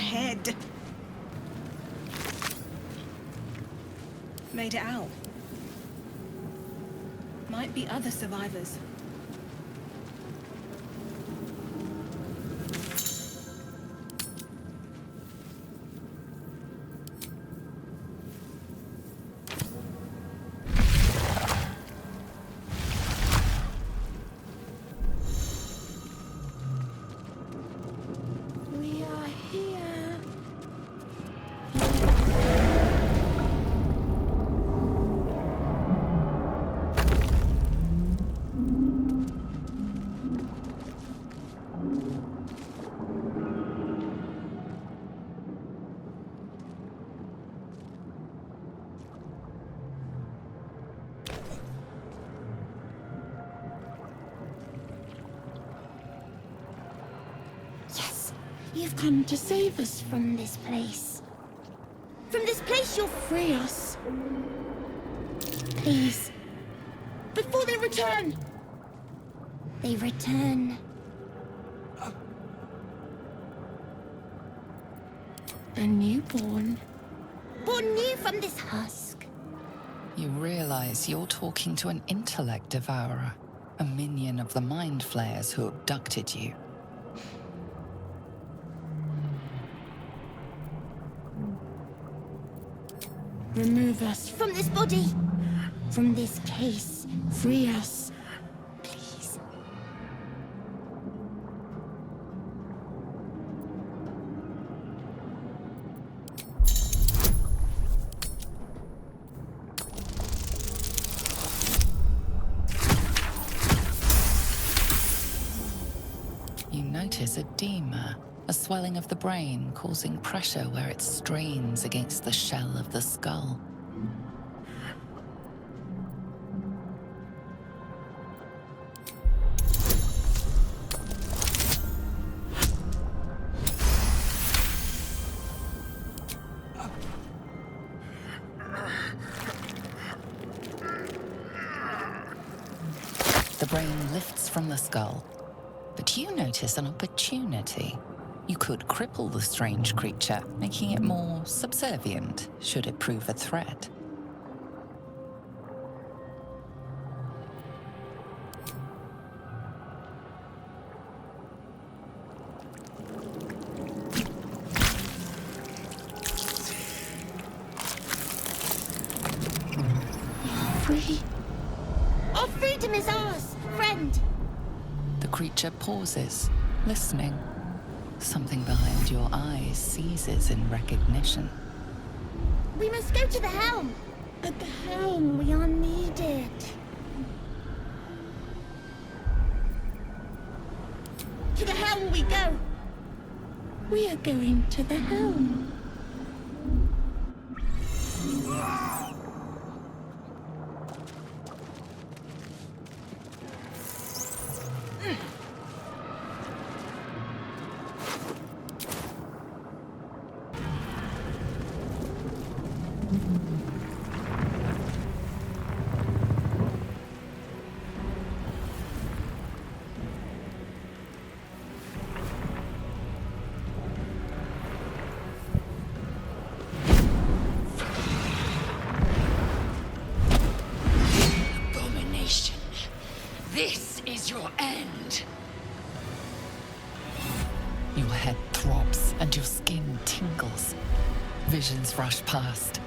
head. Made it out. Might be other survivors. You've come to save us from this place. From this place you'll free us. Please. Before they return. They return. A newborn. Born new from this husk. You realize you're talking to an intellect devourer, a minion of the mind flayers who abducted you. Remove us from this body, from this case. Free us, please. You notice edema, a swelling of the brain causing pressure where it strains against the shell of the skull. The brain lifts from the skull, but you notice an opportunity. You could cripple the strange creature, making it more subservient, should it prove a threat. Free. Our freedom is ours, friend. The creature pauses, listening. Something behind your eyes seizes in recognition. We must go to the helm. At the helm, we are needed. To the helm we go. We are going to the helm. This is your end. Your head throbs and your skin tingles. Visions rush past.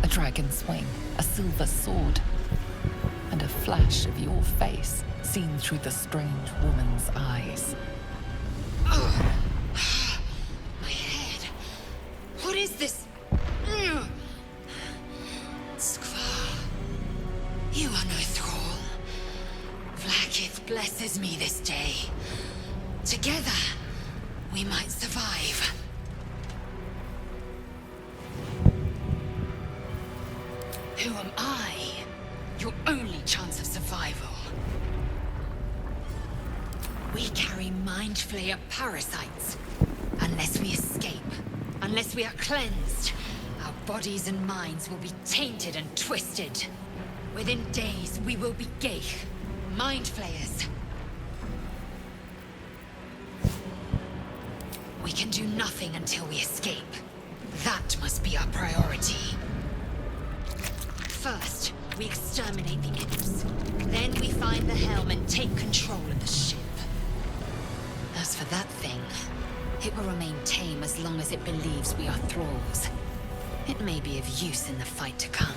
A dragon's wing, a silver sword, and a flash of your face seen through the strange woman's eyes. My head. What is this? Skvar. You are no thrall. Vlaakith blesses me this day. Together, we might survive. Who am I? Your only chance of survival. We carry mind flayer parasites. Unless we escape, unless we are cleansed, our bodies and minds will be tainted and twisted. Within days, we will be Geich, mind flayers. We can do nothing until we escape. we exterminate the imps. Then we find the helm and take control of the ship. As for that thing, it will remain tame as long as it believes we are thralls. It may be of use in the fight to come.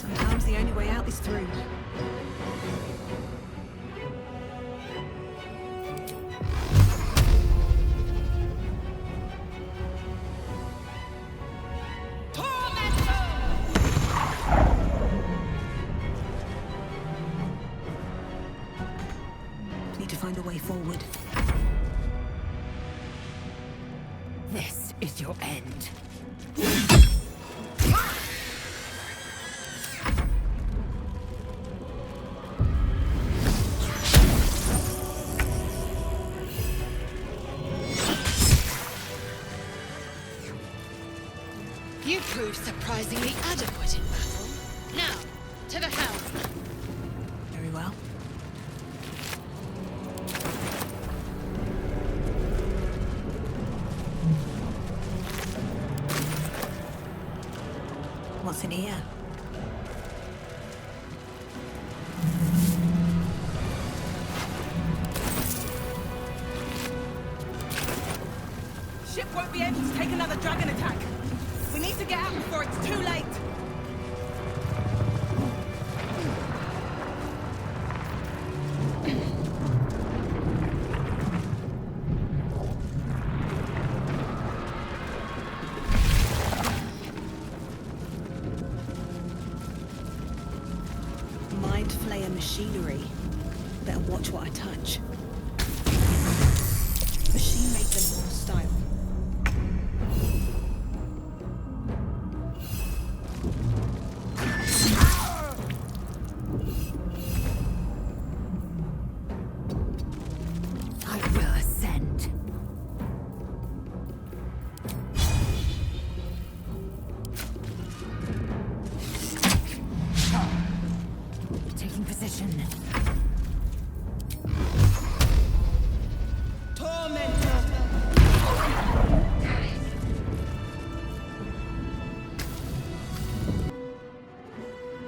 Sometimes the only way out is through. Need to find a way forward. This is your end. You proved surprisingly adequate in battle. Now, to the helm. Very well. What's in here? Ship won't be able to take another dragon attack. We need to get out before it's too late. Mind flayer machinery. Better watch what I touch. Machine made them more style. I will ascend. Taking position.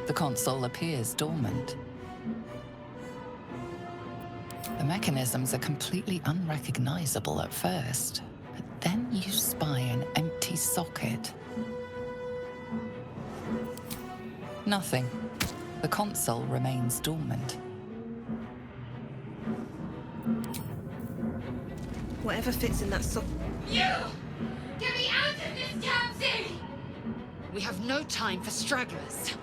The console appears dormant. The mechanisms are completely unrecognizable at first, but then you spy an empty socket. Nothing. The console remains dormant. Whatever fits in that socket. You! Get me out of this damn thing! We have no time for stragglers.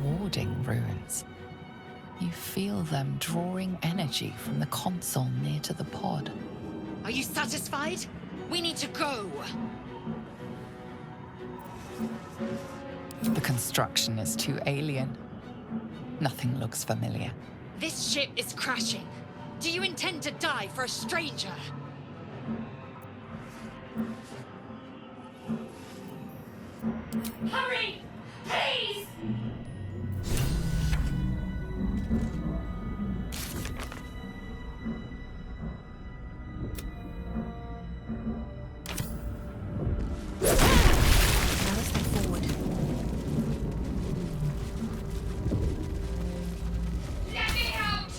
Warding runes. You feel them drawing energy from the console near to the pod. Are you satisfied? We need to go. The construction is too alien. Nothing looks familiar. This ship is crashing. Do you intend to die for a stranger? Hurry! Please! Now let's step forward. Let me out!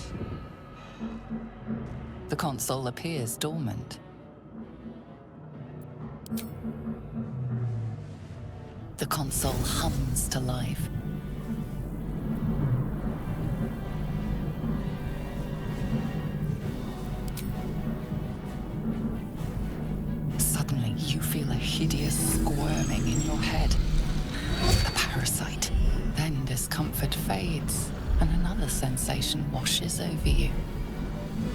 The console appears dormant. The console hums to life. Suddenly, you feel a hideous squirming in your head. A parasite. Then discomfort fades, and another sensation washes over you.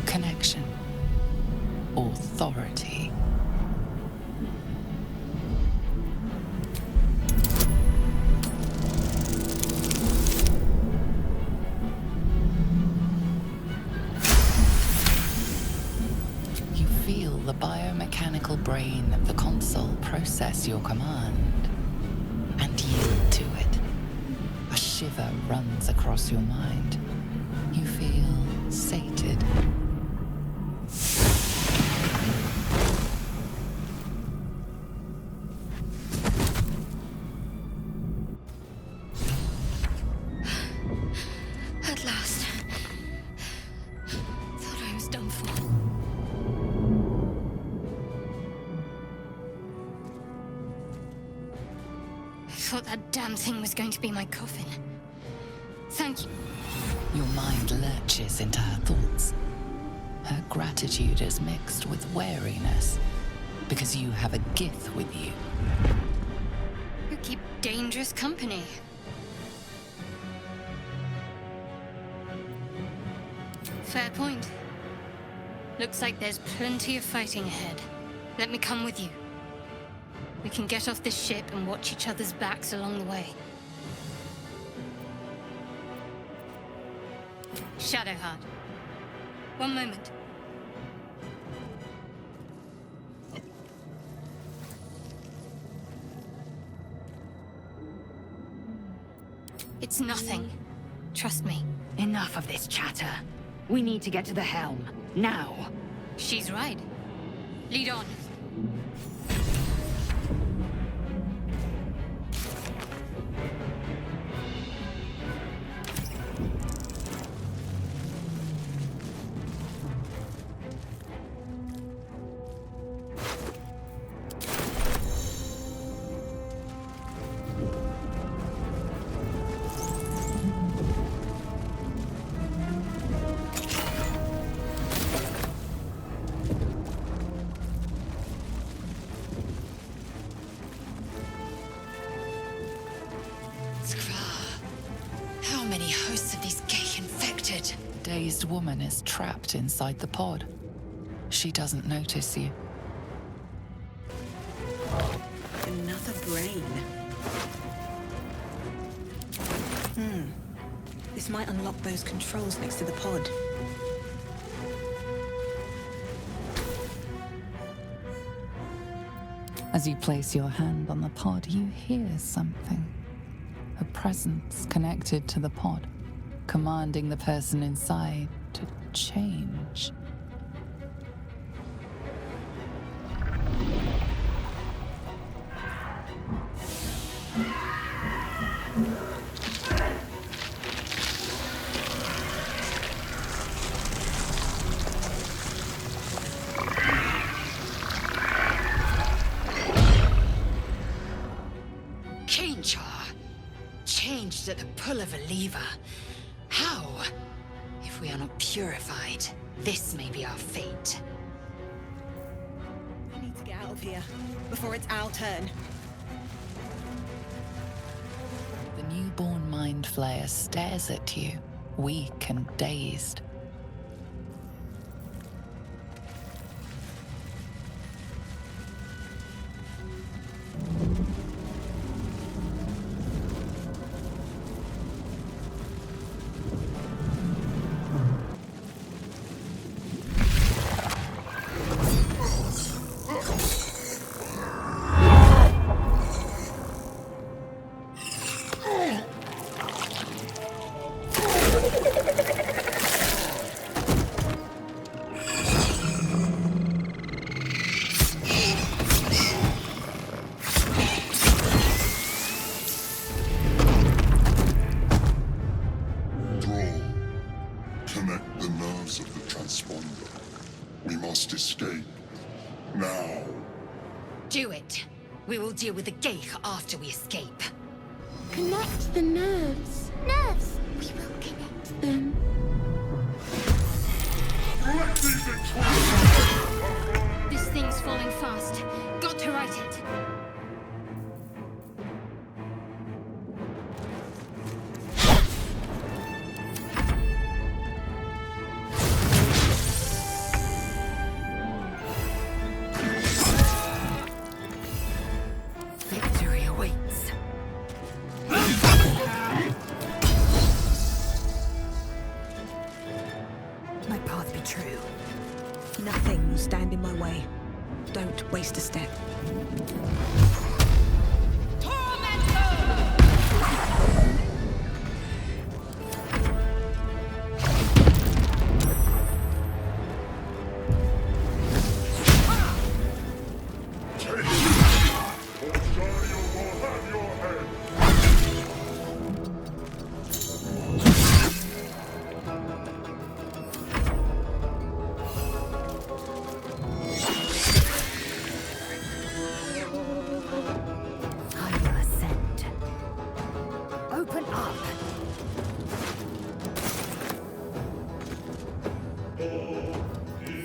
Connection. Authority. You feel the biomechanical brain of the console process your command and yield to it. A shiver runs across your mind. You feel sated. At last. Thought I was done for. I thought that damn thing was going to be my coffin. Thank you. Your mind lurches into her thoughts. Her gratitude is mixed with wariness, because you have a Gith with you. You keep dangerous company. Fair point. Looks like there's plenty of fighting ahead. Let me come with you. We can get off this ship and watch each other's backs along the way. Shadowheart. One moment. It's nothing. Trust me. Enough of this chatter. We need to get to the helm. Now. She's right. Lead on. How many hosts of these gay infected? Dazed woman is trapped inside the pod. She doesn't notice you. Another brain. This might unlock those controls next to the pod. As you place your hand on the pod, you hear something. A presence connected to the pod, commanding the person inside to change. Changed at the pull of a lever. How? If we are not purified, this may be our fate. We need to get out of here before it's our turn. The newborn mind flayer stares at you, weak and dazed. We must escape. Now. Do it. We will deal with the Geich after we escape. Connect the nerves. Nerves! We will connect them. This thing's falling fast. Got to right it. missed a step.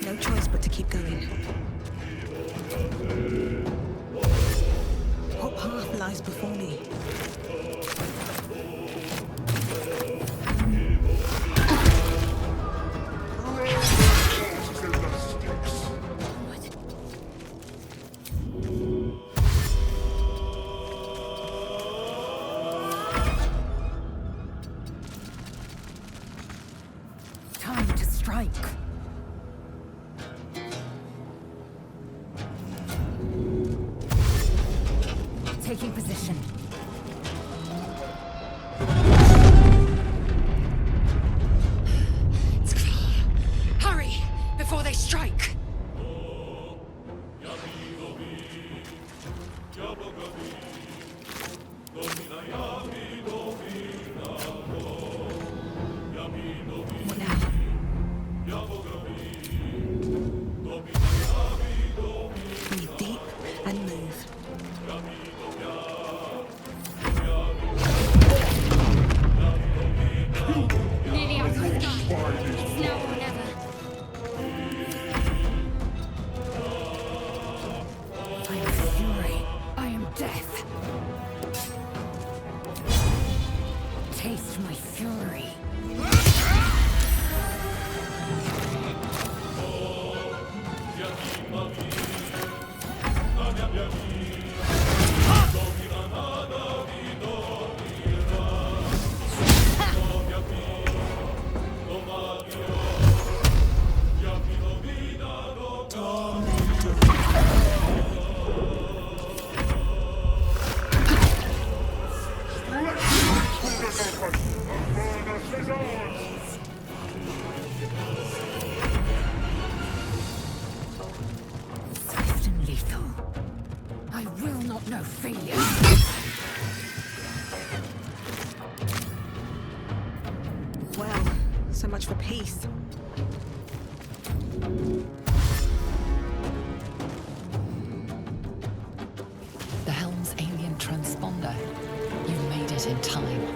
No choice but to keep going. What path lies before me? Time to strike. Taking position. Hurry, before they strike! What now? Breathe deep and move. Nearly out of the sky. It's now or never. I am fury. I am death. Taste my fury. Swift and lethal. I will not know fear. Well, so much for peace. The helm's alien transponder. You made it in time.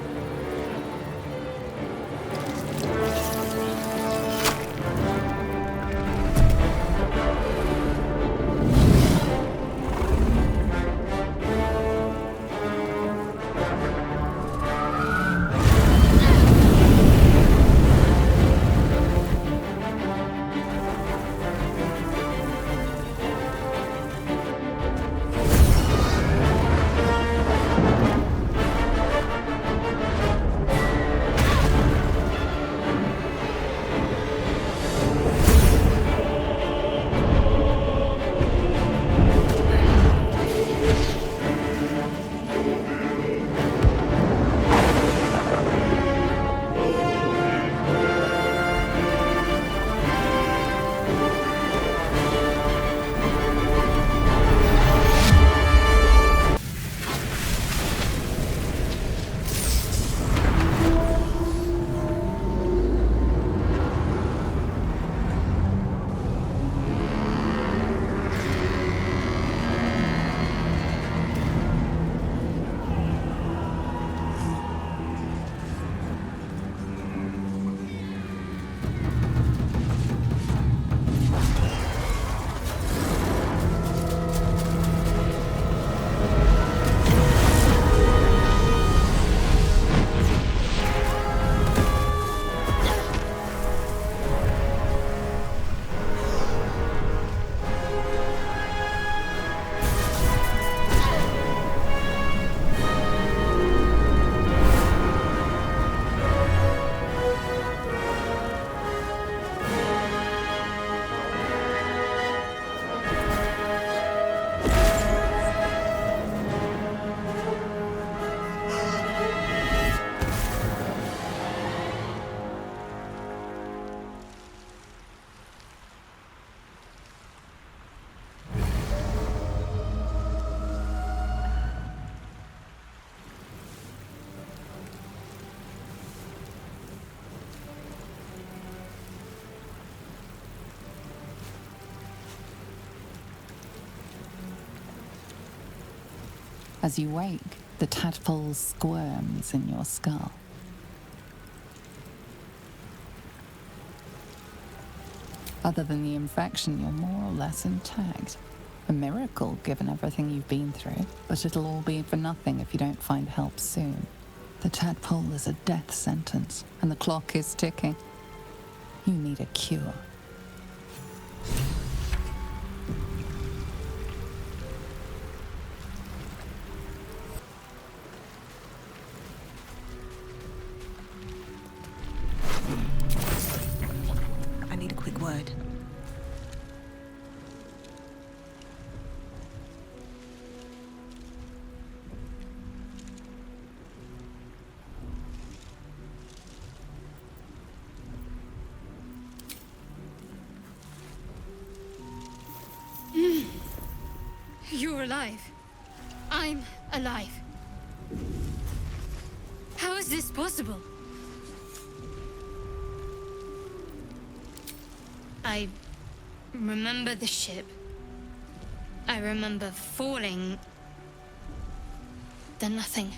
As you wake, the tadpole squirms in your skull. Other than the infection, you're more or less intact. A miracle, given everything you've been through, but it'll all be for nothing if you don't find help soon. The tadpole is a death sentence, and the clock is ticking. You need a cure. I need a quick word. You're alive. I'm alive. How is this possible? I remember the ship. I remember falling. Then nothing.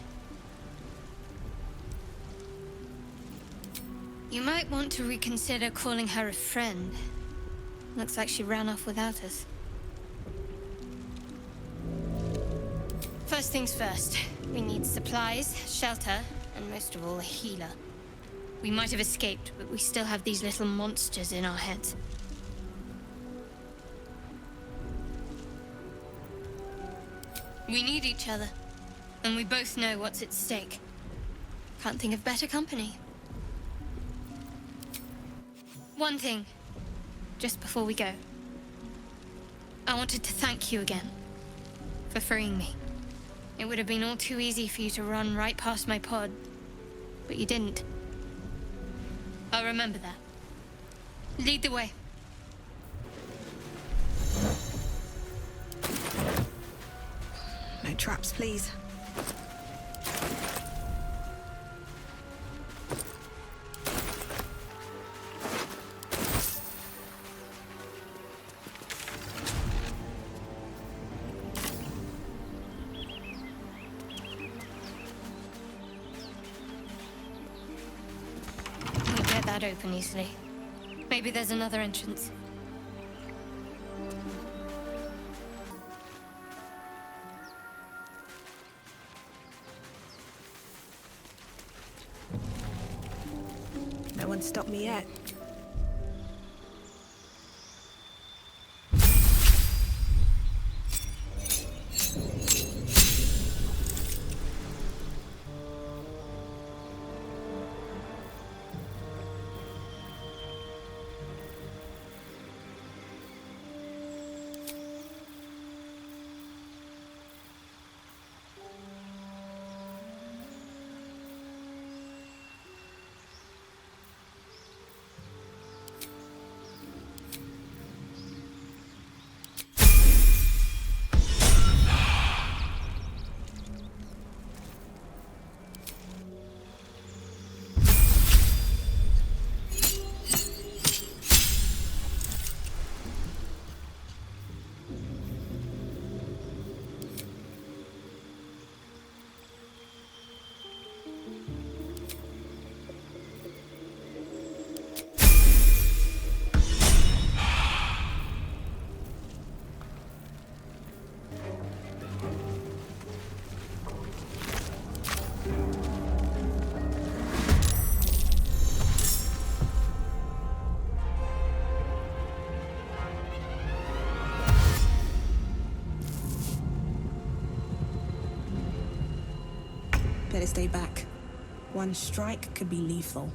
You might want to reconsider calling her a friend. Looks like she ran off without us. First things first, we need supplies, shelter, and most of all, a healer. We might have escaped, but we still have these little monsters in our heads. We need each other, and we both know what's at stake. Can't think of better company. One thing, just before we go. I wanted to thank you again for freeing me. It would have been all too easy for you to run right past my pod, but you didn't. I'll remember that. Lead the way. No traps, please. Can't get that open easily. Maybe there's another entrance. No one stopped me yet. Better stay back. One strike could be lethal.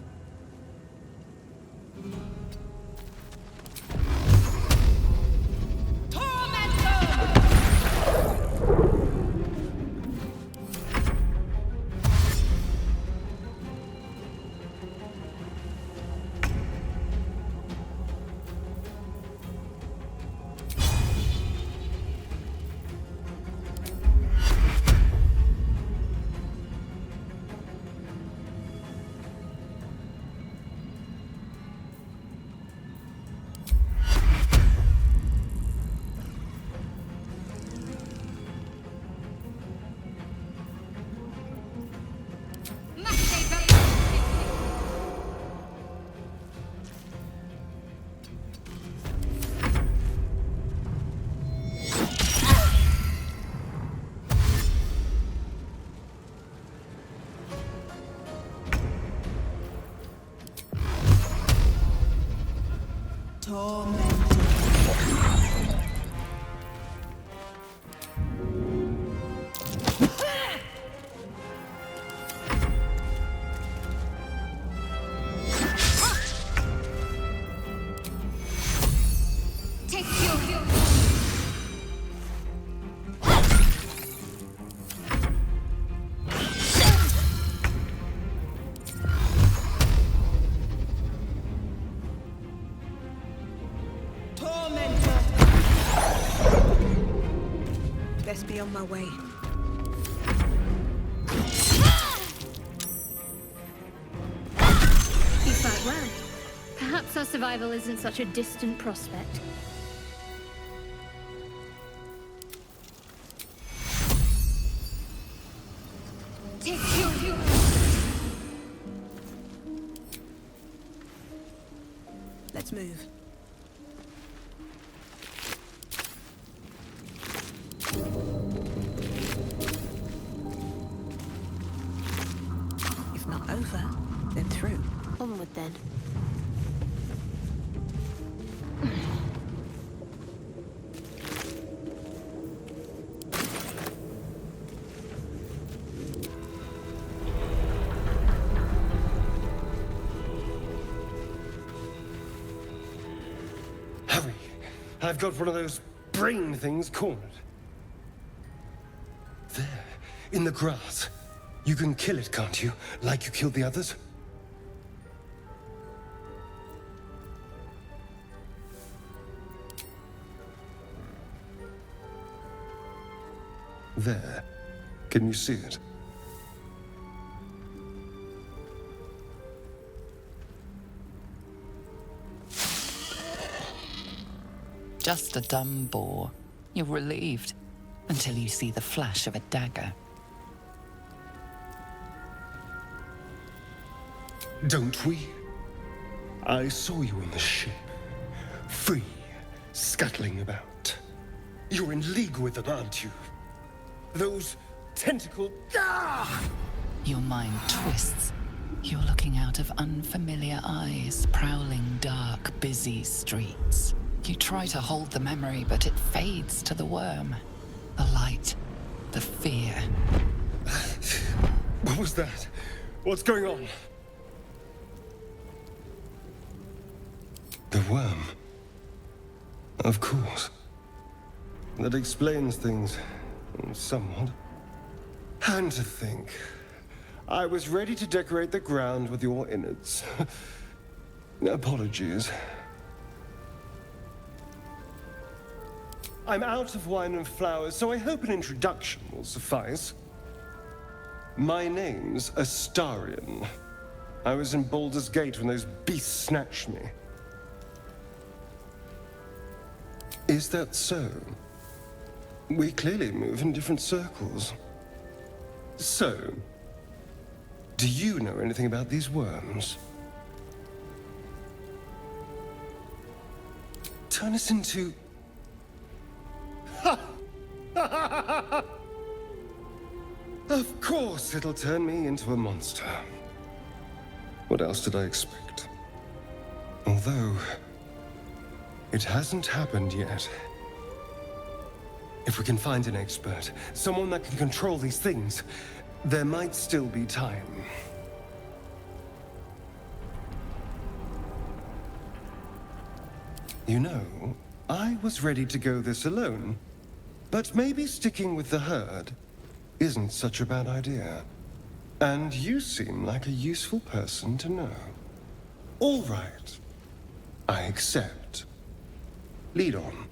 Be on my way. You fight well. Perhaps our survival isn't such a distant prospect. Let's move. If not over, then through. Onward then. Hurry! I've got one of those brain things cornered. There, in the grass. You can kill it, can't you? Like you killed the others? There. Can you see it? Just a dumb boar. You're relieved until you see the flash of a dagger. Don't we? I saw you on the ship. Free, scuttling about. You're in league with them, aren't you? Those tentacle... Ah! Your mind twists. You're looking out of unfamiliar eyes, prowling dark, busy streets. You try to hold the memory, but it fades to the worm. The light, the fear. What was that? What's going on? The worm. Of course. That explains things somewhat. And to think, I was ready to decorate the ground with your innards. Apologies. I'm out of wine and flowers, so I hope an introduction will suffice. My name's Astarin. I was in Baldur's Gate when those beasts snatched me. Is that so? We clearly move in different circles. So, do you know anything about these worms? Turn us into... Of course it'll turn me into a monster. What else did I expect? Although, it hasn't happened yet. If we can find an expert, someone that can control these things, there might still be time. You know, I was ready to go this alone, but maybe sticking with the herd isn't such a bad idea. And you seem like a useful person to know. All right. I accept. Lead on.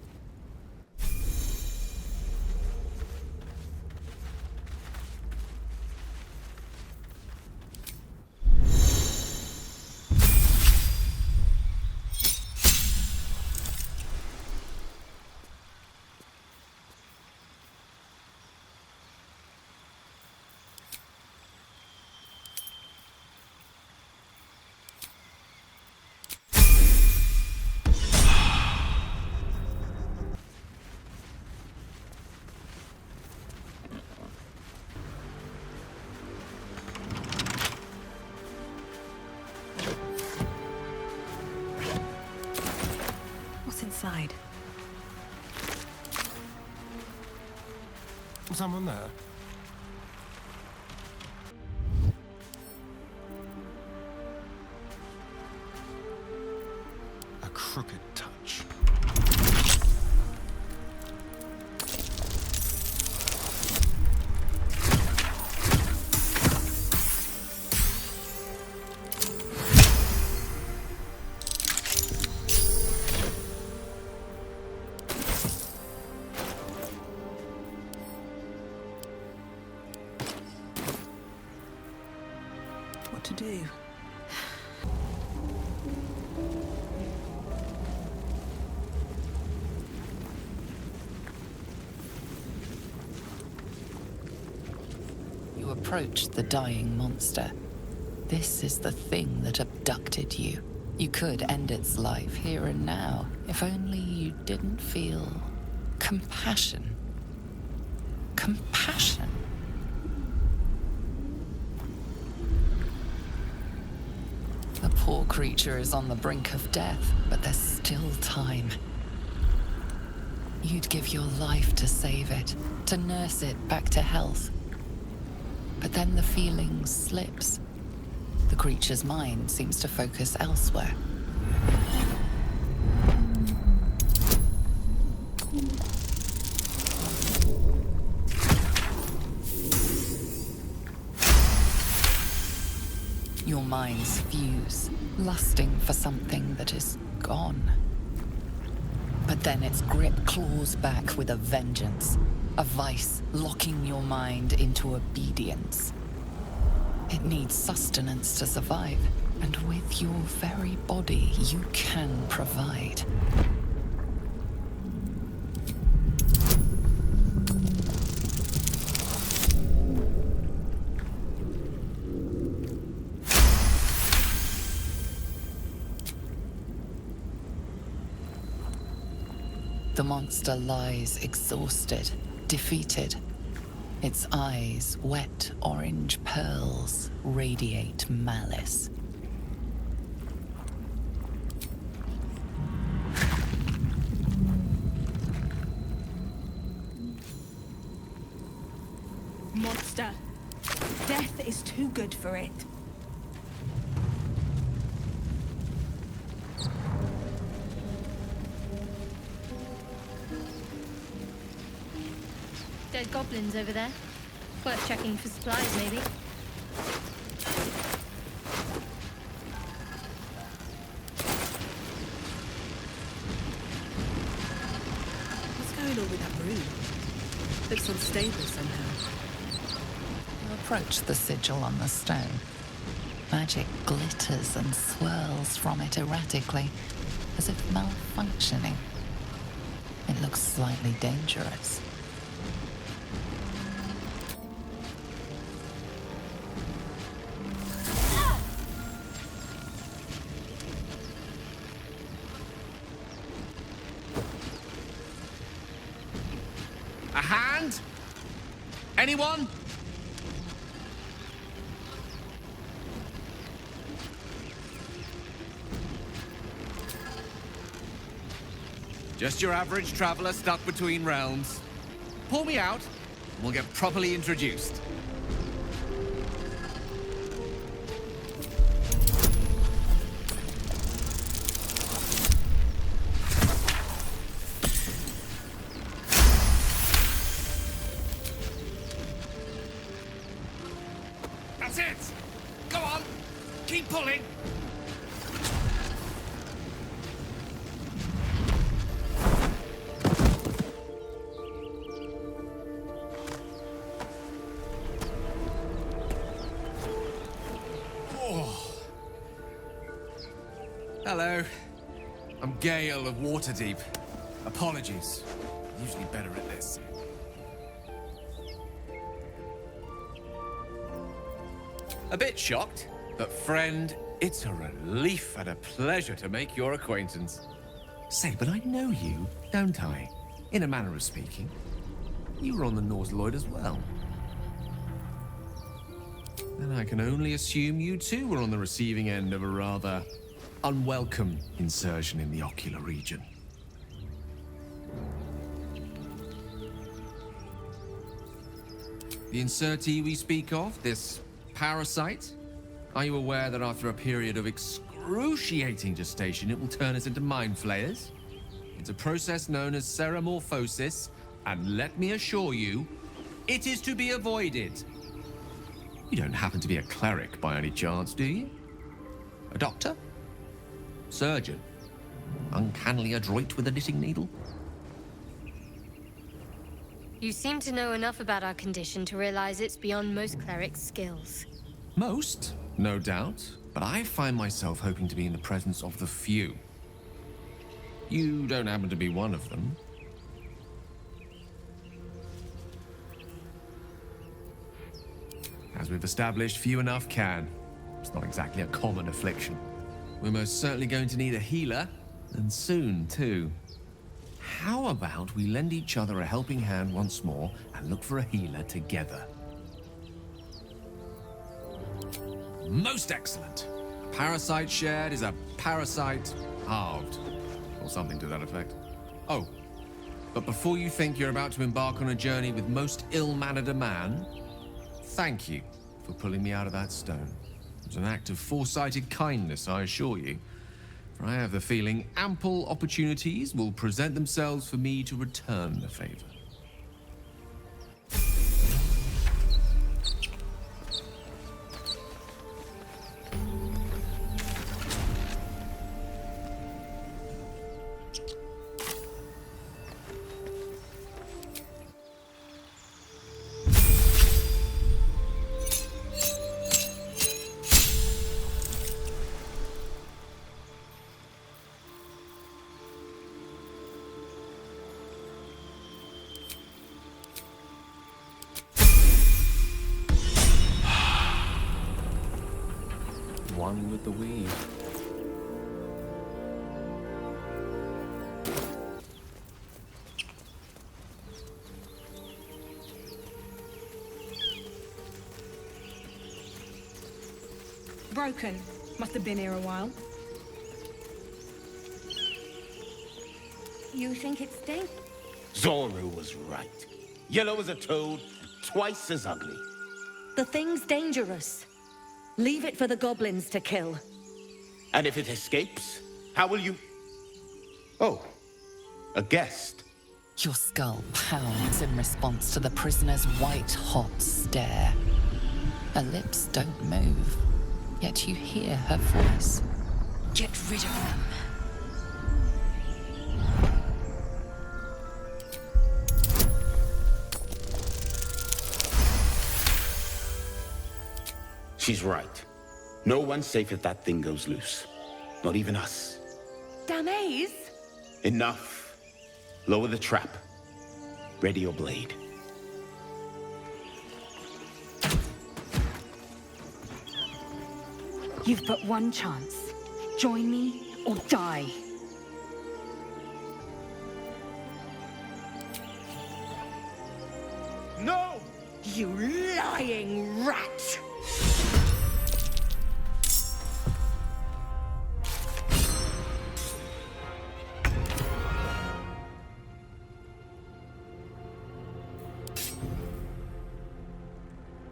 Inside. Someone there? A crooked touch. to do. You approach the dying monster. This is the thing that abducted you. You could end its life here and now, if only you didn't feel compassion. Compassion. The poor creature is on the brink of death, but there's still time. You'd give your life to save it, to nurse it back to health. But then the feeling slips. The creature's mind seems to focus elsewhere. Your minds fuse, lusting for something that is gone. But then its grip claws back with a vengeance, a vice locking your mind into obedience. It needs sustenance to survive, and with your very body, you can provide. The monster lies exhausted, defeated. Its eyes, wet orange pearls, radiate malice. Monster. Death is too good for it. Dead goblins over there. Worth checking for supplies, maybe. What's going on with that room? Looks unstable somehow. You approach the sigil on the stone. Magic glitters and swirls from it erratically, as if malfunctioning. It looks slightly dangerous. A hand? Anyone? Just your average traveler stuck between realms. Pull me out, and we'll get properly introduced. That's it! Go on! Keep pulling! Hello. I'm Gale of Waterdeep. Apologies. I'm usually better at this. A bit shocked, but friend, it's a relief and a pleasure to make your acquaintance. Say, but I know you, don't I? In a manner of speaking. You were on the Norse Lloyd as well. Then I can only assume you too were on the receiving end of a rather unwelcome insertion in the ocular region. The insertee we speak of, this parasite, are you aware that after a period of excruciating gestation, it will turn us into mind flayers? It's a process known as ceremorphosis, and let me assure you, it is to be avoided. You don't happen to be a cleric by any chance, do you? A doctor? Surgeon? Uncannily adroit with a knitting needle? You seem to know enough about our condition to realize it's beyond most clerics' skills. Most, no doubt, but I find myself hoping to be in the presence of the few. You don't happen to be one of them. As we've established, few enough can. It's not exactly a common affliction. We're most certainly going to need a healer, and soon, too. How about we lend each other a helping hand once more and look for a healer together? Most excellent. A parasite shared is a parasite halved. Or something to that effect. Oh, but before you think you're about to embark on a journey with most ill-mannered a man, thank you for pulling me out of that stone. It was an act of foresighted kindness, I assure you. For I have the feeling ample opportunities will present themselves for me to return the favor. One with the weave. Broken. Must have been here a while. You think it's dead? Zoru was right. Yellow as a toad, twice as ugly. The thing's dangerous. Leave it for the goblins to kill. And if it escapes, how will you... Oh, a guest. Your skull pounds in response to the prisoner's white-hot stare. Her lips don't move, yet you hear her voice. Get rid of them. She's right. No one's safe if that thing goes loose. Not even us. Damaze? Enough. Lower the trap. Ready your blade. You've but one chance. Join me or die. No! You lying rat!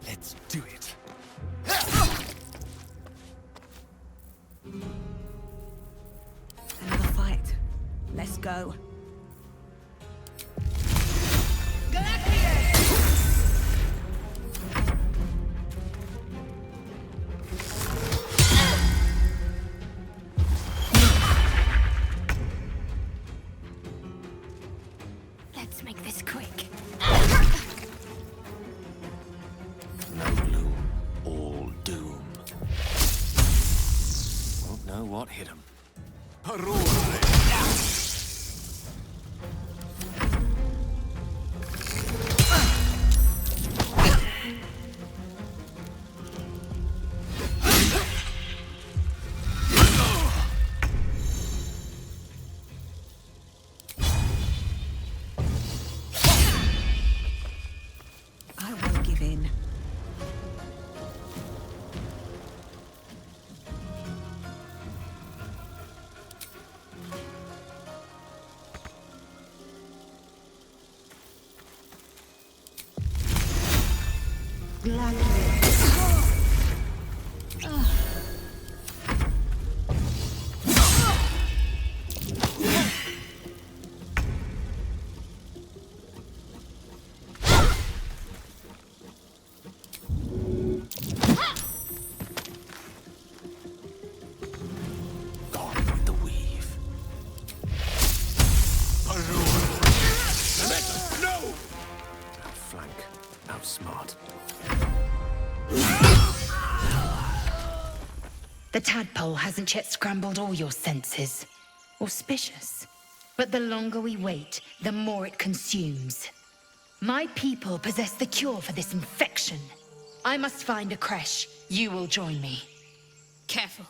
Let's do it. Another fight. Let's go. Let's make this quick. No gloom, all doom. Won't know what hit him. I won't give in. Gone with the weave. No! Outflank, outsmart. The tadpole hasn't yet scrambled all your senses. Auspicious. But the longer we wait, the more it consumes. My people possess the cure for this infection. I must find a creche. You will join me. Careful.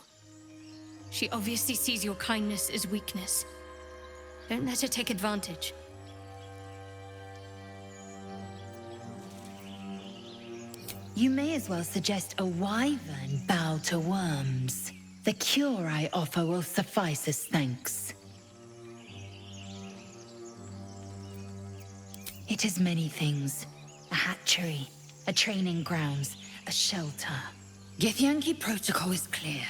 She obviously sees your kindness as weakness. Don't let her take advantage. You may as well suggest a wyvern bow to worms. The cure I offer will suffice as thanks. It is many things. A hatchery, a training grounds, a shelter. Githyanki protocol is clear.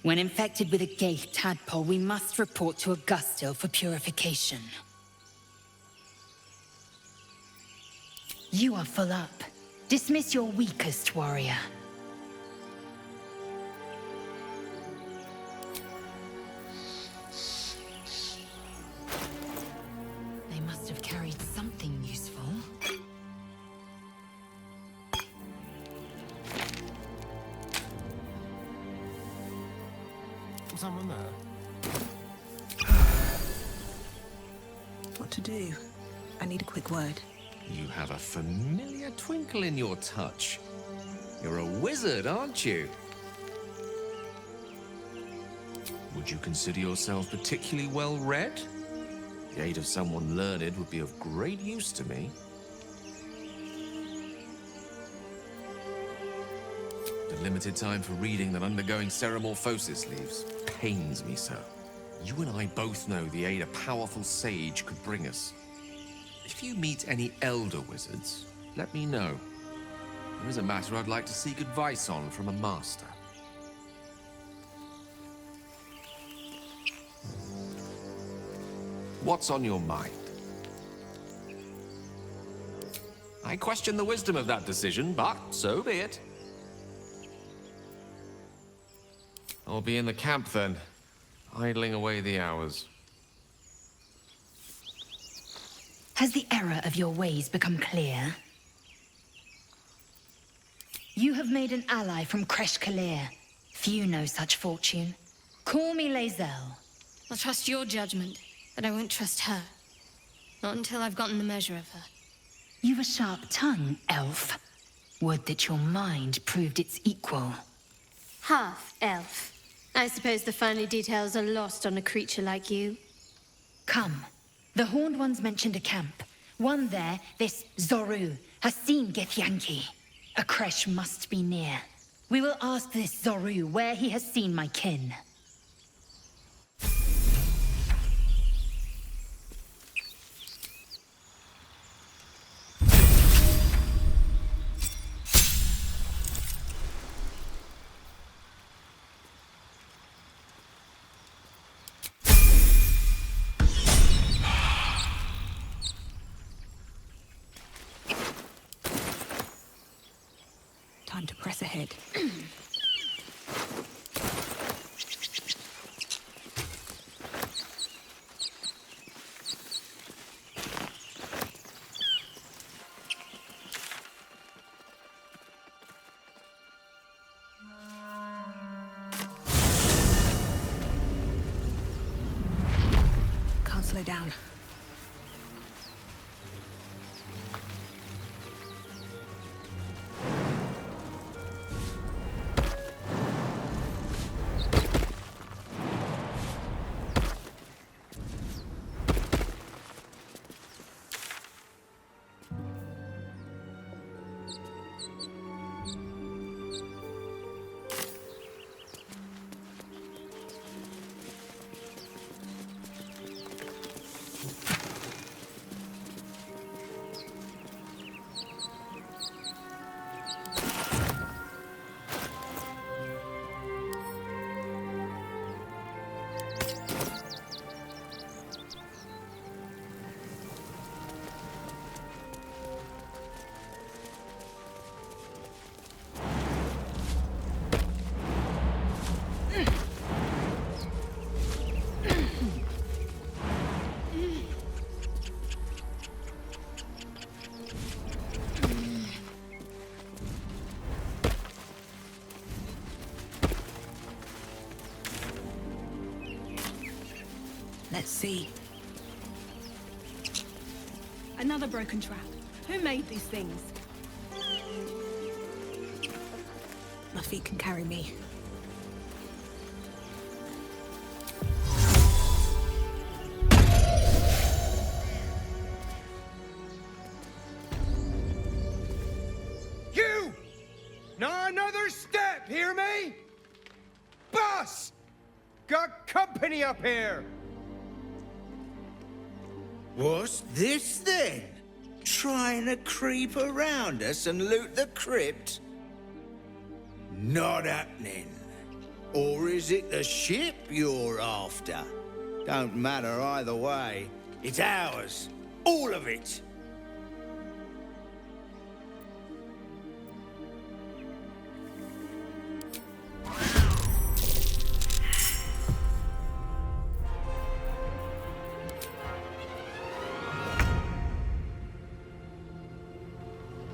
When infected with a Gaith tadpole, we must report to Augustil for purification. You are full up. Dismiss your weakest warrior. They must have carried something useful. Someone there? What to do? I need a quick word. You have a familiar twinkle in your touch. You're a wizard, aren't you? Would you consider yourself particularly well-read? The aid of someone learned would be of great use to me. The limited time for reading that undergoing ceremorphosis leaves pains me so. You and I both know the aid a powerful sage could bring us. If you meet any elder wizards, let me know. There is a matter I'd like to seek advice on from a master. What's on your mind? I question the wisdom of that decision, but so be it. I'll be in the camp then, idling away the hours. Has the error of your ways become clear? You have made an ally from Kresh Kalir. Few know such fortune. Call me Lae'zel. I'll trust your judgment, but I won't trust her. Not until I've gotten the measure of her. You've a sharp tongue, elf. Would that your mind proved its equal. Half-elf. I suppose the finer details are lost on a creature like you. Come. The Horned Ones mentioned a camp. One there, this Zoru, has seen Githyanki. A creche must be near. We will ask this Zoru where he has seen my kin. Time to press ahead. Can't slow down. Let's see. Another broken trap. Who made these things? My feet can carry me. You! Not another step, hear me? Boss! Got company up here! What's this then? Trying to creep around us and loot the crypt? Not happening. Or is it the ship you're after? Don't matter either way. It's ours. All of it.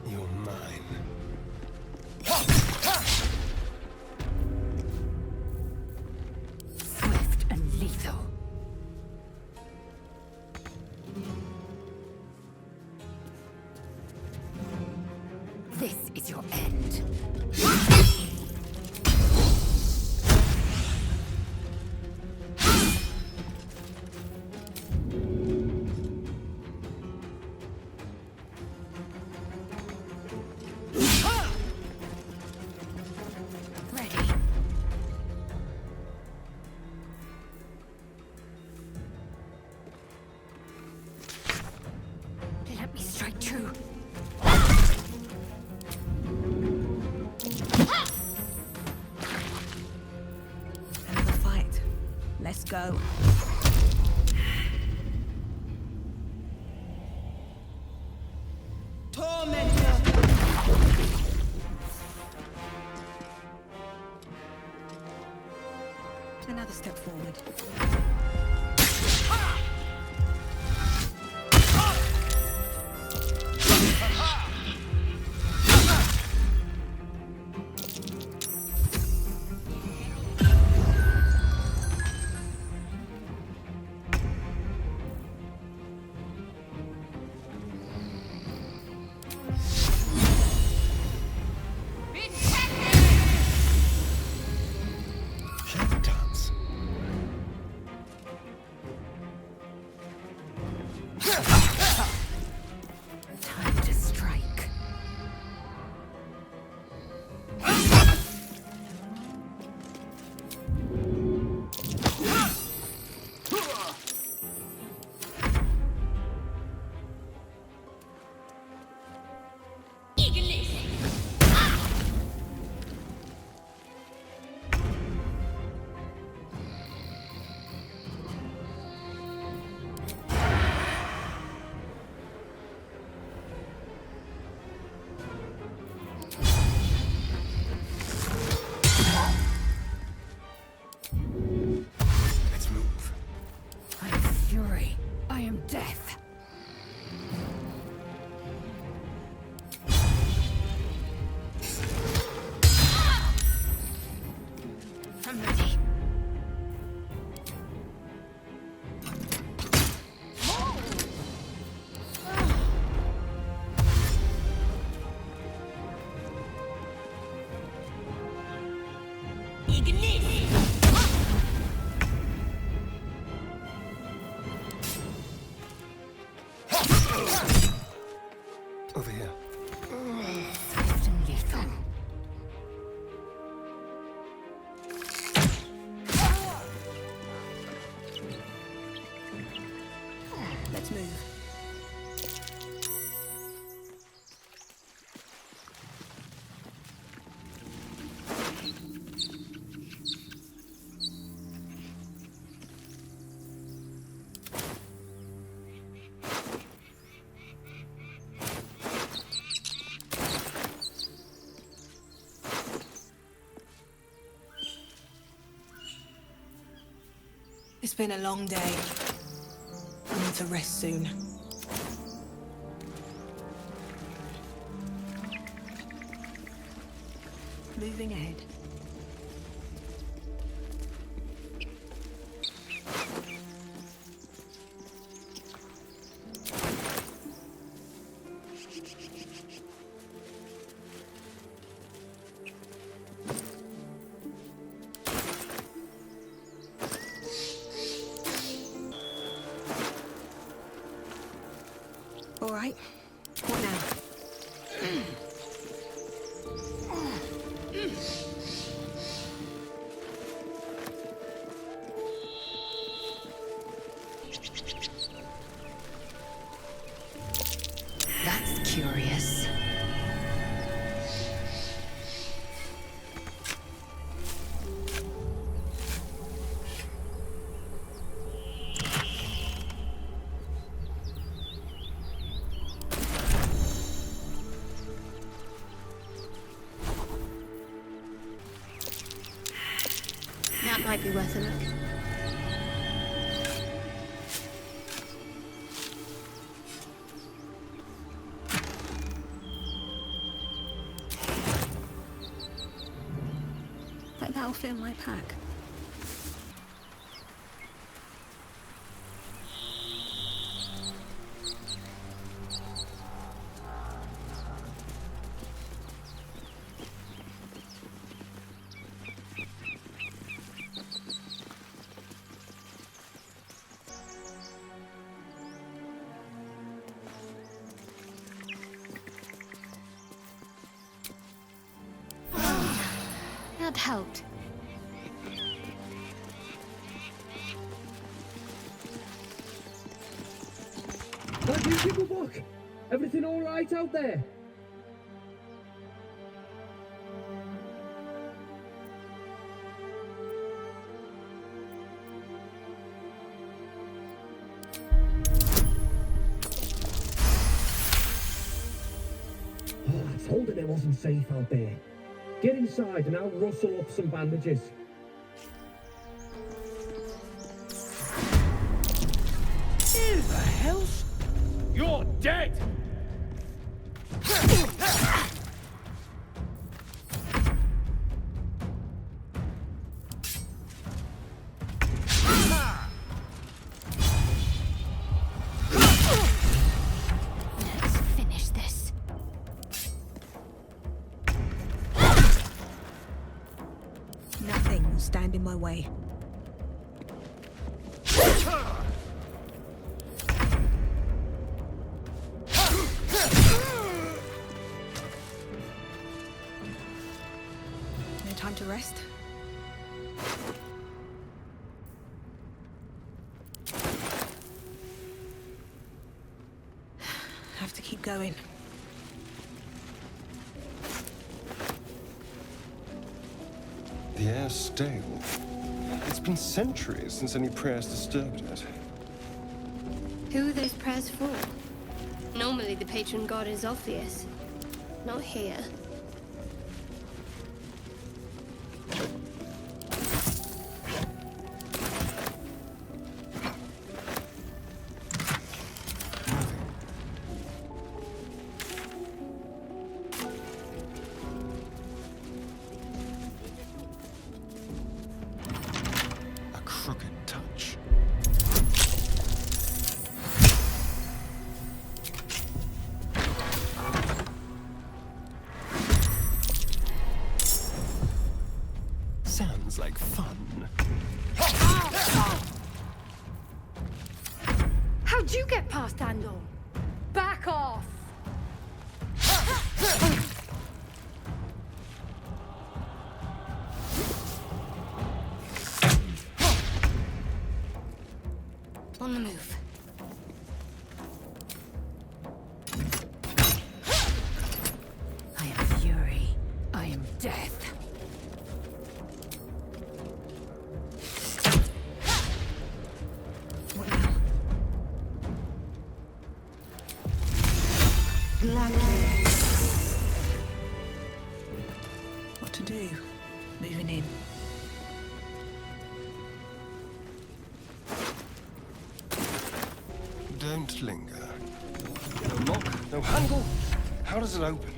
You're mine. Swift and lethal. This is your end. Ready. Let me strike true. Another fight. Let's go. Another step forward. Shadow dance. Time to strike. Let's move. I am fury. I am death. I'm ready. Over here. Swift and lethal. Let's move. It's been a long day. I need to rest soon. Moving ahead. Might be worth a look. Like that'll fit in my pack. That helped. Thank you, Ticklebuck! Everything all right out there? Oh, I told her it wasn't safe out there. Get inside and I'll rustle up some bandages. Who the hell's... You're dead! Let's finish this. Nothing will stand in my way. No time to rest. Have to keep going. The air's stale. It's been centuries since any prayers disturbed it. Who are those prayers for? Normally the patron god is obvious. Not here. A crooked touch. Sounds like fun. How'd you get past Andor? Back off! On the move. I am fury. I am death. What now? Gladly. What to do? Moving in. Don't linger. No lock, no handle. How does it open?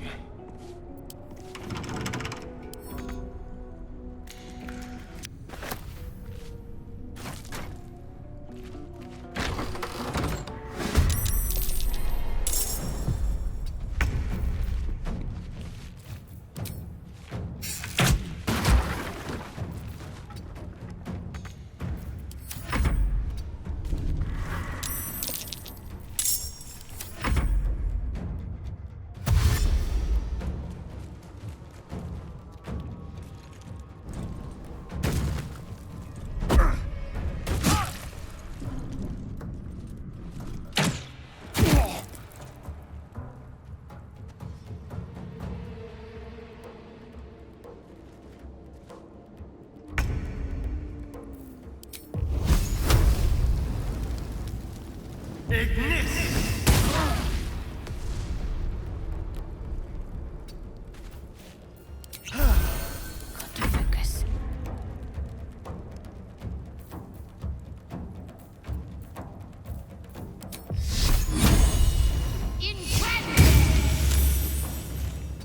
Got to focus.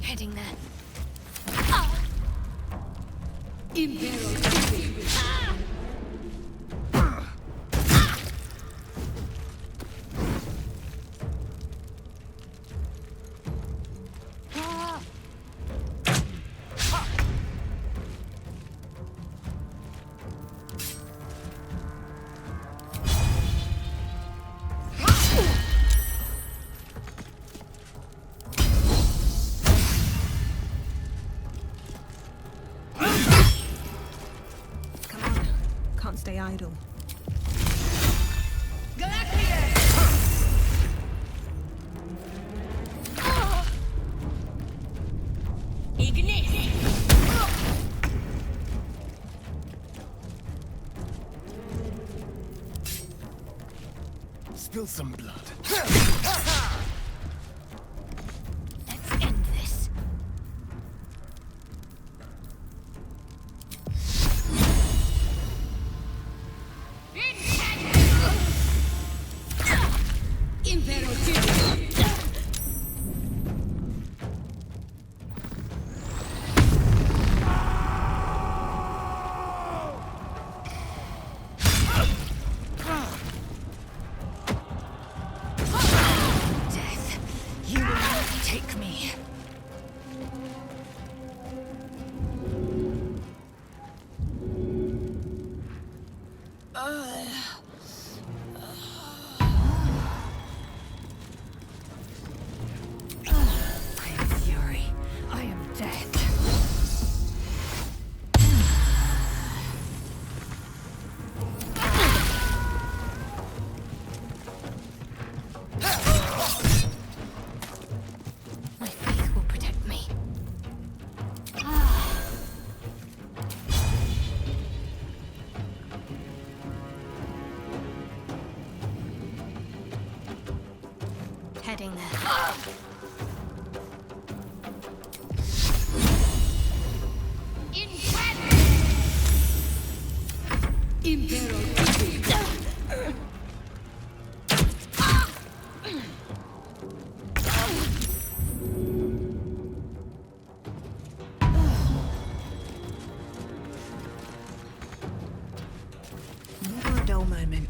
Heading there. Can't stay idle. Spill some blood. Let's end this. Death, you will not take me. I am fury. I am death. My faith will protect me. Heading there. Never a dull moment.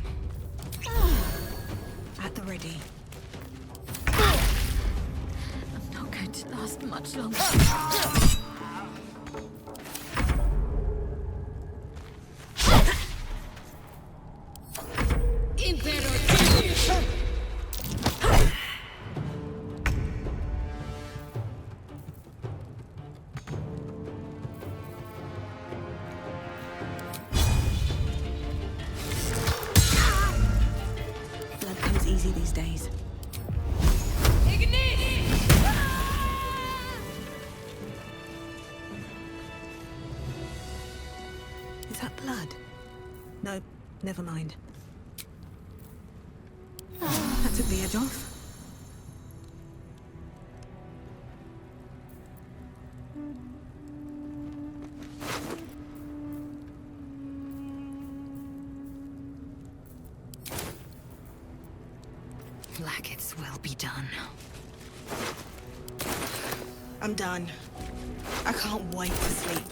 At the ready. I'm not going to last much longer. Blood comes easy these days. Is that blood? No, never mind. That took the edge off. Blackets will be done. I'm done. I can't wait to sleep.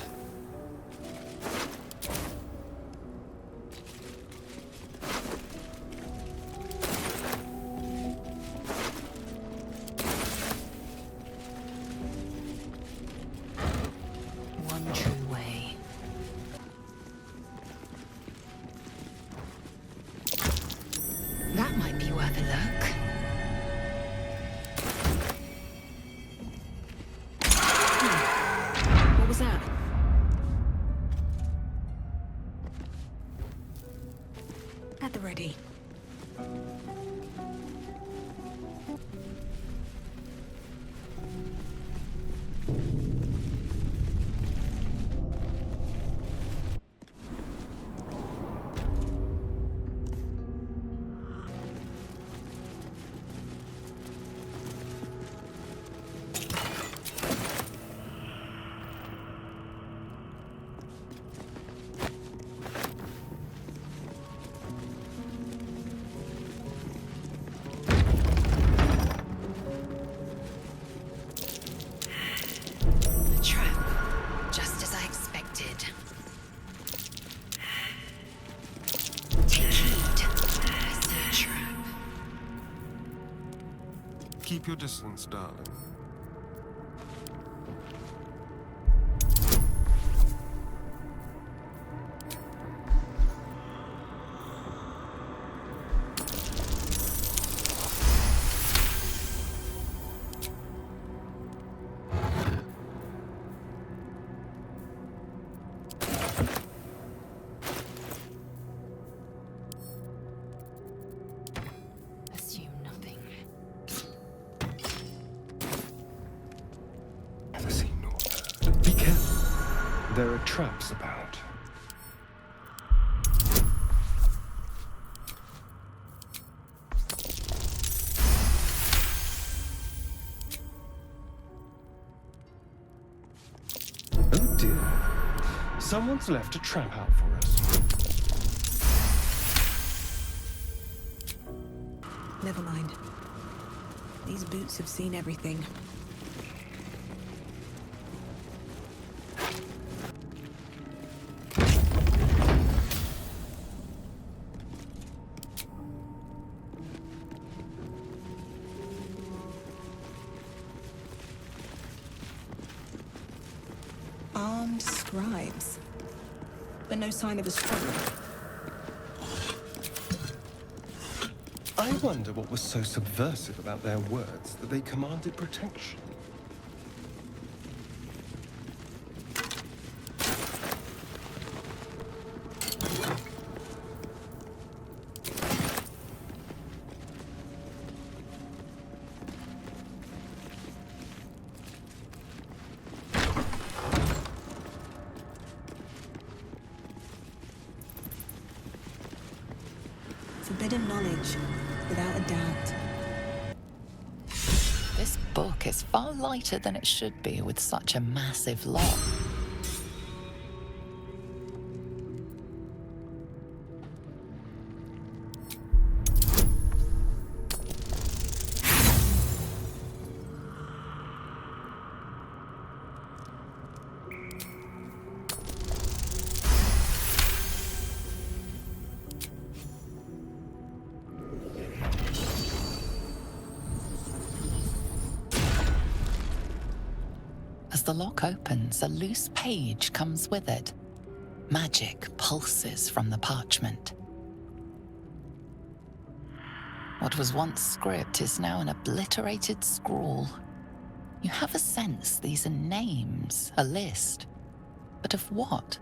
One true way. That might be worth a look. What was that? Keep your distance, darling. There are traps about. Oh dear. Someone's left a trap out for us. Never mind. These boots have seen everything. Armed scribes, but no sign of a struggle. I wonder what was so subversive about their words that they commanded protection. Forbidden knowledge, without a doubt. This book is far lighter than it should be with such a massive lot. As the lock opens, a loose page comes with it. Magic pulses from the parchment. What was once script is now an obliterated scrawl. You have a sense these are names, a list. But of what?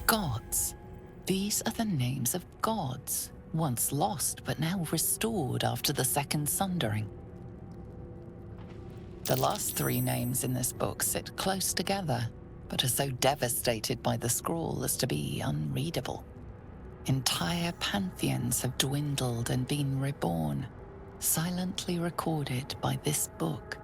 Gods. These are the names of gods, once lost but now restored after the Second Sundering. The last three names in this book sit close together, but are so devastated by the scroll as to be unreadable. Entire pantheons have dwindled and been reborn, silently recorded by this book.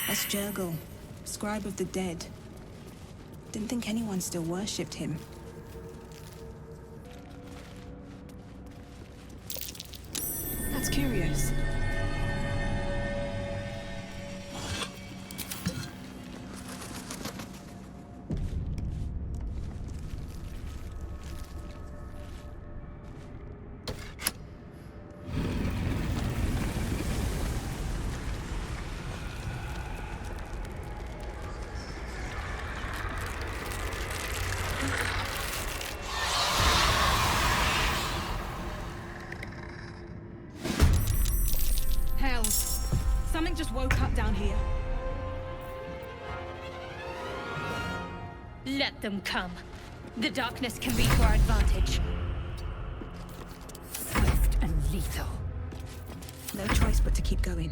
That's Jurgle, scribe of the dead. Didn't think anyone still worshipped him. That's curious. Something just woke up down here. Let them come. The darkness can be to our advantage. Swift and lethal. No choice but to keep going.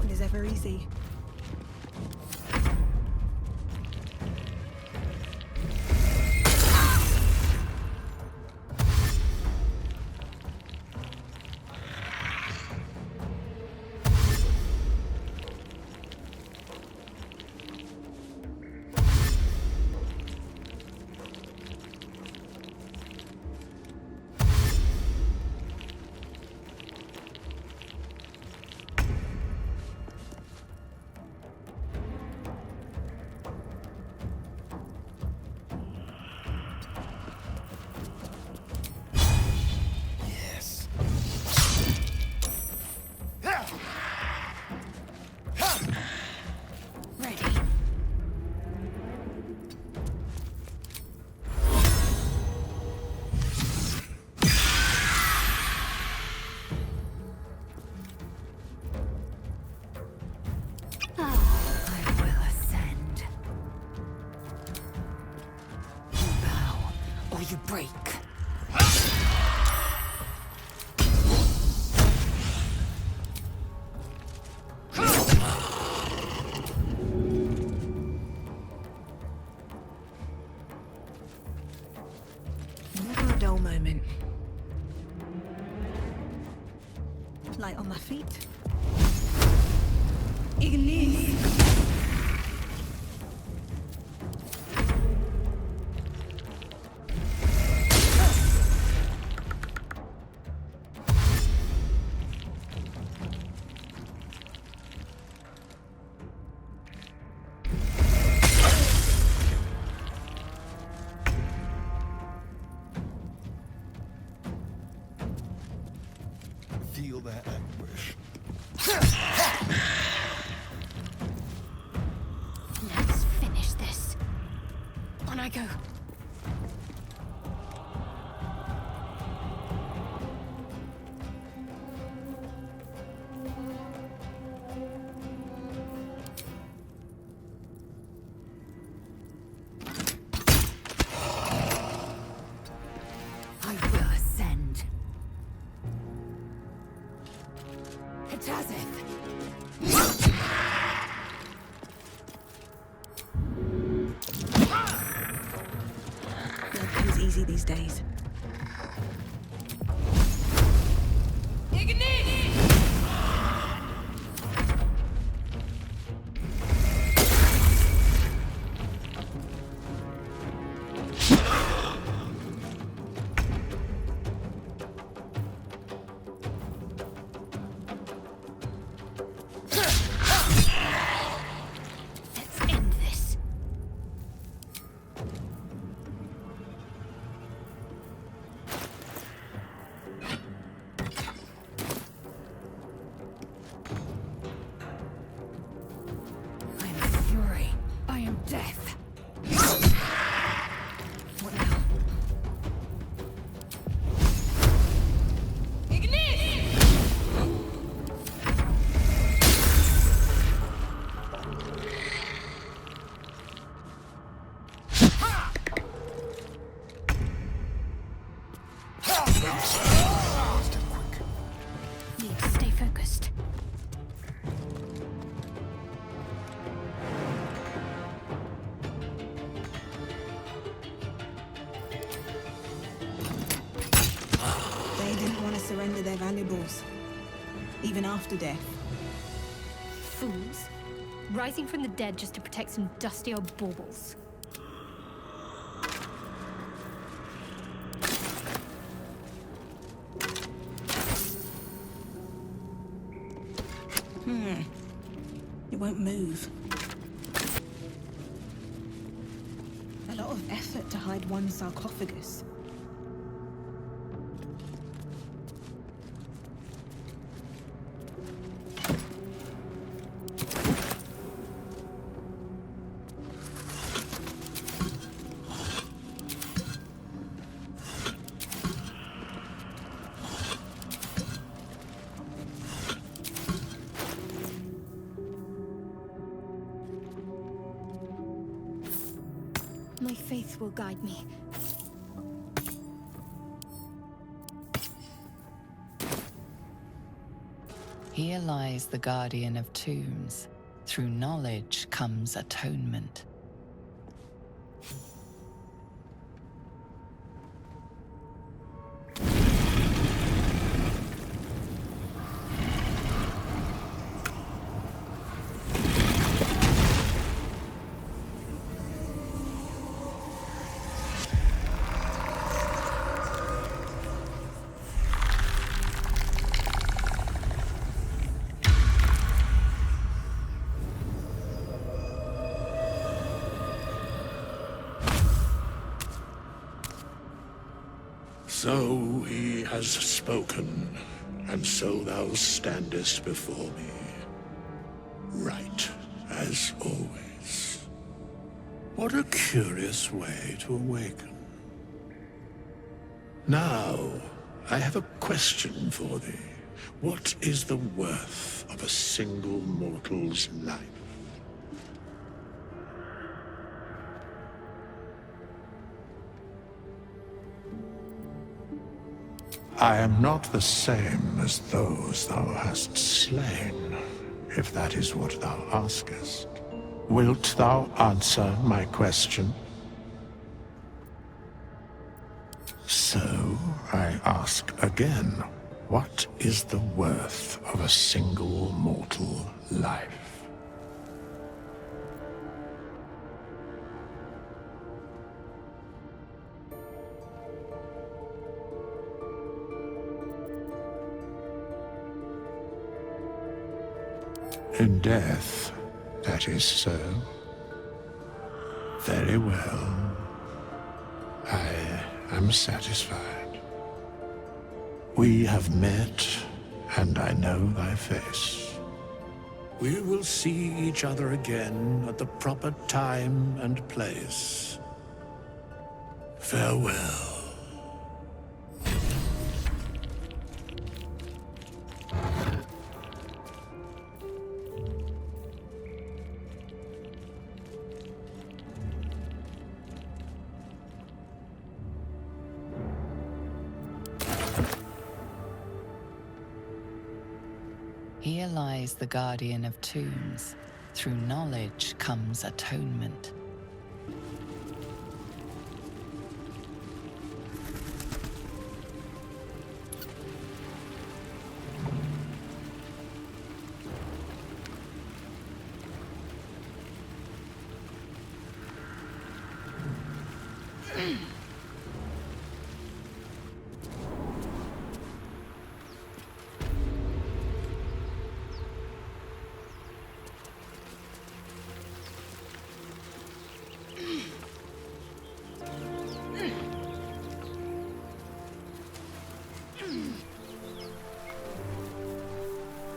Nothing is ever easy. You break. Never a dull moment. Light on my feet. Ignis. Feel their anguish. Let's finish this. On I go. I will ascend. Hatazeth. Blood comes easy these days. Let's end this. I am fury. I am death. What now? Need to stay focused. They didn't want to surrender their valuables, even after death. Fools. Rising from the dead just to protect some dusty old baubles. It won't move. A lot of effort to hide one sarcophagus. My faith will guide me. Here lies the guardian of tombs. Through knowledge comes atonement. So he has spoken, and so thou standest before me, right as always. What a curious way to awaken. Now, I have a question for thee. What is the worth of a single mortal's life? I am not the same as those thou hast slain, if that is what thou askest. Wilt thou answer my question? So, I ask again, what is the worth of a single mortal life? In death, that is so. Very well. I am satisfied. We have met, and I know thy face. We will see each other again at the proper time and place. Farewell. Here lies the guardian of tombs. Through knowledge comes atonement.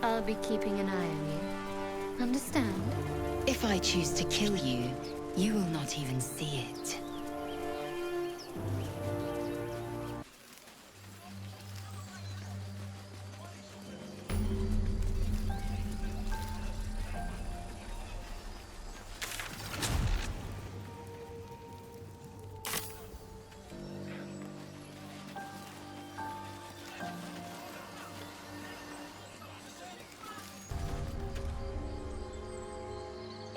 I'll be keeping an eye on you. Understand? If I choose to kill you, you will not even see it.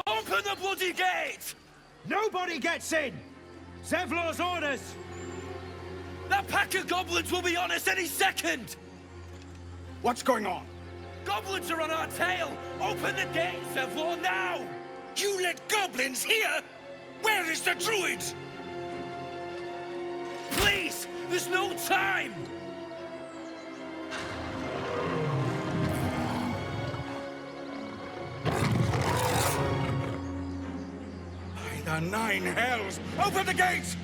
Open the bloody gate! Nobody gets in! Zevlor's orders! That pack of goblins will be on us any second! What's going on? Goblins are on our tail! Open the gate, Zevlor, now! You let goblins here? Where is the druid? Please! There's no time! By the 9 hells! Open the gates!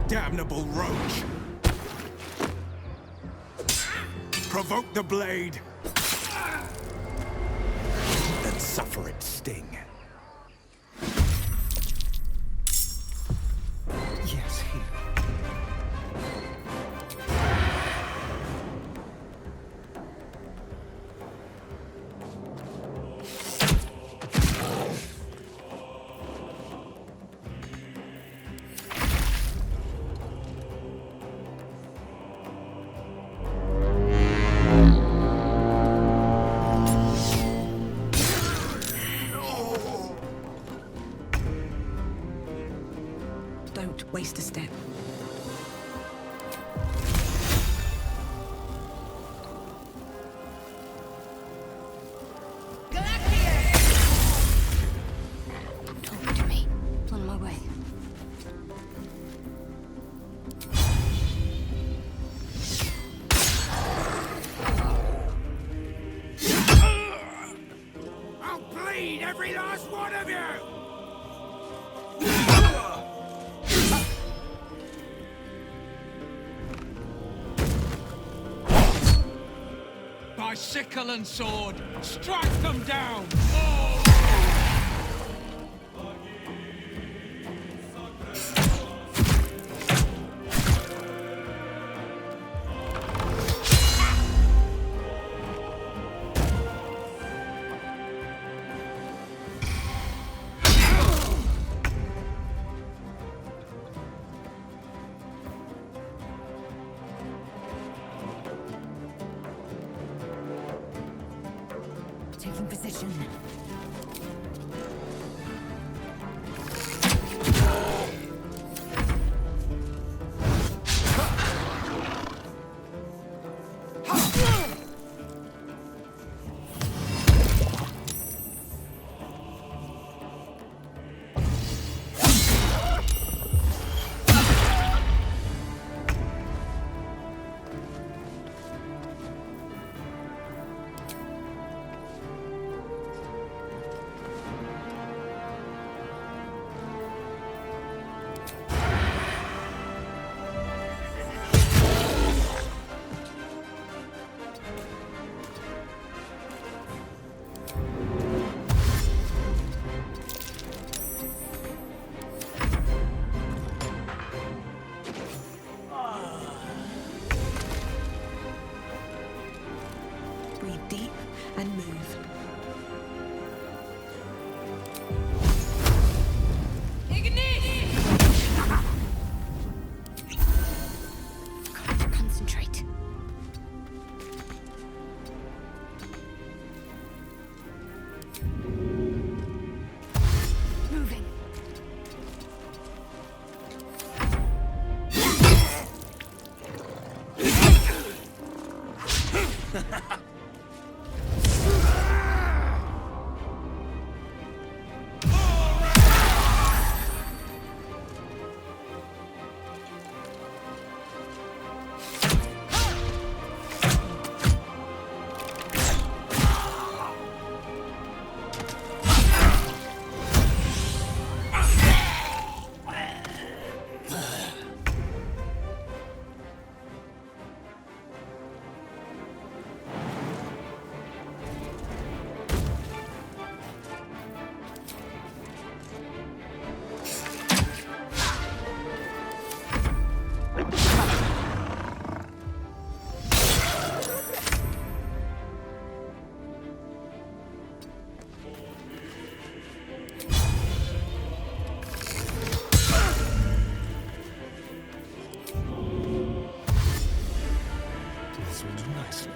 Damnable roach! Provoke the blade! suffer its sting. Yes, here. Don't waste a step. Talk to me. On my way. I'll bleed every last one of you! By sickle and sword, strike them down! Taking position. Breathe deep and move. Concentrate. Moving. This will do nicely.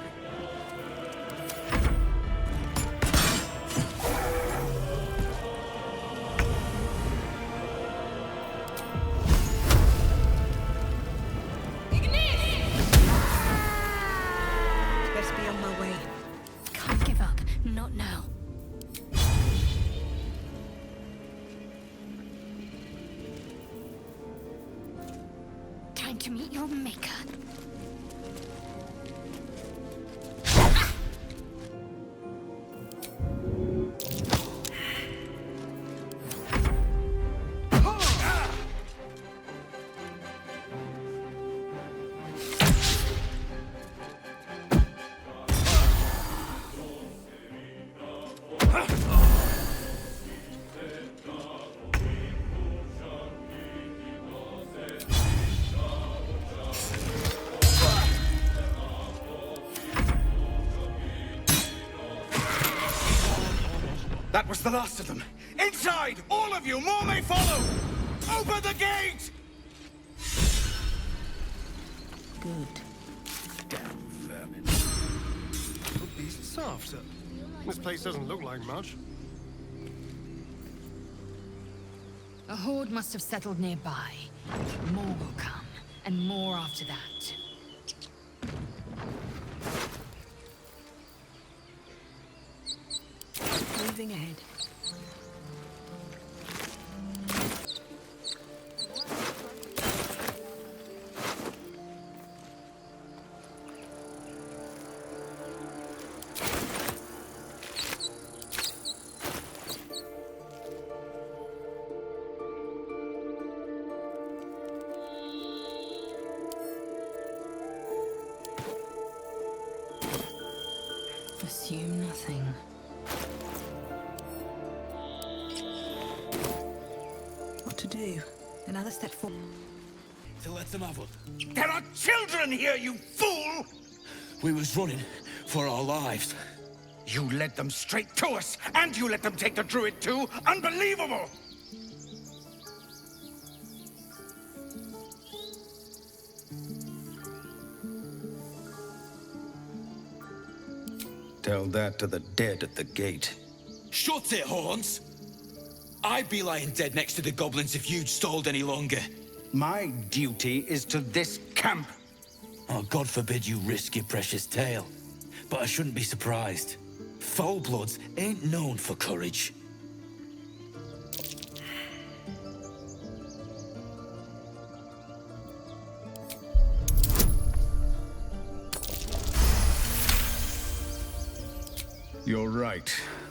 Best be on my way. Can't give up. Not now. Time to meet your maker. That was the last of them. Inside! All of you! More may follow! Open the gate! Good. Damn vermin. What beasts after? This place doesn't look like much. A horde must have settled nearby. More will come, and more after that. Moving ahead. Assume nothing. What to do? Another step forward. To let them have it. There are children here, you fool! We was running for our lives. You led them straight to us, and you let them take the druid too? Unbelievable! Tell that to the dead at the gate. Shut it, Horns! I'd be lying dead next to the goblins if you'd stalled any longer. My duty is to this camp. Oh, God forbid you risk your precious tail. But I shouldn't be surprised. Foul-bloods ain't known for courage. You're right.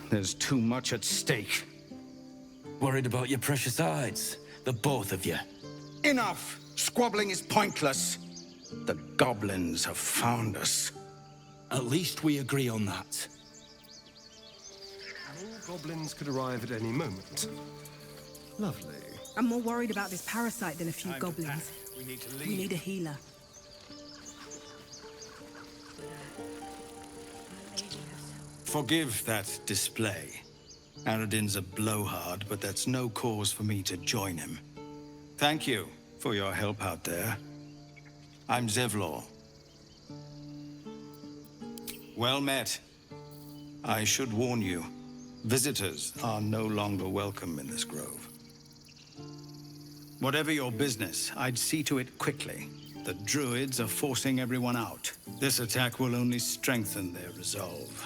There's too much at stake. Worried about your precious hides? The both of you. Enough! Squabbling is pointless. The goblins have found us. At least we agree on that. More goblins could arrive at any moment. Lovely. I'm more worried about this parasite than a few Time to goblins. pack. We need to leave. We need a healer. Forgive that display. Aradin's a blowhard, but that's no cause for me to join him. Thank you for your help out there. I'm Zevlor. Well met. I should warn you, visitors are no longer welcome in this grove. Whatever your business, I'd see to it quickly. The druids are forcing everyone out. This attack will only strengthen their resolve.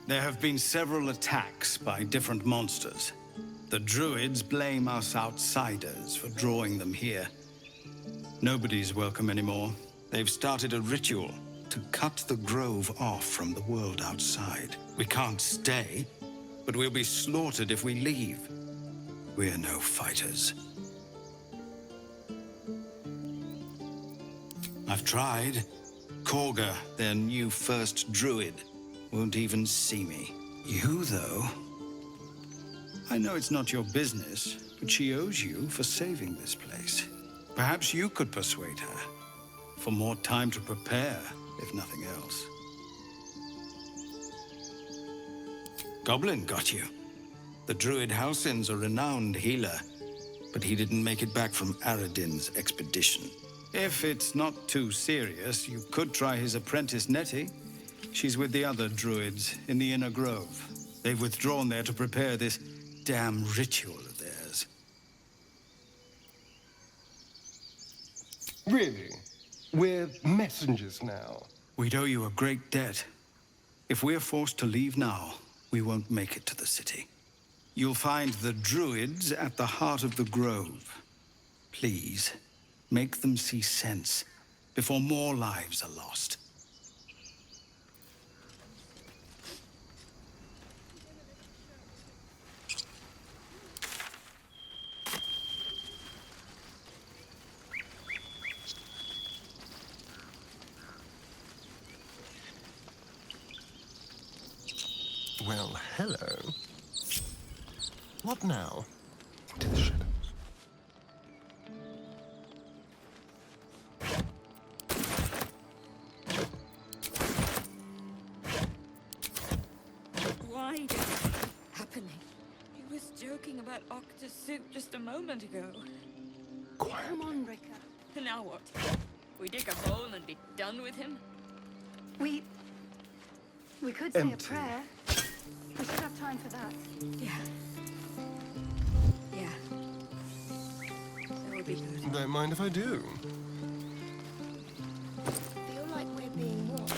There have been several attacks by different monsters. The druids blame us outsiders for drawing them here. Nobody's welcome anymore. They've started a ritual to cut the grove off from the world outside. We can't stay, but we'll be slaughtered if we leave. We're no fighters. I've tried. Korga, their new first druid, won't even see me. You, though... I know it's not your business, but she owes you for saving this place. Perhaps you could persuade her. For more time to prepare, if nothing else. Goblin got you. The druid Halsin's a renowned healer, but he didn't make it back from Aradin's expedition. If it's not too serious, you could try his apprentice Nettie. She's with the other druids in the inner grove. They've withdrawn there to prepare this damn ritual of theirs. Really? We're messengers now. We'd owe you a great debt. If we're forced to leave now, we won't make it to the city. You'll find the druids at the heart of the grove. Please, make them see sense before more lives are lost. Well, hello. What now? about Octa's suit just a moment ago. Quiet. Come on, Rika. Now what? We dig a bowl and be done with him? We could say Empty. a prayer. We should have time for that. Yeah. Yeah. That would be good. Don't mind if I do. Feel like we're being watched.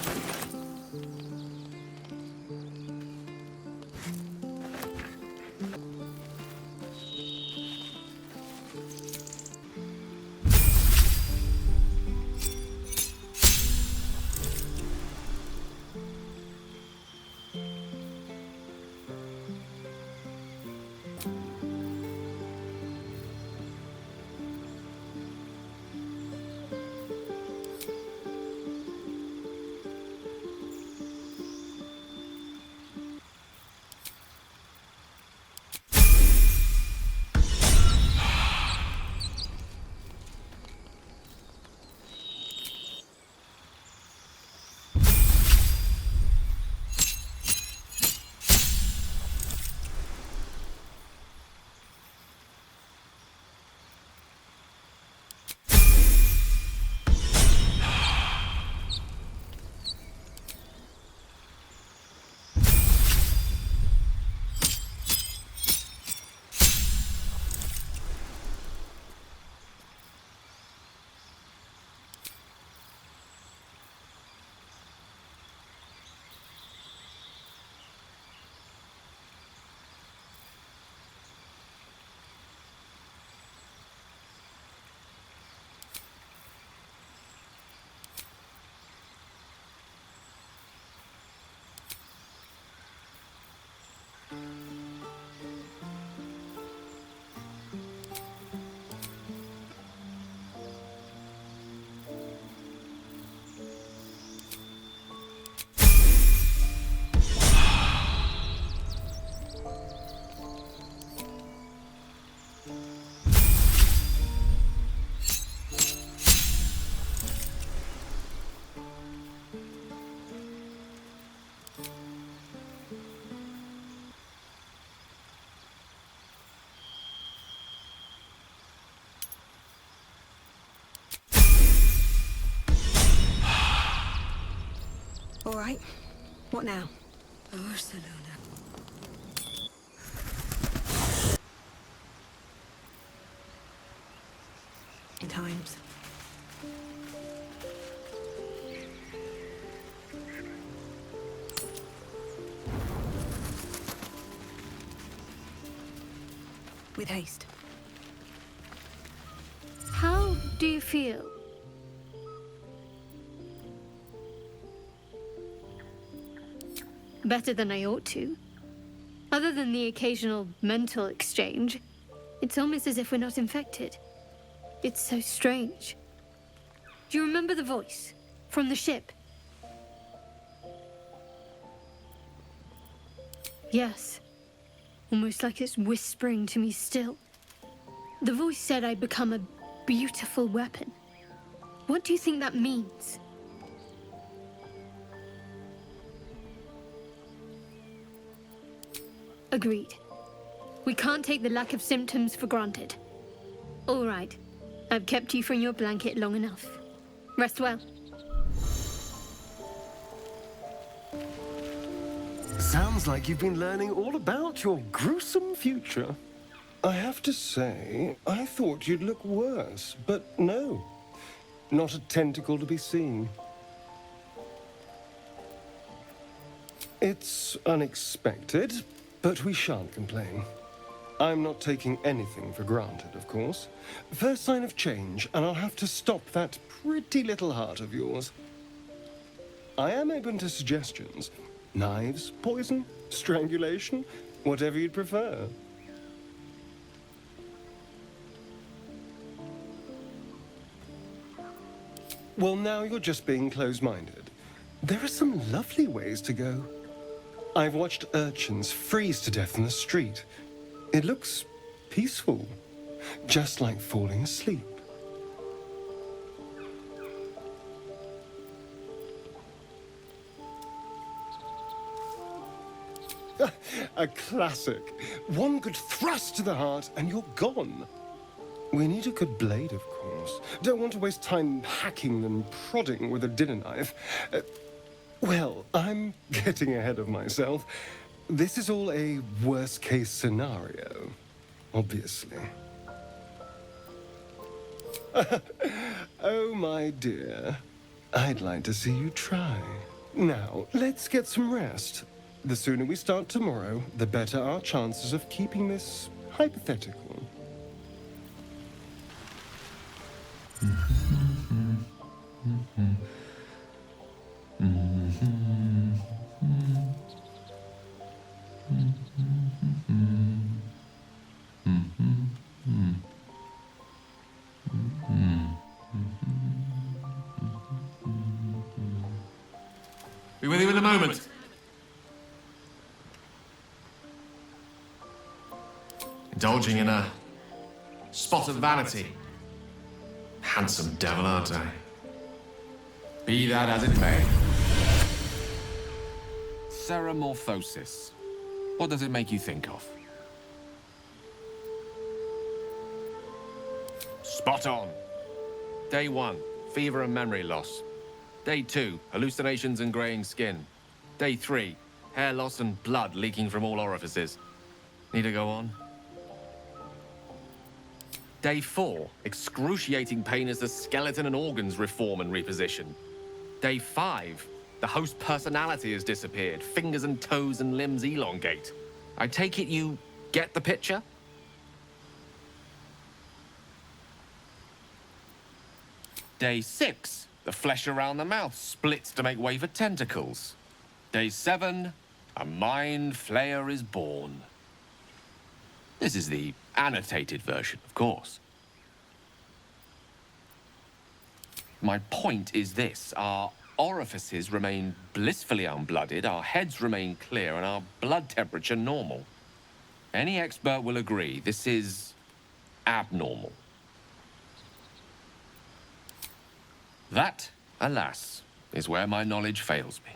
All right. What now? Barcelona. Times. With haste. How do you feel? Better than I ought to. Other than the occasional mental exchange, it's almost as if we're not infected. It's so strange. Do you remember the voice from the ship? Yes. Almost like it's whispering to me still. The voice said I'd become a beautiful weapon. What do you think that means? Agreed. We can't take the lack of symptoms for granted. All right. I've kept you from your blanket long enough. Rest well. Sounds like you've been learning all about your gruesome future. I have to say, I thought you'd look worse, but no. Not a tentacle to be seen. It's unexpected, but we shan't complain. I'm not taking anything for granted, of course. First sign of change, and I'll have to stop that pretty little heart of yours. I am open to suggestions. Knives, poison, strangulation, whatever you'd prefer. Well, now you're just being close-minded. There are some lovely ways to go. I've watched urchins freeze to death in the street. It looks peaceful, just like falling asleep. A classic. One good thrust to the heart and you're gone. We need a good blade, of course. Don't want to waste time hacking and prodding with a dinner knife. Well, I'm getting ahead of myself. This is all a worst-case scenario, obviously. Oh, my dear. I'd like to see you try. Now, let's get some rest. The sooner we start tomorrow, the better our chances of keeping this hypothetical. Be with you in a moment. Indulging in a spot of vanity. Handsome devil, aren't I? Be that as it may. Ceramorphosis. What does it make you think of? Spot on. Day 1, fever and memory loss. Day 2, hallucinations and graying skin. Day 3, hair loss and blood leaking from all orifices. Need to go on? Day 4, excruciating pain as the skeleton and organs reform and reposition. Day 5, the host personality has disappeared. Fingers and toes and limbs elongate. I take it you get the picture? Day 6, the flesh around the mouth splits to make way for tentacles. Day 7, a mind flayer is born. This is the annotated version, of course. My point is this. Our orifices remain blissfully unblooded, our heads remain clear, and our blood temperature normal. Any expert will agree this is abnormal. That, alas, is where my knowledge fails me.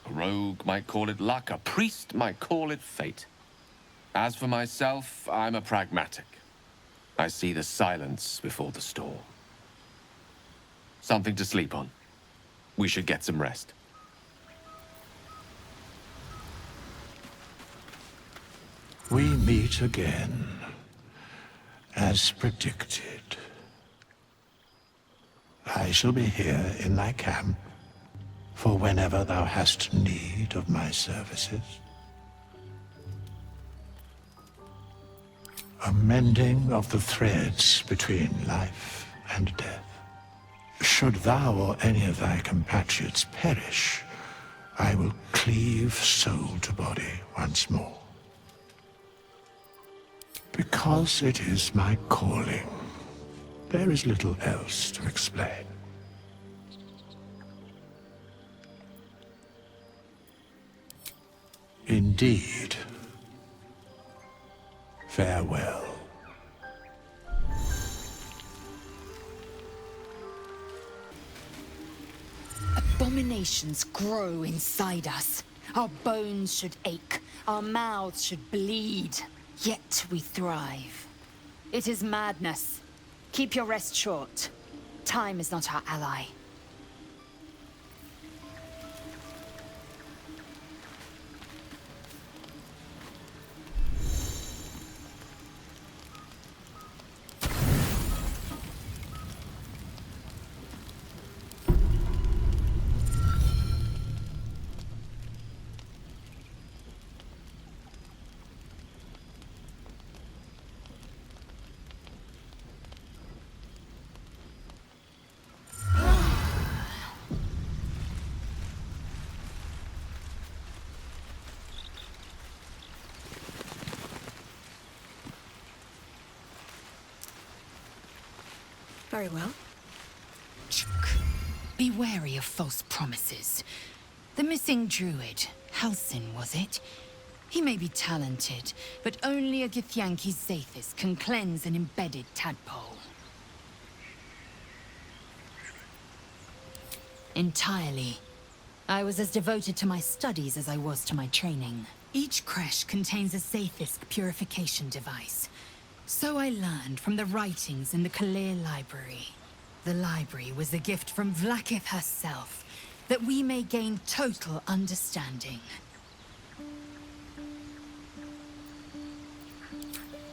A rogue might call it luck, a priest might call it fate. As for myself, I'm a pragmatic. I see the silence before the storm. Something to sleep on. We should get some rest. We meet again, as predicted. I shall be here in thy camp for whenever thou hast need of my services. A mending of the threads between life and death. Should thou or any of thy compatriots perish, I will cleave soul to body once more. Because it is my calling, there is little else to explain. Indeed. Farewell. Abominations grow inside us. Our bones should ache, our mouths should bleed, yet we thrive. It is madness. Keep your rest short. Time is not our ally. Very well. Be wary of false promises. The missing druid, Halsin, was it? He may be talented, but only a Githyanki Zathis can cleanse an embedded tadpole. Entirely. I was as devoted to my studies as I was to my training. Each creche contains a safest purification device. So I learned from the writings in the Kalir Library. The library was a gift from Vlaakith herself, that we may gain total understanding.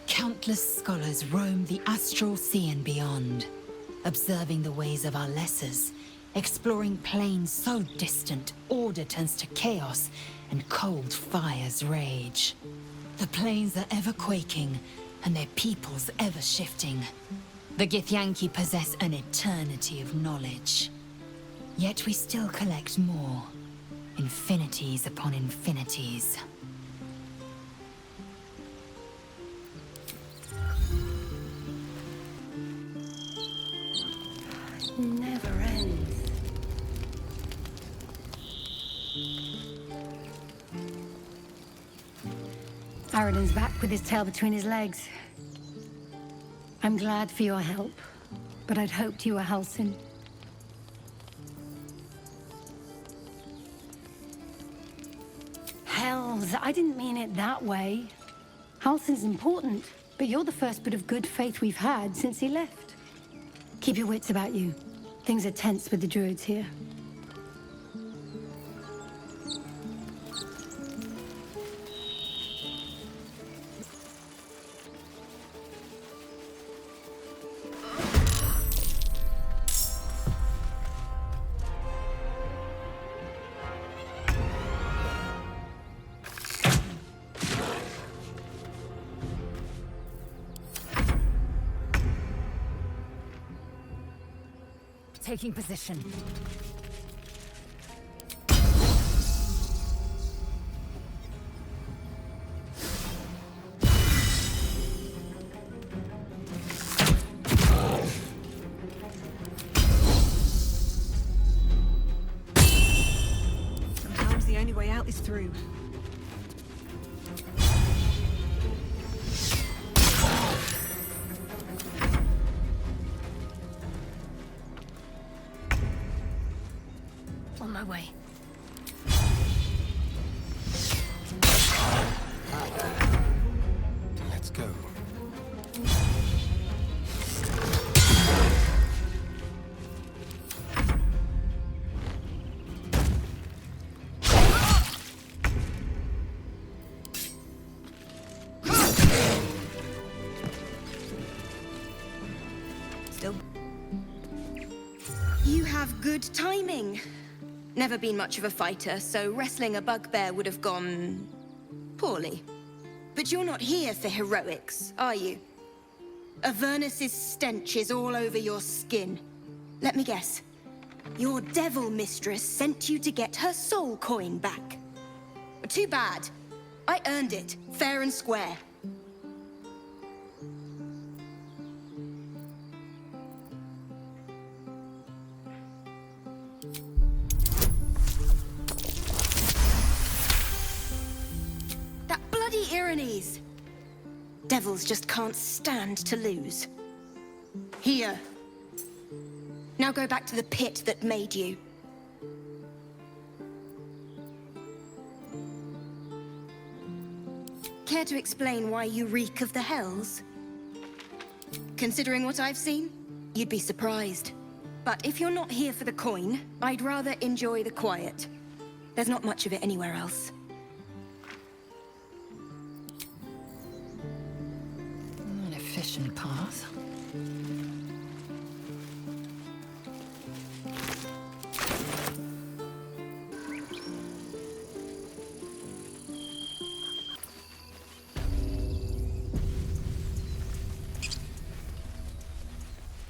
Countless scholars roam the astral sea and beyond, observing the ways of our lessers, exploring planes so distant order turns to chaos and cold fires rage. The planes are ever quaking, and their peoples ever shifting. The Githyanki possess an eternity of knowledge. Yet we still collect more. Infinities upon infinities. Never ends. Aradin's back with his tail between his legs. I'm glad for your help, but I'd hoped you were Halsin. Hells, I didn't mean it that way. Halsin's important, but you're the first bit of good faith we've had since he left. Keep your wits about you. Things are tense with the druids here. Taking position. Sometimes the only way out is through. On my way. Let's go. Still. You have good timing. Never been much of a fighter, so wrestling a bugbear would have gone poorly. But you're not here for heroics, are you? Avernus's stench is all over your skin. Let me guess. Your devil mistress sent you to get her soul coin back. Too bad. I earned it, fair and square. Ironies. Devils just can't stand to lose. Here. Now go back to the pit that made you. Care to explain why you reek of the hells? Considering what I've seen, you'd be surprised. But if you're not here for the coin, I'd rather enjoy the quiet. There's not much of it anywhere else. An efficient path.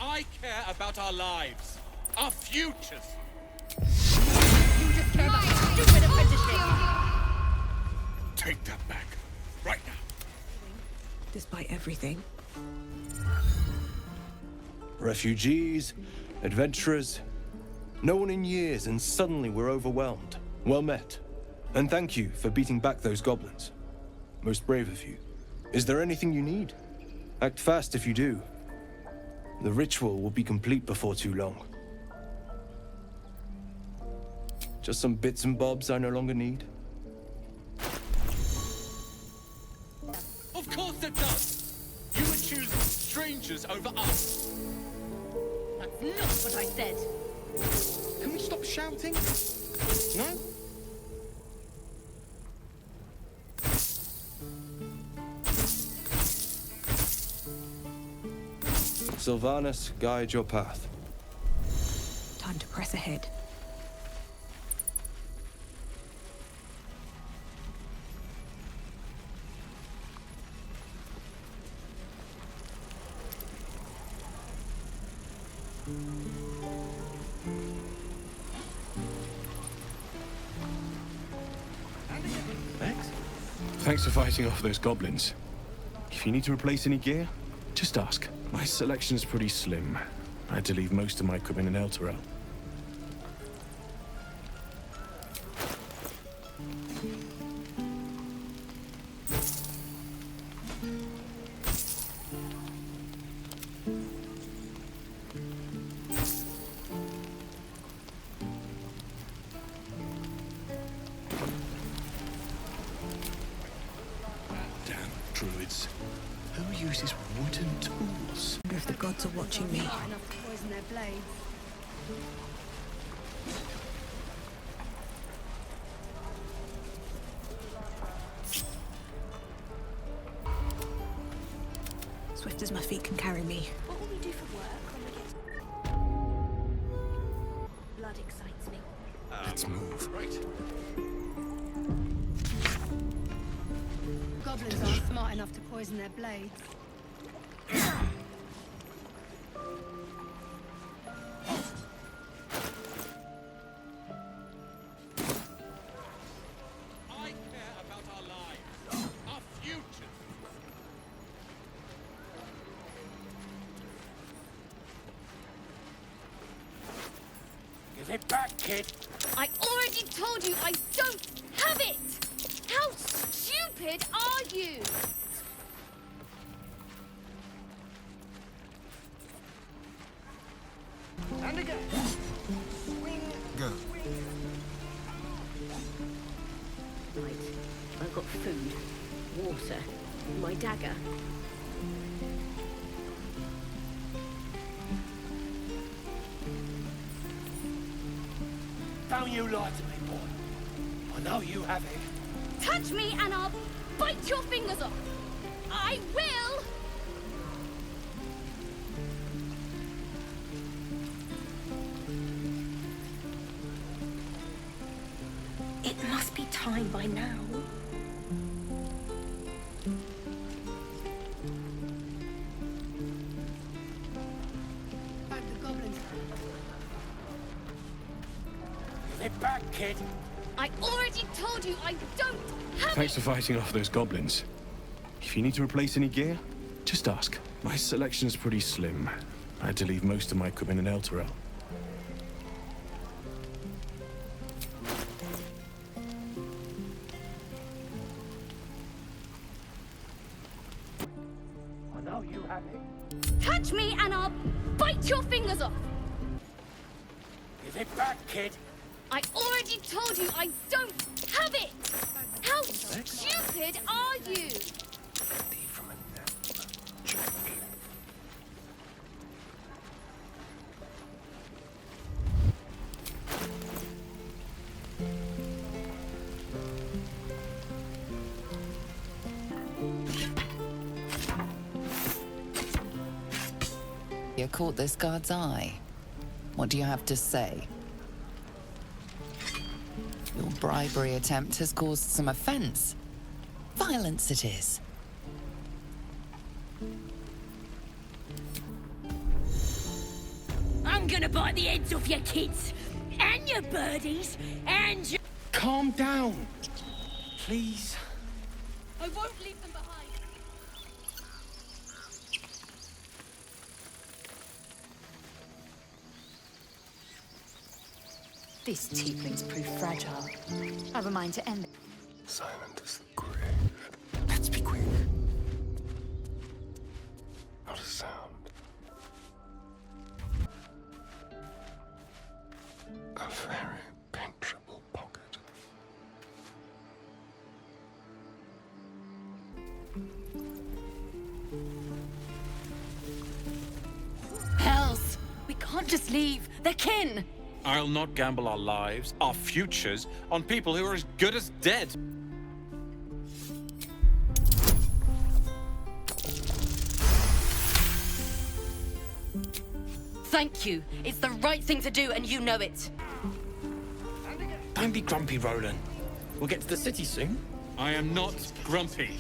I care about our lives, our futures. You just care about your stupid apprenticeship. Take that back, right now. Despite everything. Refugees, adventurers, no one in years, and suddenly we're overwhelmed. Well met. And thank you for beating back those goblins. Most brave of you. Is there anything you need? Act fast if you do. The ritual will be complete before too long. Just some bits and bobs I no longer need. creatures over us. That's not what I said. Can we stop shouting? No? Sylvanus, guide your path. Time to press ahead. Thanks for fighting off those goblins. If you need to replace any gear, just ask. My selection's pretty slim. I had to leave most of my equipment in Elturel. Druids. Who uses wooden tools? I wonder if the gods are watching me. Enough to poison their blades. Swift as my feet can carry me. What will we do for work when we get... Blood excites me. Let's move. Right. Goblins aren't smart enough to poison their blades. I care about our lives, our future. Give it back, kid. I already told you I don't have it! How stupid are you? And again. Swing. Go. Right. I've got food, water, my dagger. Don't you lie to me, boy. I know you have it. Touch me and I'll bite your fingers off. I will! It must be time by now. Fight the goblins. Give it back, kid. I already told you I don't have Thanks it! for fighting off those goblins. If you need to replace any gear, just ask. My selection's pretty slim. I had to leave most of my equipment in Elturel. I know you have it. Touch me and I'll bite your fingers off. Give it back, kid. I already told you I don't have it. How stupid are you? You caught this guard's eye. What do you have to say? Your bribery attempt has caused some offense. Violence it is. I'm gonna bite the heads off your kids, and your birdies, and your... Calm down. Please. I won't leave them behind. This tiefling's proof fragile. I have a mind to end it. Silent as the grave. Let's be quick. Not a sound. A very penetrable pocket. can't just leave. They're kin. I'll not gamble our lives, our futures, on people who are as good as dead. Thank you. It's the right thing to do, and you know it. Don't be grumpy, Roland. We'll get to the city soon. I am not grumpy.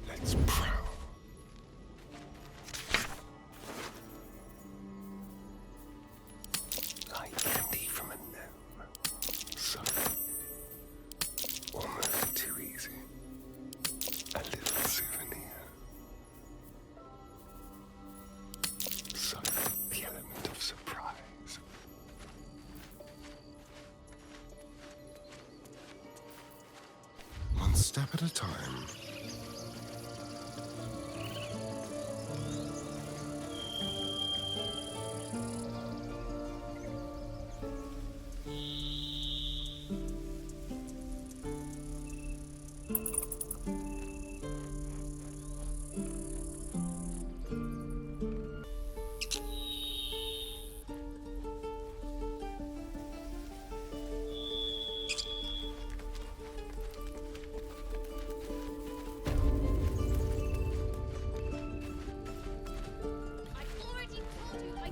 Let's prowl. Like candy from a gnome. So, almost too easy. A little souvenir. So, the element of surprise. One step at a time.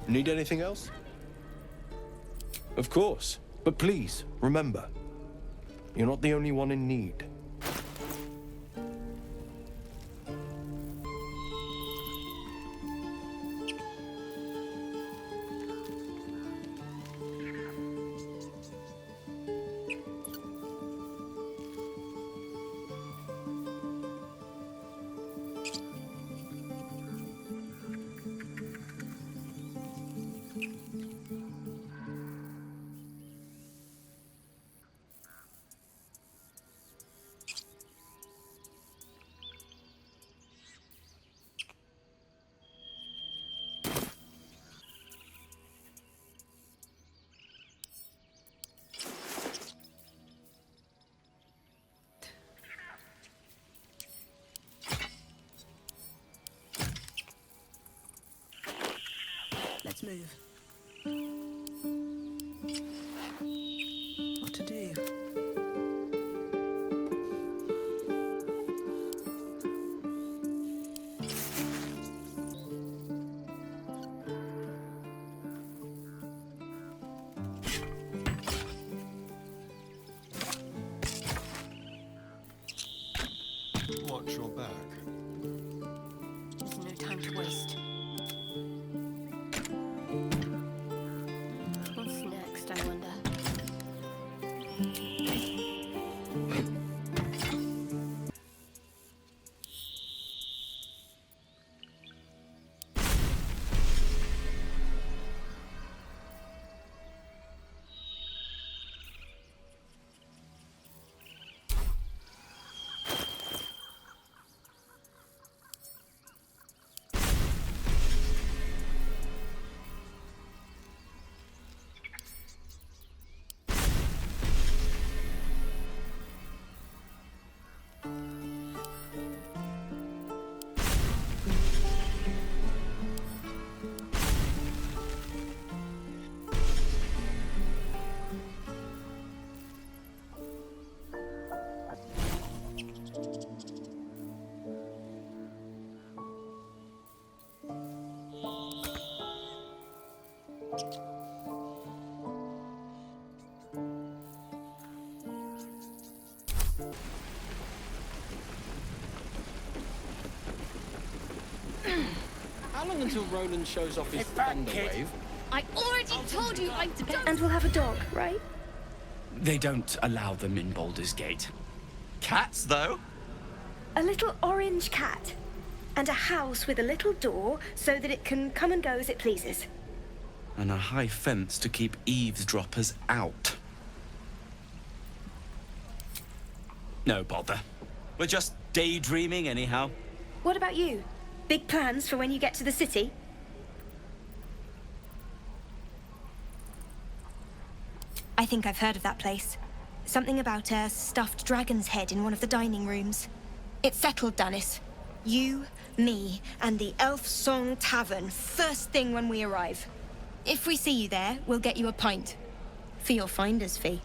Need anything else? Of course. But please, remember, you're not the only one in need. Let's move. What to do? Watch your back. There's no time to waste. What's next, I wonder? How long until Roland shows off his thunder wave? I already told you I don't. And we'll have a dog, right? They don't allow them in Baldur's Gate. Cats, though? A little orange cat. And a house with a little door so that it can come and go as it pleases. And a high fence to keep eavesdroppers out. No bother. We're just daydreaming anyhow. What about you? Big plans for when you get to the city? I think I've heard of that place. Something about a stuffed dragon's head in one of the dining rooms. It's settled, Danis. You, me, and the Elf Song Tavern first thing when we arrive. If we see you there, we'll get you a pint. For your finder's fee.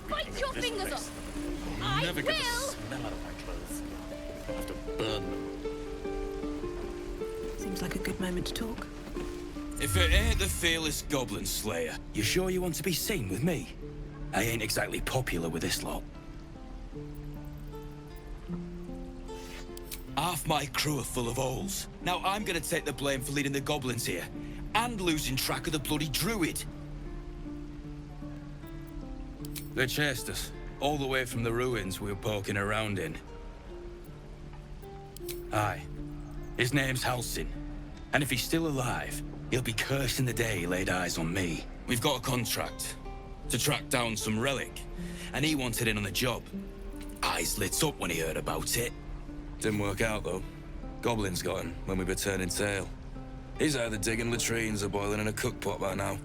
Bite your fingers off! I Never will! get the smell out of my clothes. I'll have to burn them. Seems like a good moment to talk. If it ain't the fearless Goblin Slayer, you sure you want to be seen with me? I ain't exactly popular with this lot. Half my crew are full of holes. Now I'm gonna take the blame for leading the goblins here, and losing track of the bloody druid. They chased us, all the way from the ruins we were poking around in. Aye. His name's Halsin, and if he's still alive, he'll be cursing the day he laid eyes on me. We've got a contract to track down some relic, and he wanted in on the job. Eyes lit up when he heard about it. Didn't work out, though. Goblins got him when we were turning tail. He's either digging latrines or boiling in a cookpot by now.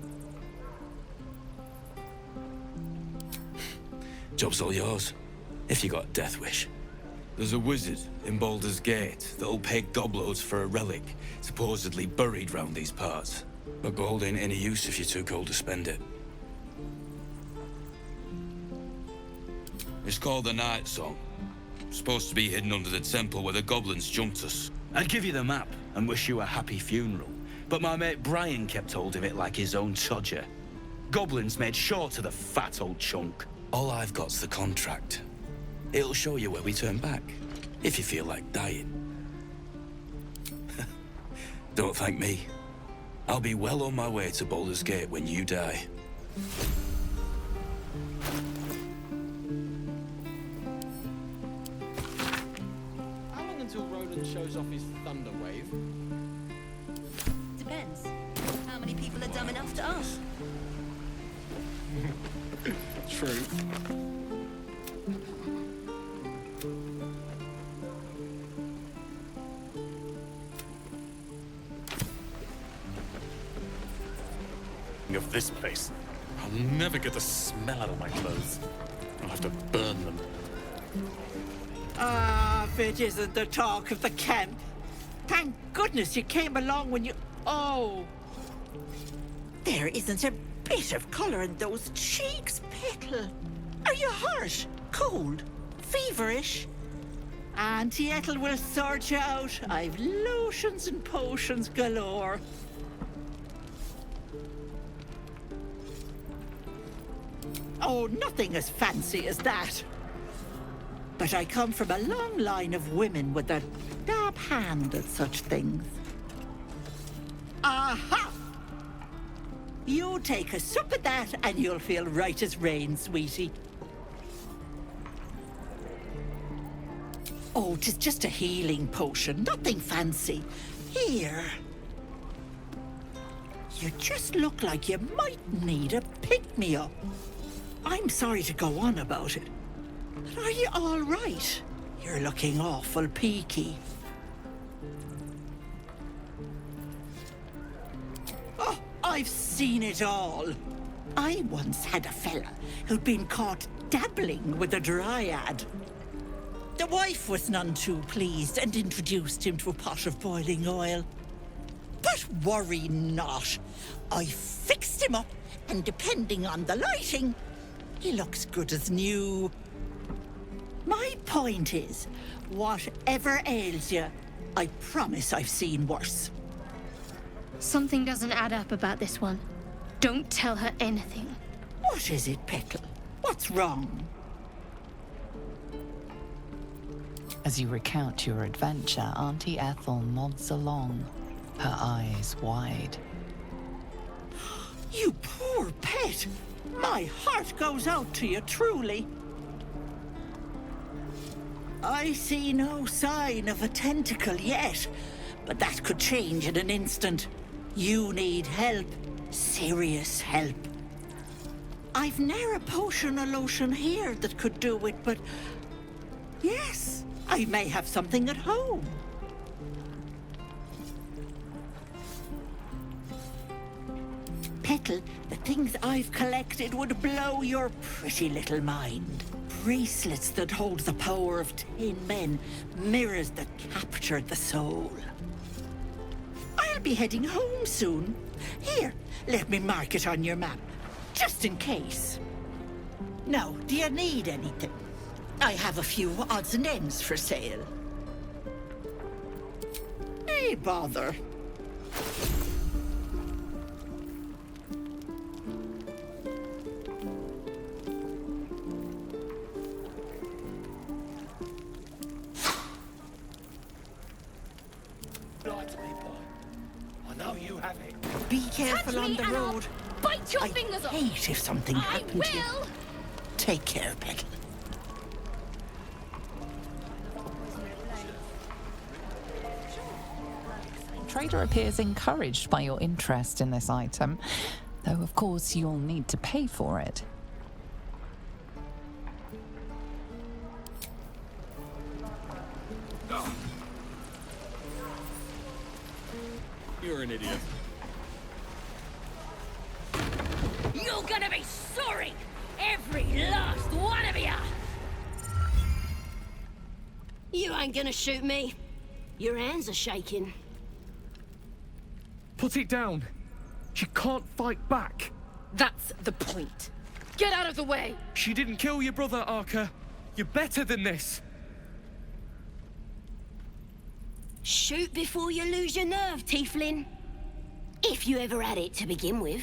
Job's all yours, if you got a death wish. There's a wizard in Baldur's Gate that'll pay gobloads for a relic supposedly buried round these parts. But gold ain't any use if you're too cold to spend it. It's called the Night Song. Supposed to be hidden under the temple where the goblins jumped us. I'd give you the map and wish you a happy funeral, but my mate Brian kept hold of it like his own todger. Goblins made short of the fat old chunk. All I've got's the contract. It'll show you where we turn back, if you feel like dying. Don't thank me. I'll be well on my way to Baldur's Gate when you die. How long until Roland shows off his thunder wave? Depends. How many people are dumb enough to ask? True. Of this place. I'll never get the smell out of my clothes. I'll have to burn them. Ah, if it isn't the talk of the camp. Thank goodness you came along when you... Oh! There isn't a bit of colour in those cheeks, Petal. Are you hurt? Cold? Feverish? Auntie Ethel will sort you out. I've lotions and potions galore. Oh, nothing as fancy as that. But I come from a long line of women with a dab hand at such things. Aha! You take a sup of that and you'll feel right as rain, sweetie. Oh, 'tis just a healing potion, nothing fancy. Here. You just look like you might need a pick-me-up. I'm sorry to go on about it, but are you all right? You're looking awful peaky. Oh, I've seen it all. I once had a fella who'd been caught dabbling with a dryad. The wife was none too pleased and introduced him to a pot of boiling oil. But worry not. I fixed him up, and depending on the lighting, he looks good as new. My point is, whatever ails you, I promise I've seen worse. Something doesn't add up about this one. Don't tell her anything. What is it, Petal? What's wrong? As you recount your adventure, Auntie Ethel nods along, her eyes wide. You poor pet! My heart goes out to you, truly. I see no sign of a tentacle yet, but that could change in an instant. You need help. Serious help. I've ne'er a potion or lotion here that could do it, but... yes, I may have something at home. Petal, the things I've collected would blow your pretty little mind. bracelets that hold the power of 10 men, mirrors that captured the soul. I'll be heading home soon. Here, let me mark it on your map, just in case. Now, do you need anything? I have a few odds and ends for sale. Hey, bother. I know you have it. Be careful on the road. Bite your fingers off! Hate if something happened to you. will! Take care, Becky. Trader appears encouraged by your interest in this item, though of course you'll need to pay for it. You're an idiot. You're gonna be sorry! Every last one of you! You ain't gonna shoot me. Your hands are shaking. Put it down. She can't fight back. That's the point. Get out of the way! She didn't kill your brother, Arca. You're better than this. Shoot before you lose your nerve, Tiefling. If you ever had it to begin with.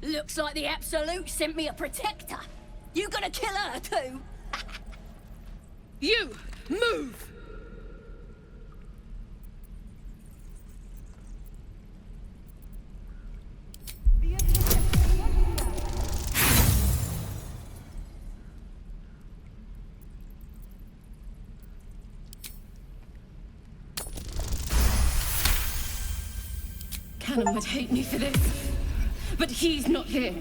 Looks like the Absolute sent me a protector. You gonna kill her too? You, move! Cannon would hate me for this, but he's not here.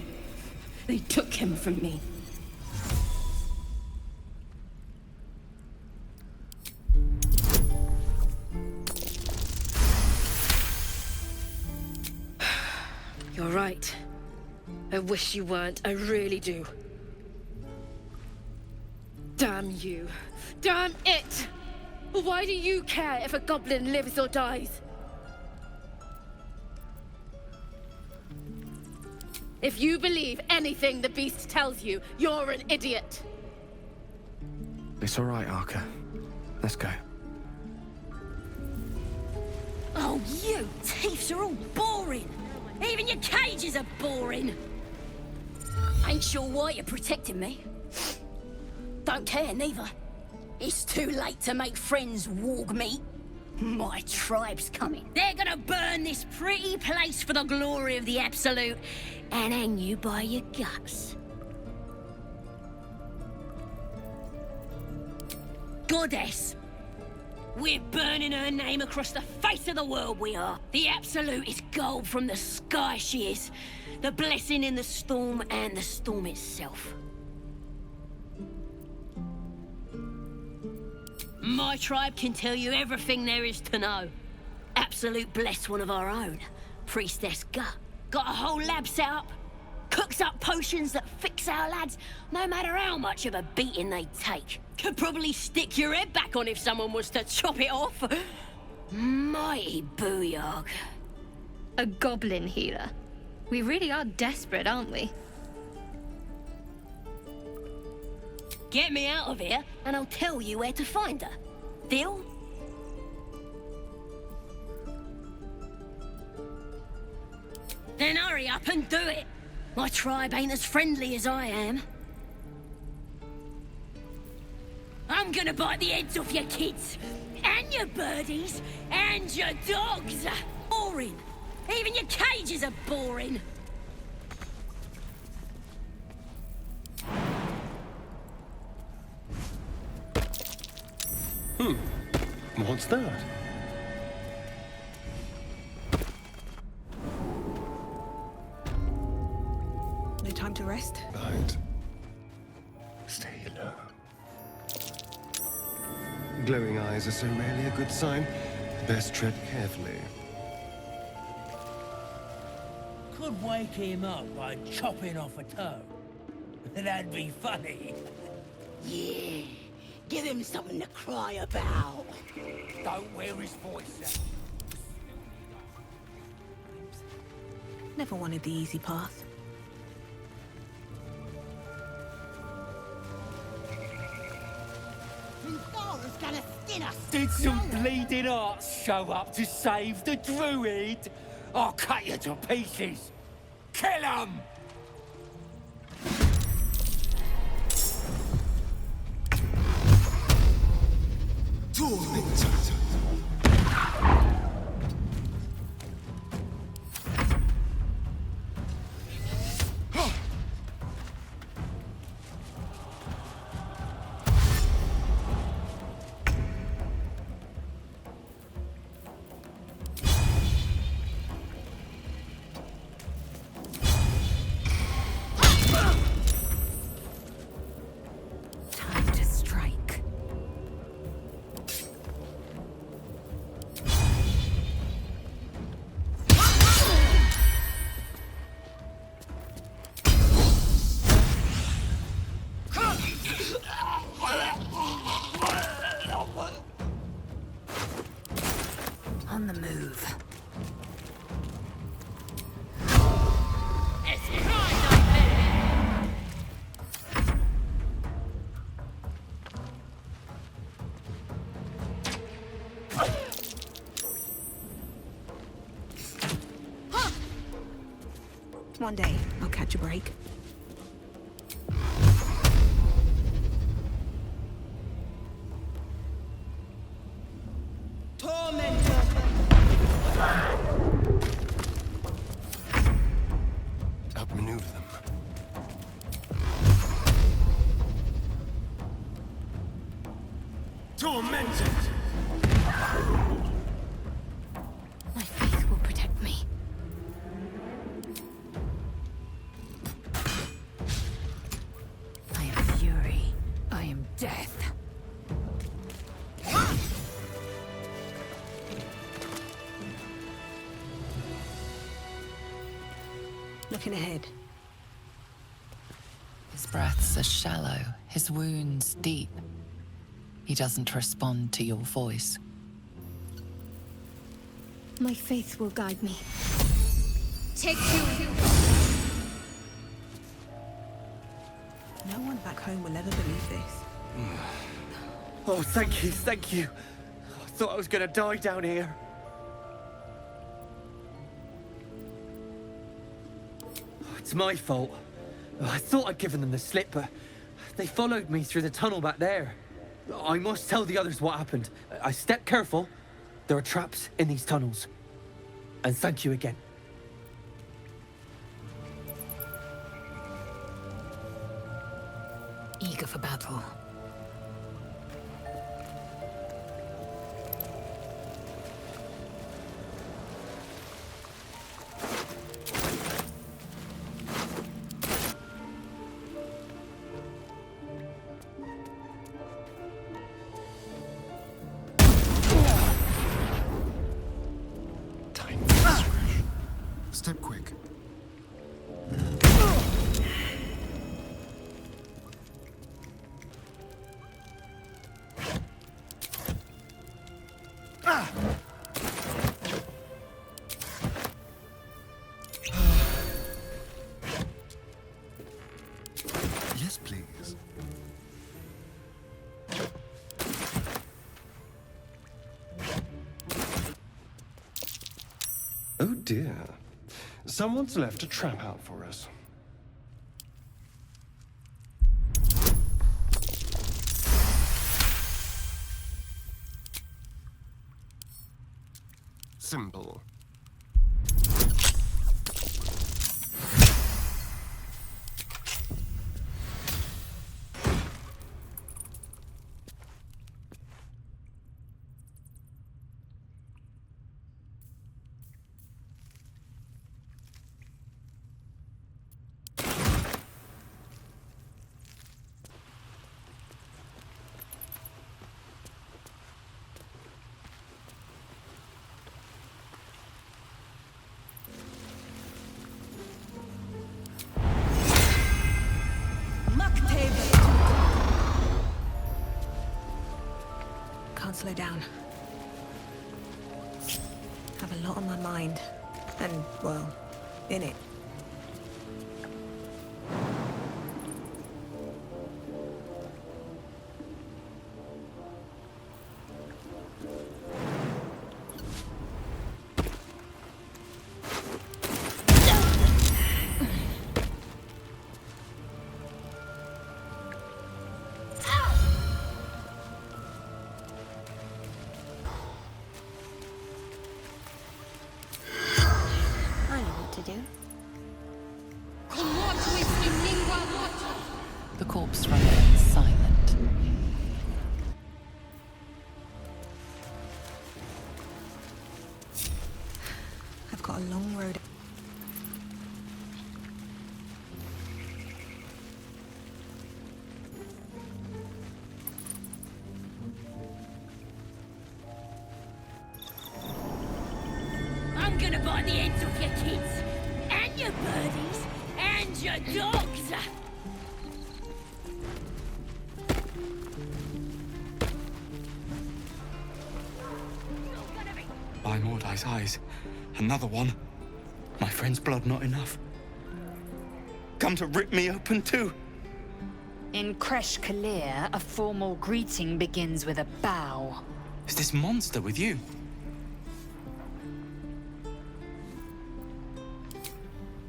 They took him from me. You're right. I wish you weren't. I really do. Damn you. Damn it! Why do you care if a goblin lives or dies? If you believe anything the beast tells you, you're an idiot. It's all right, Arca. Let's go. Oh, you thieves are all boring. Even your cages are boring. Ain't sure why you're protecting me. Don't care, neither. It's too late to make friends, warg meat. My tribe's coming. They're gonna burn this pretty place for the glory of the Absolute and hang you by your guts. Goddess. We're burning her name across the face of the world, we are. The Absolute is gold from the sky, she is. The blessing in the storm and the storm itself. My tribe can tell you everything there is to know. Absolute bless one of our own. Priestess Gut. Got a whole lab set up. Cooks up potions that fix our lads, no matter how much of a beating they take. Could probably stick your head back on if someone was to chop it off. Mighty booyog. A goblin healer. We really are desperate, aren't we? Get me out of here, and I'll tell you where to find her. Deal? Then hurry up and do it. My tribe ain't as friendly as I am. I'm gonna bite the heads off your kids, and your birdies, and your dogs. Boring. Even your cages are boring. What's that? No time to rest? Right. Stay low. Glowing eyes are so rarely a good sign. Best tread carefully. Could wake him up by chopping off a toe. That'd be funny. Yeah, give him something to cry about. Don't wear his voice out. Never wanted the easy path. Zara's gonna skin us. Did some bleeding arts show up to save the druid? I'll cut you to pieces. Kill him! Time to strike. On the move. One day, I'll catch a break. Outmaneuver them. Tormented! My faith will protect me. I am fury. I am death. Looking ahead. His breaths are shallow, his wounds deep. He doesn't respond to your voice. My faith will guide me. Take you. No one back home will ever believe this. Oh, thank you, thank you. I thought I was gonna die down here. It's my fault. I thought I'd given them the slip, but they followed me through the tunnel back there. I must tell the others what happened. I stepped careful. There are traps in these tunnels. And thank you again. Eager for battle. Step quick. Yes, please. Oh dear. Someone's left a trap out for us. Simple. slow down. Have a lot on my mind. And, well, in it. The corpse remains silent. I've got a long road. I'm gonna buy the heads off your kids, and your birdies, and your dogs. By Mordai's eyes, another one. My friend's blood not enough. Come to rip me open too. In Kresh Kalir, a formal greeting begins with a bow. Is this monster with you?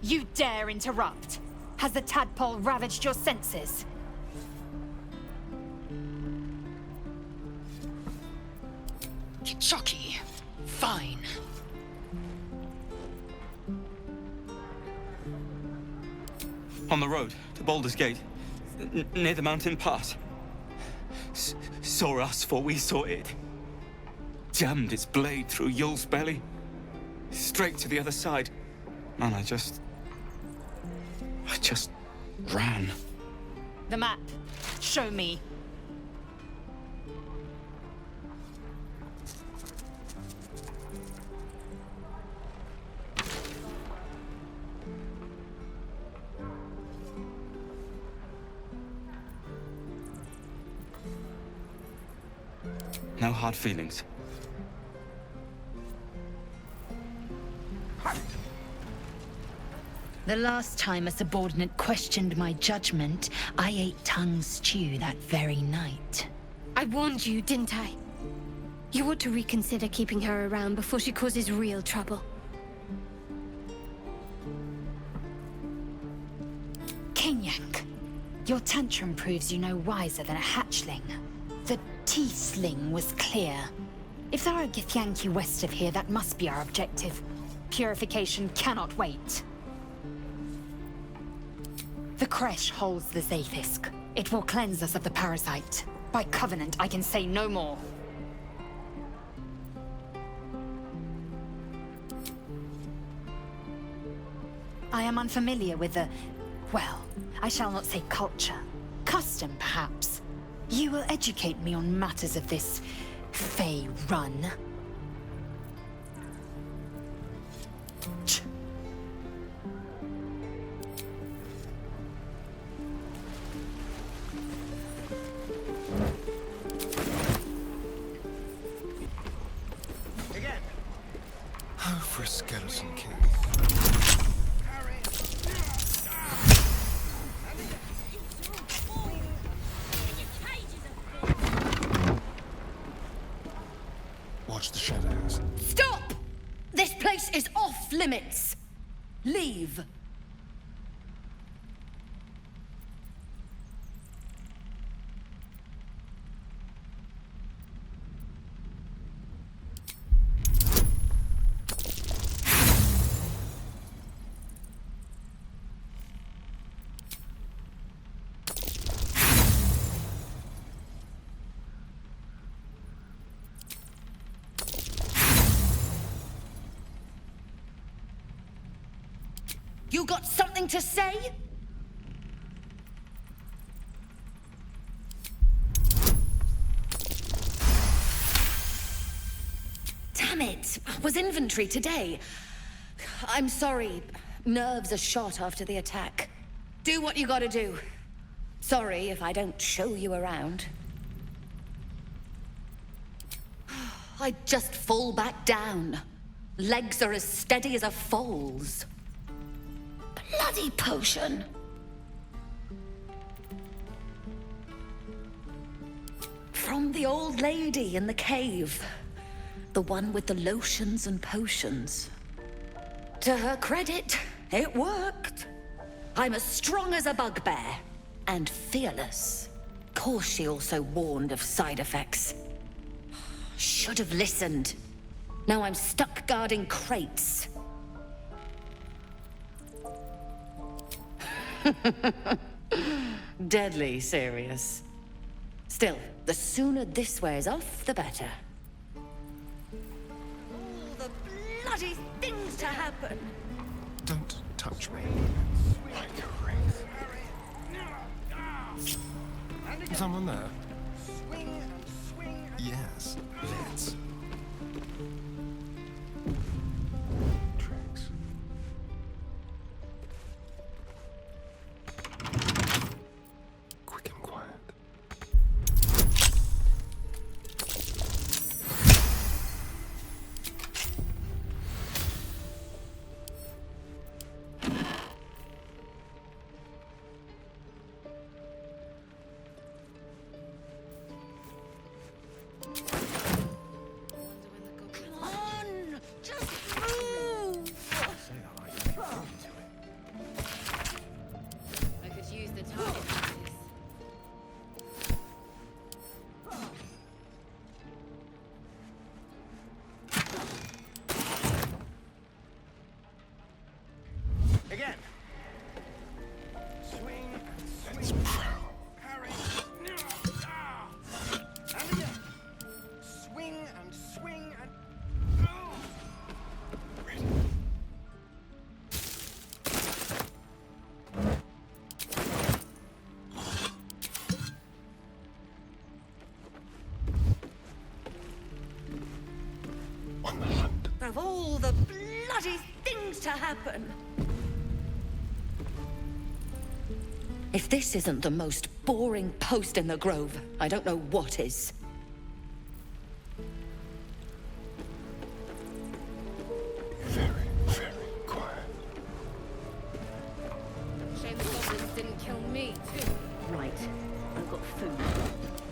You dare interrupt? Has the tadpole ravaged your senses? Kichoki. Fine. On the road to Baldur's Gate, near the mountain pass. Saw us for we saw it. Jammed its blade through Yul's belly. Straight to the other side. Man, I just ran. The map. Show me. No hard feelings. The last time a subordinate questioned my judgment, I ate tongue stew that very night. I warned you, didn't I? You ought to reconsider keeping her around before she causes real trouble. Kenyak, your tantrum proves you no wiser than a hatchling. The teethling was clear. If there are Githyanki west of here, that must be our objective. Purification cannot wait. The Kresh holds the Zaithisk. It will cleanse us of the parasite. By covenant, I can say no more. I am unfamiliar with the... well, I shall not say culture. Custom, perhaps. You will educate me on matters of this... Fey run. Oh, for a skeleton king. Watch the shadows. Stop! This place is off limits. Leave. You got something to say? Damn it! Was inventory today? I'm sorry. Nerves are shot after the attack. Do what you gotta do. Sorry if I don't show you around. I'd just fall back down. Legs are as steady as a foal's. Bloody potion! From the old lady in the cave. The one with the lotions and potions. To her credit, it worked. I'm as strong as a bugbear. And fearless. Course she also warned of side effects. Should have listened. Now I'm stuck guarding crates. Deadly serious. Still, the sooner this wears off, the better. All the bloody things to happen. Don't touch me. Like a wraith. Someone there? Yes, let's. Tricks. Quick and quiet. Again. Swing and Let's prowl. parry. And again. Swing and swing and. On the hunt. Of all the bloody things to happen. If this isn't the most boring post in the Grove, I don't know what is. Very, very quiet. Shame the goblins didn't kill me, too. Right. I've got food,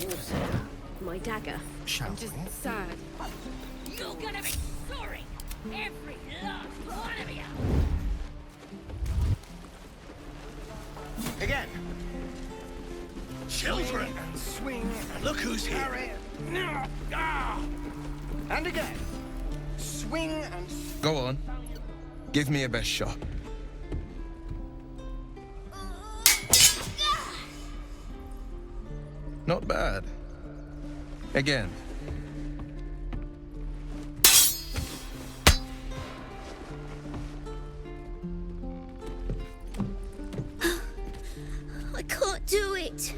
water, my dagger. Shall I'm just sad. You're gonna be sorry! Every last one of you! Again. Children. Swing. Look who's here. Parry. And again. Swing and. Go on. Give me your best shot. Not bad. Again. I can't do it.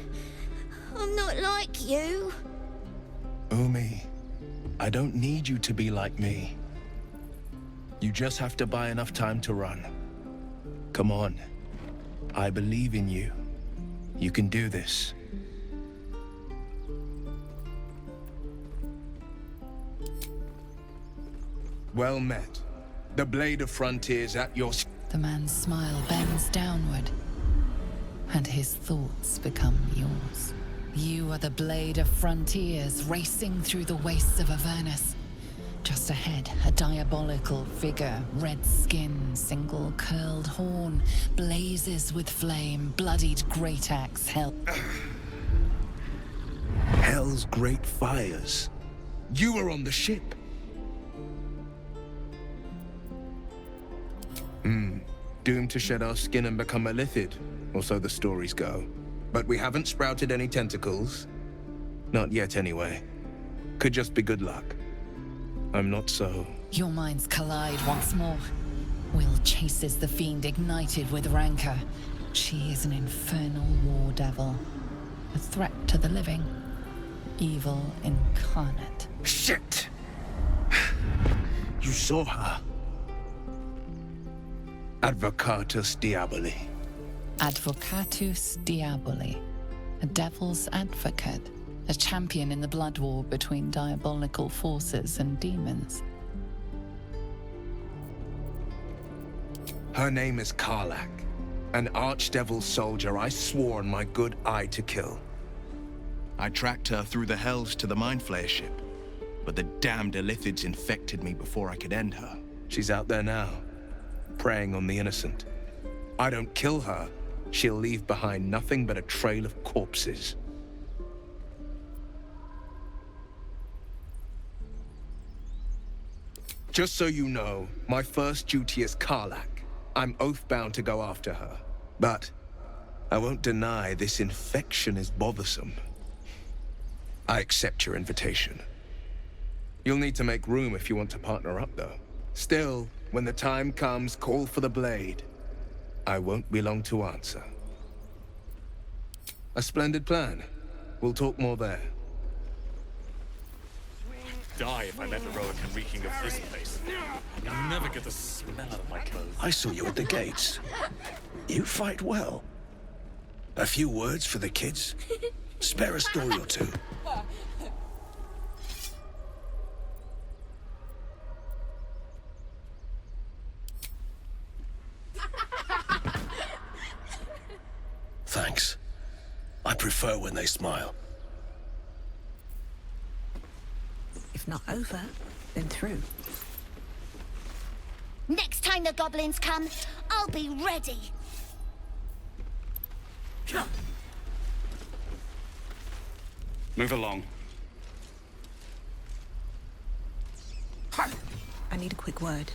I'm not like you. Umi, I don't need you to be like me. You just have to buy enough time to run. Come on. I believe in you. You can do this. Well met. The blade of frontiers at your... The man's smile bends downward, and his thoughts become yours. You are the blade of frontiers racing through the wastes of Avernus. Just ahead, a diabolical figure, red skin, single curled horn, blazes with flame, bloodied great axe held. Hell's great fires. You were on the ship. Doomed to shed our skin and become a lithid, or so the stories go. But we haven't sprouted any tentacles. Not yet, anyway. Could just be good luck. I'm not so... Your minds collide once more. Will chases the fiend ignited with rancor. She is an infernal war devil. A threat to the living. Evil incarnate. Shit! You saw her. Advocatus Diaboli. Advocatus Diaboli. A devil's advocate. a champion in the blood war between diabolical forces and demons. Her name is Karlach, an archdevil soldier I swore on my good eye to kill. I tracked her through the hells to the Mind Flayer ship, but the damned Illithids infected me before I could end her. She's out there now, preying on the innocent. I don't kill her, she'll leave behind nothing but a trail of corpses. Just so you know, my first duty is Karlach. I'm oath-bound to go after her. But I won't deny this infection is bothersome. I accept your invitation. You'll need to make room if you want to partner up, though. Still, when the time comes, call for the blade. I won't be long to answer. A splendid plan. We'll talk more there. Die if I let Heroica reeking of this place. I'll never get the smell out of my clothes. I saw you at the gates. You fight well. A few words for the kids? Spare a story or two. Thanks. I prefer when they smile. If not over, then through. Next time the goblins come, I'll be ready. Move along. I need a quick word.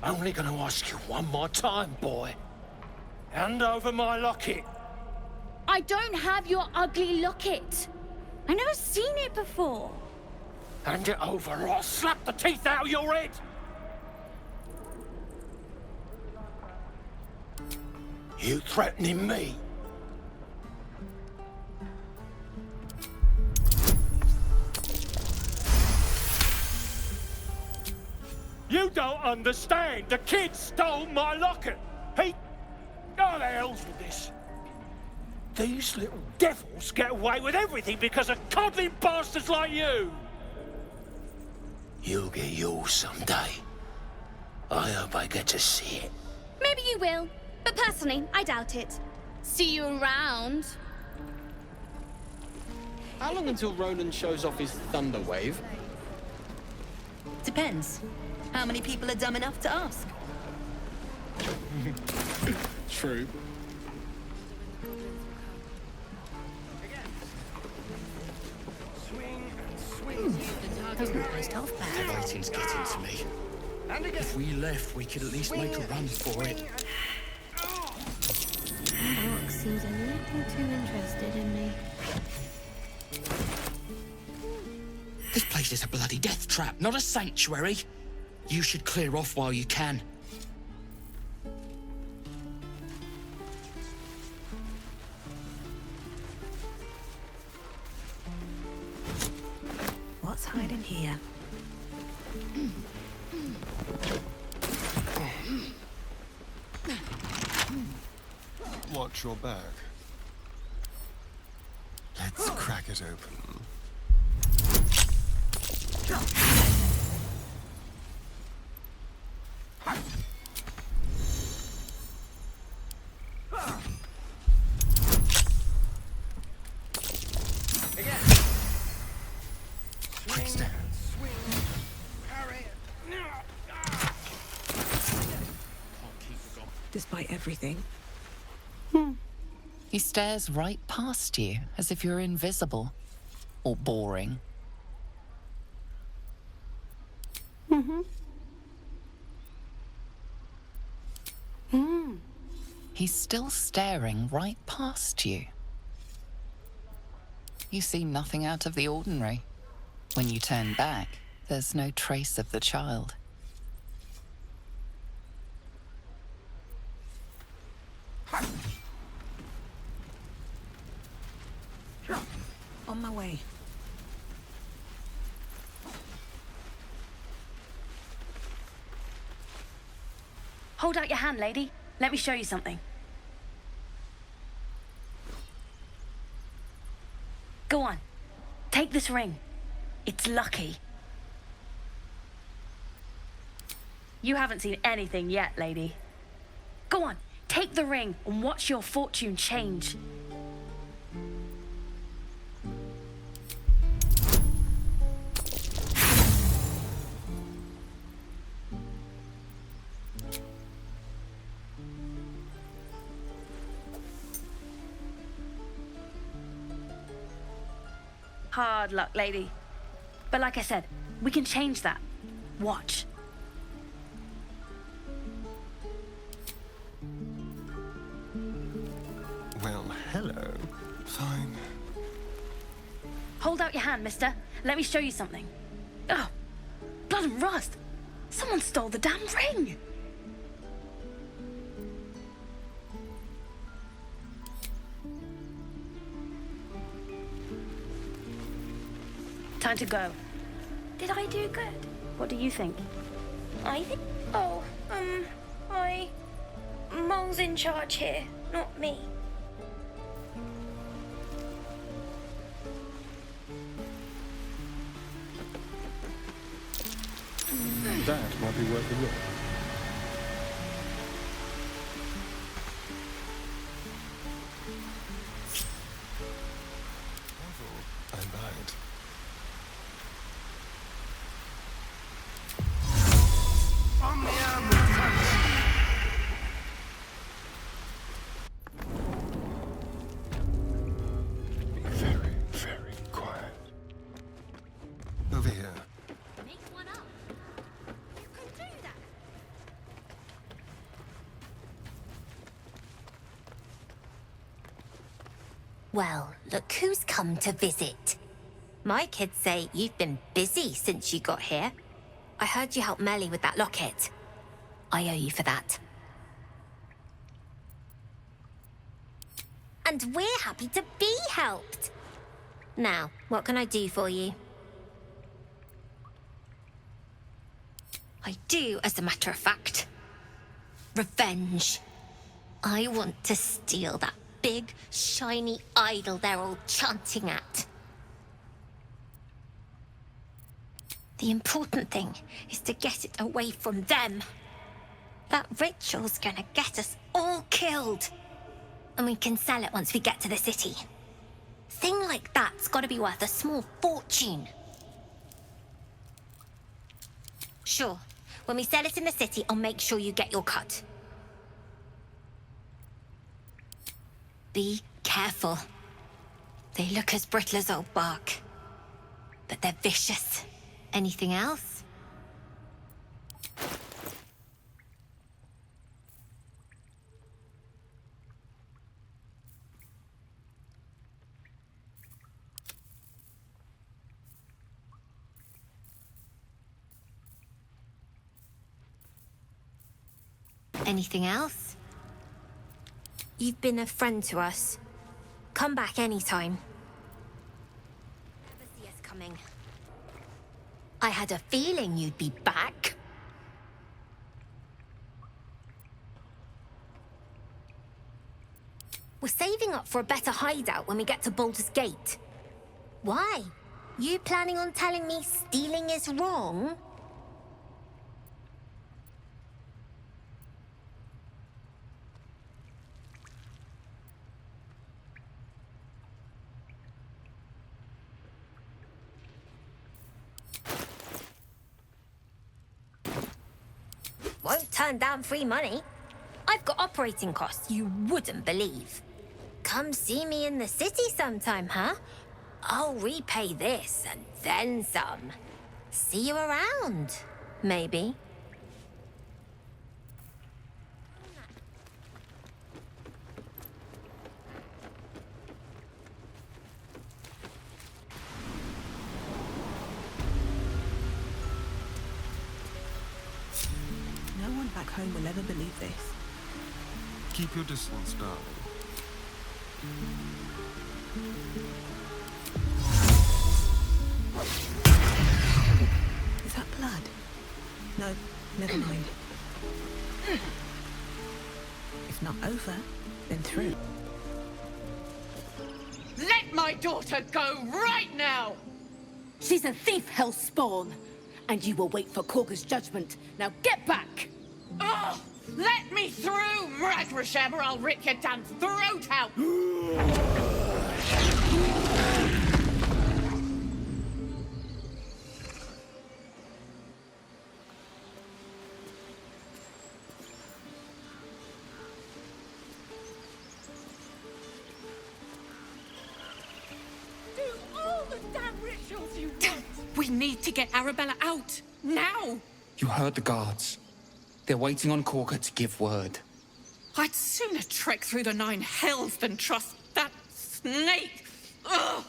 Only gonna ask you one more time, boy. Hand over my locket. I don't have your ugly locket. I've never seen it before. Hand it over or I'll slap the teeth out of your head. You threatening me? You don't understand. The kid stole my locket. He... Oh, the hell's with this? These little devils get away with everything because of coddling bastards like you. You'll get yours someday. I hope I get to see it. Maybe you will, but personally, I doubt it. See you around. How long until Roland shows off his thunder wave? Depends. How many people are dumb enough to ask? True. Doesn't taste half bad. The waiting's getting to me. If we left, we could at least make a run for it. Mark seems a little too interested in me. This place is a bloody death trap, not a sanctuary. You should clear off while you can. What's hiding here? Watch your back. Let's crack it open. Quick step. Despite everything. He stares right past you, as if you're invisible. Or boring. He's still staring right past you. You see nothing out of the ordinary. When you turn back, there's no trace of the child. On my way. Hold out your hand, lady. Let me show you something. Go on. Take this ring. It's lucky. You haven't seen anything yet, lady. Go on, take the ring and watch your fortune change. Hard luck, lady. But like I said, we can change that. Watch. Well, hello. Fine. Hold out your hand, mister. Let me show you something. Oh, blood and rust. Someone stole the damn ring. Time to go. Did I do good? What do you think? I think... Oh, Mole's in charge here, not me. That might be worth a look. I lied. Be very, very quiet. Over here. Well, look who's come to visit. My kids say you've been busy since you got here. I heard you helped Melly with that locket. I owe you for that. And we're happy to be helped. Now, what can I do for you? I do, as a matter of fact. Revenge. I want to steal that big, shiny idol they're all chanting at. The important thing is to get it away from them. That ritual's gonna get us all killed. And we can sell it once we get to the city. Thing like that's gotta be worth a small fortune. Sure, when we sell it in the city, I'll make sure you get your cut. Be careful. They look as brittle as old bark, but they're vicious. Anything else? Anything else? You've been a friend to us. Come back anytime. Never see us coming. I had a feeling you'd be back. We're saving up for a better hideout when we get to Baldur's Gate. Why? You planning on telling me stealing is wrong? Won't turn down free money. I've got operating costs you wouldn't believe. Come see me in the city sometime, huh? I'll repay this and then some. See you around, maybe. No one back home will ever believe this. Keep your distance, darling. Is that blood? No, never mind. If not over, then through. Let my daughter go right now! She's a thief, hellspawn. And you will wait for Korga's judgment. Now get back! Oh! Let me through, Mragrasham, or I'll rip your damn throat out! We need to get Arabella out, now! You heard the guards. They're waiting on Korga to give word. I'd sooner trek through the 9 hells than trust that snake! Ugh!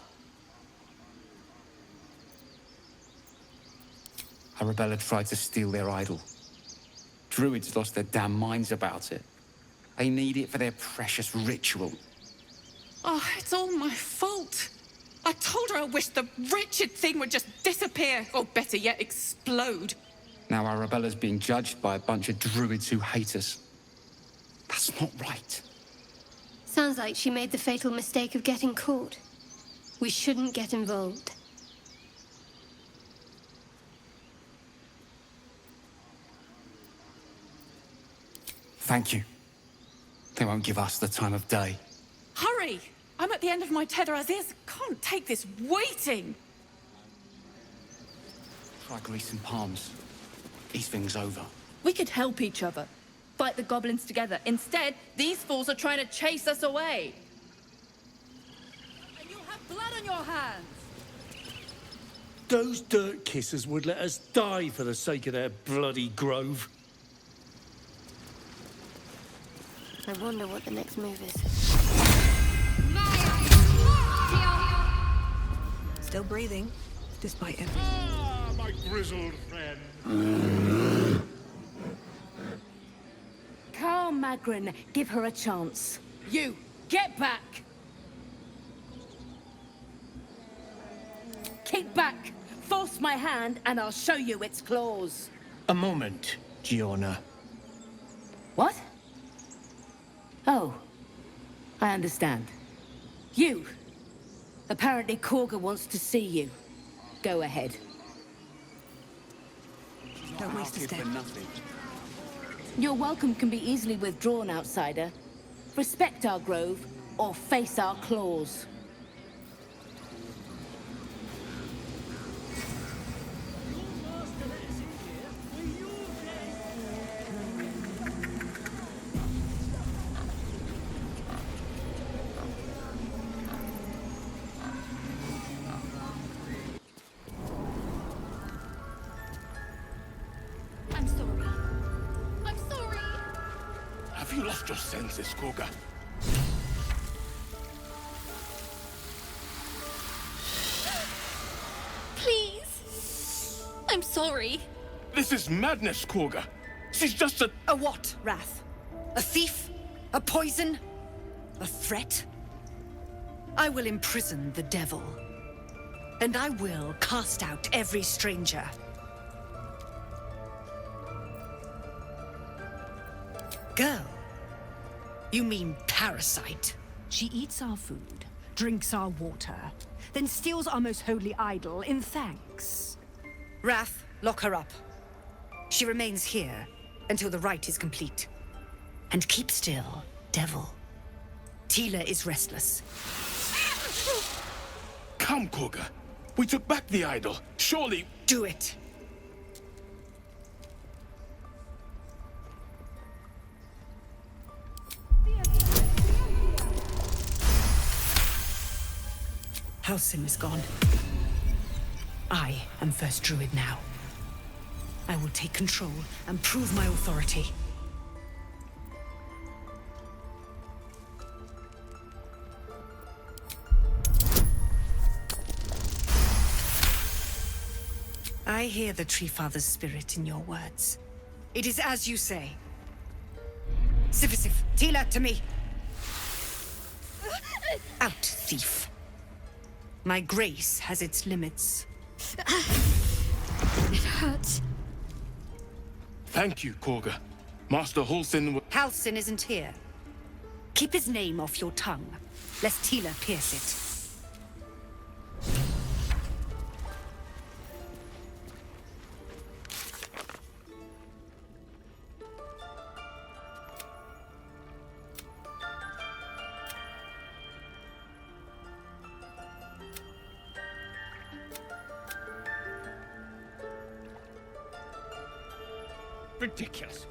Arabella tried to steal their idol. Druids lost their damn minds about it. They need it for their precious ritual. Oh, it's all my fault. I told her I wished the wretched thing would just disappear, or better yet, explode. Now Arabella's being judged by a bunch of druids who hate us. That's not right. Sounds like she made the fatal mistake of getting caught. We shouldn't get involved. Thank you. They won't give us the time of day. Hurry! I'm at the end of my tether as is. Can't take this waiting. Try greasing palms. These things over. We could help each other. Fight the goblins together. Instead, these fools are trying to chase us away. And you'll have blood on your hands. Those dirt kissers would let us die for the sake of their bloody grove. I wonder what the next move is. Still breathing, despite everything. Ah, my grizzled friend. Carl Magrin, give her a chance. You, get back! Keep back! Force my hand and I'll show you its claws. A moment, Giona. What? Oh, I understand. You. Apparently Korga wants to see you. Go ahead. Don't waste a step. Your welcome can be easily withdrawn, outsider. Respect our grove, or face our claws. I'm sorry. I'm sorry. Have you lost your senses, Korga? Please. I'm sorry. This is madness, Korga. She's just a... A what, Wrath? A thief? A poison? A threat? I will imprison the devil. And I will cast out every stranger. Girl? You mean parasite? She eats our food, drinks our water, then steals our most holy idol in thanks. Wrath, lock her up. She remains here until the rite is complete. And keep still, devil. Tila is restless. Come, Korga. We took back the idol. Surely... Do it. Halsin is gone. I am first druid now. I will take control and prove my authority. I hear the Tree Father's spirit in your words. It is as you say. Sifisif, Tila, to me! Out, thief. My grace has its limits. It hurts. Thank you, Korga. Master Halsin... Halsin isn't here. Keep his name off your tongue, lest Tila pierce it. Ridiculous.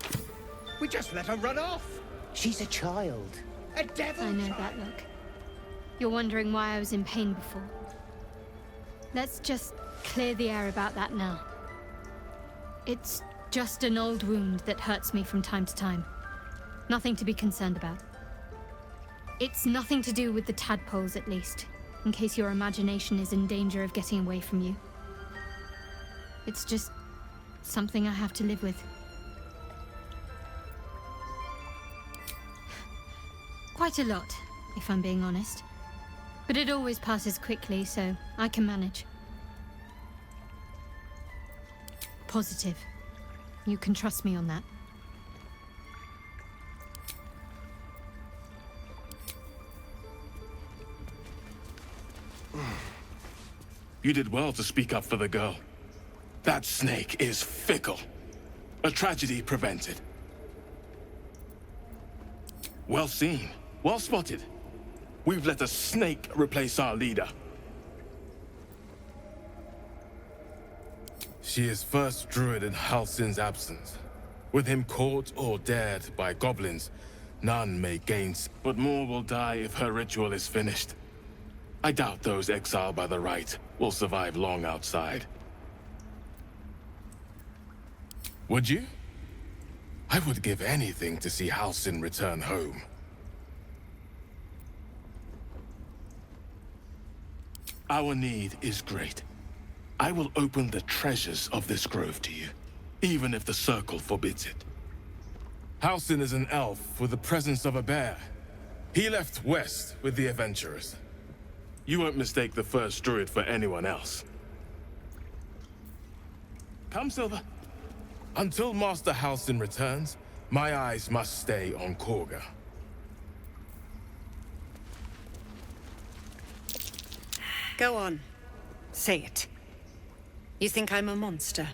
We just let her run off. She's a child. A devil I know child. that look. You're wondering why I was in pain before. Let's just clear the air about that now. It's just an old wound that hurts me from time to time. Nothing to be concerned about. It's nothing to do with the tadpoles, at least, in case your imagination is in danger of getting away from you. It's just something I have to live with. Quite a lot, if I'm being honest. But it always passes quickly, so I can manage. Positive. You can trust me on that. You did well to speak up for the girl. That snake is fickle. A tragedy prevented. Well seen. Well spotted. We've let a snake replace our leader. She is first druid in Halsin's absence. With him caught or dared by goblins, none may gain, but more will die if her ritual is finished. I doubt those exiled by the right will survive long outside. Would you? I would give anything to see Halsin return home. Our need is great. I will open the treasures of this grove to you, even if the Circle forbids it. Halsin is an elf with the presence of a bear. He left west with the adventurers. You won't mistake the first druid for anyone else. Come, Silver. Until Master Halsin returns, my eyes must stay on Korga. Go on. Say it. You think I'm a monster?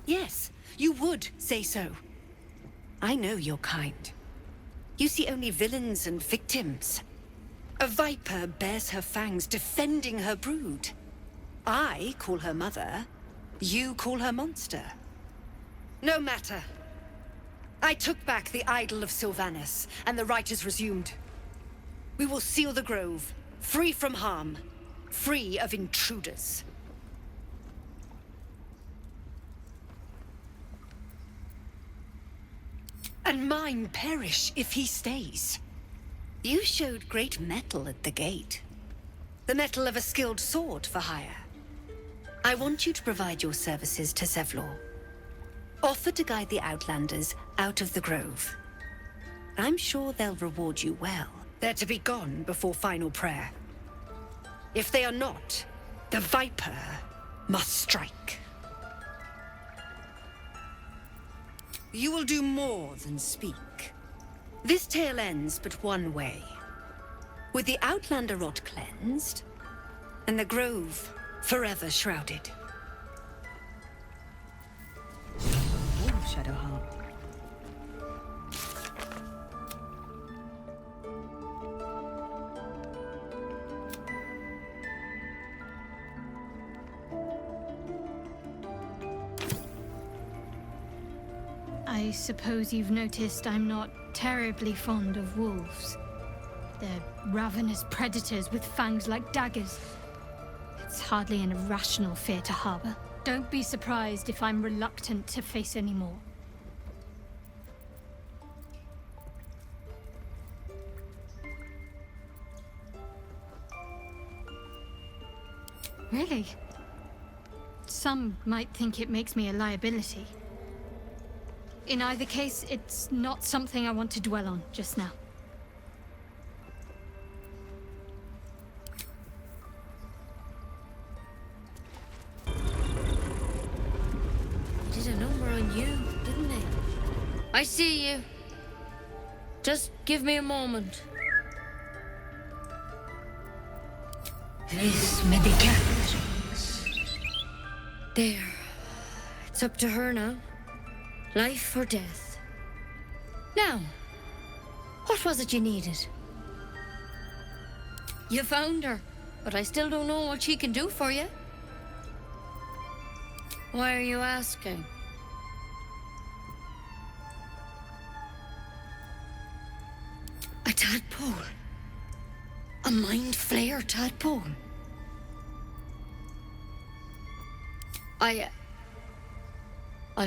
Yes, you would say so. I know your kind. You see only villains and victims. A viper bears her fangs defending her brood. I call her mother. You call her monster. No matter. I took back the idol of Sylvanas, and the rite is resumed. We will seal the grove, free from harm, free of intruders. And mine perish if he stays. You showed great mettle at the gate. The mettle of a skilled sword for hire. I want you to provide your services to Zevlor. Offer to guide the Outlanders out of the grove. I'm sure they'll reward you well. They're to be gone before final prayer. If they are not, the Viper must strike. You will do more than speak. This tale ends but one way. With the Outlander rot cleansed, and the grove forever shrouded. Oh, Shadowheart. I suppose you've noticed I'm not terribly fond of wolves. They're ravenous predators with fangs like daggers. It's hardly an irrational fear to harbor. Don't be surprised if I'm reluctant to face any more. Really? Some might think it makes me a liability. In either case, it's not something I want to dwell on just now. Did a number on you, didn't they? I see you. Just give me a moment. This medicatrix. There. It's up to her now. Life or death. Now, what was it you needed? You found her, but I still don't know what she can do for you. Why are you asking? A tadpole. A mind flayer tadpole. I'll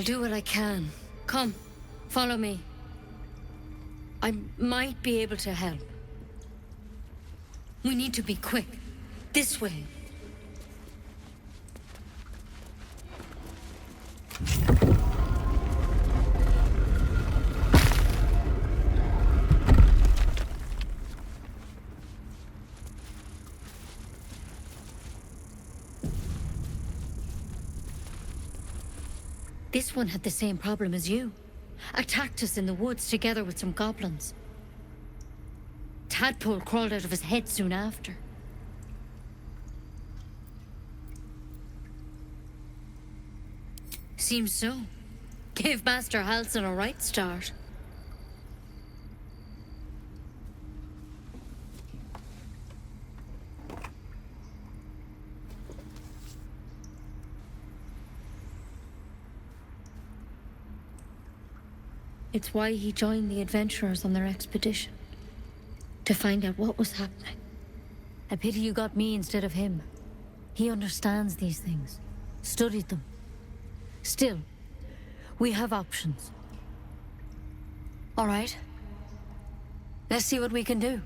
do what I can. Come, follow me. I might be able to help. We need to be quick. This way. This one had the same problem as you. Attacked us in the woods together with some goblins. Tadpole crawled out of his head soon after. Seems so. Gave Master Halsin a right start. It's why he joined the adventurers on their expedition. To find out what was happening. A pity you got me instead of him. He understands these things. Studied them. Still, we have options. All right. Let's see what we can do.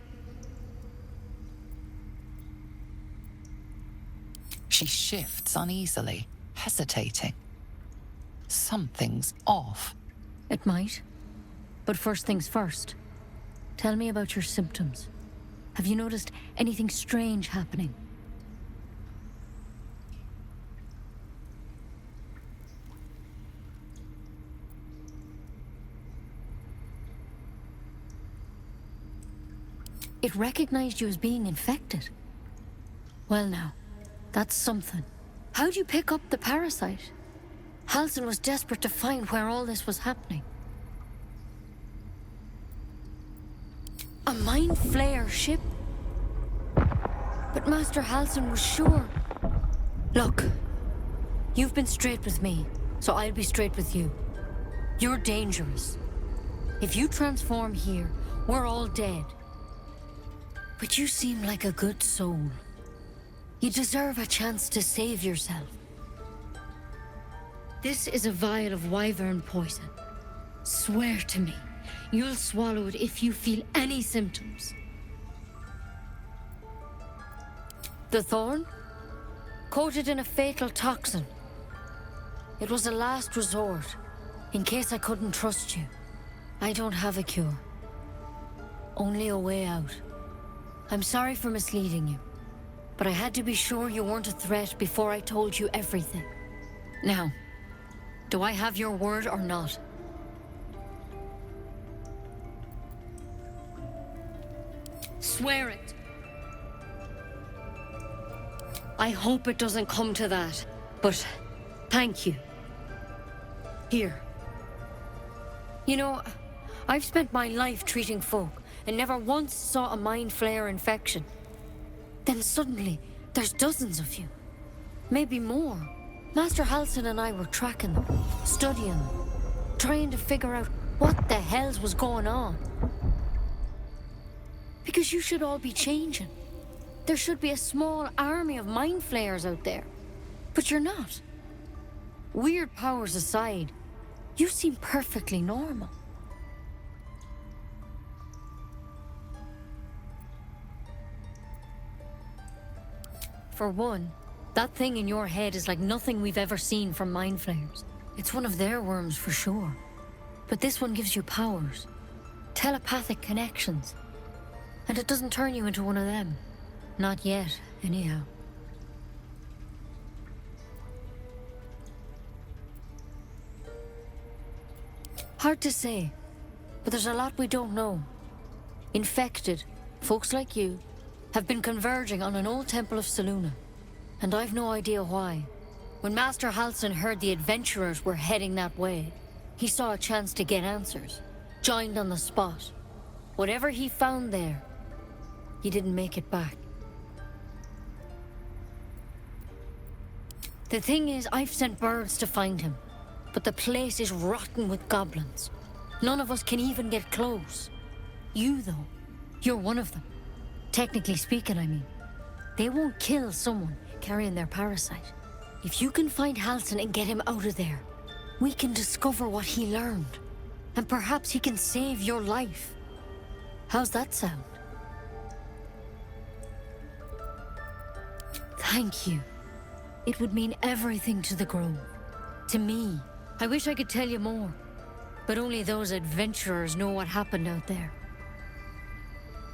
She shifts uneasily, hesitating. Something's off. It might. But first things first. Tell me about your symptoms. Have you noticed anything strange happening? It recognized you as being infected. Well now, that's something. How'd you pick up the parasite? Halsin was desperate to find where all this was happening. A mind flayer ship? But Master Halsin was sure. Look, you've been straight with me, so I'll be straight with you. You're dangerous. If you transform here, we're all dead. But you seem like a good soul. You deserve a chance to save yourself. This is a vial of wyvern poison. Swear to me, you'll swallow it if you feel any symptoms. The thorn? Coated in a fatal toxin. It was a last resort, in case I couldn't trust you. I don't have a cure. Only a way out. I'm sorry for misleading you, but I had to be sure you weren't a threat before I told you everything. Now, do I have your word or not? Swear it. I hope it doesn't come to that, but thank you. Here. You know, I've spent my life treating folk and never once saw a mind flayer infection. Then suddenly, there's dozens of you. Maybe more. Master Halsin and I were tracking them, studying them, trying to figure out what the hells was going on. Because you should all be changing. There should be a small army of mind flayers out there. But you're not. Weird powers aside, you seem perfectly normal. For one, that thing in your head is like nothing we've ever seen from mind flayers. It's one of their worms for sure. But this one gives you powers. Telepathic connections. And it doesn't turn you into one of them. Not yet, anyhow. Hard to say, but there's a lot we don't know. Infected, folks like you, have been converging on an old temple of Selûne, and I've no idea why. When Master Halsin heard the adventurers were heading that way, he saw a chance to get answers, joined on the spot. Whatever he found there, he didn't make it back. The thing is, I've sent birds to find him, but the place is rotten with goblins. None of us can even get close. You, though, you're one of them. Technically speaking, I mean. They won't kill someone carrying their parasite. If you can find Halsin and get him out of there, we can discover what he learned. And perhaps he can save your life. How's that sound? Thank you. It would mean everything to the Grove. To me. I wish I could tell you more. But only those adventurers know what happened out there.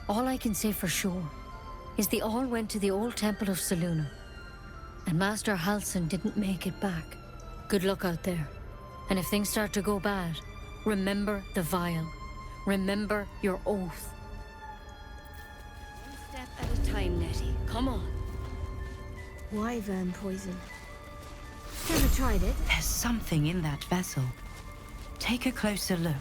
All I can say for sure is they all went to the old temple of Selûne. And Master Halsin didn't make it back. Good luck out there. And if things start to go bad, remember the vial. Remember your oath. One step at a time, Nettie. Come on. Wyvern poison. Never tried it. There's something in that vessel. Take a closer look.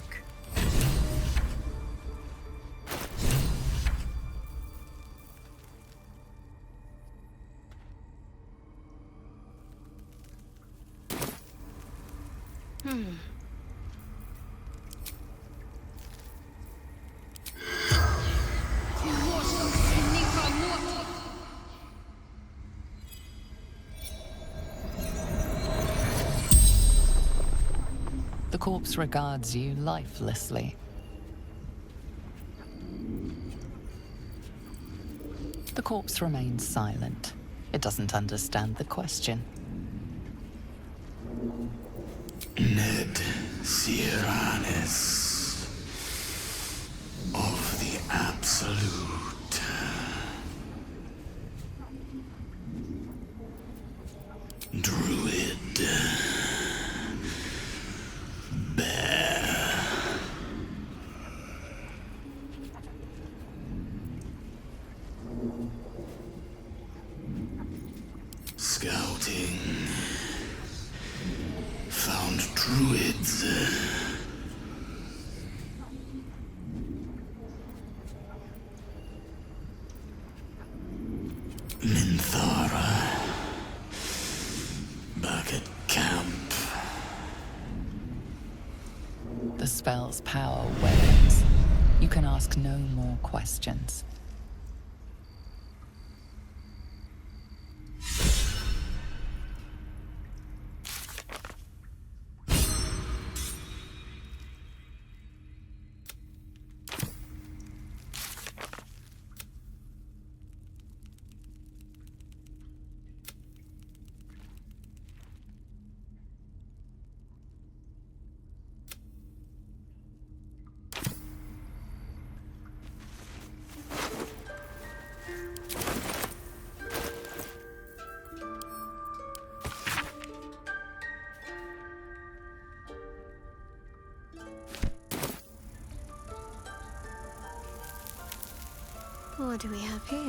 The corpse regards you lifelessly. The corpse remains silent. It doesn't understand the question. Ned Sierranes of the Absolute. Druid. Bear. Scouting. Found druids. Minthara. Back at camp. The spell's power wanes. You can ask no more questions. What do we have here?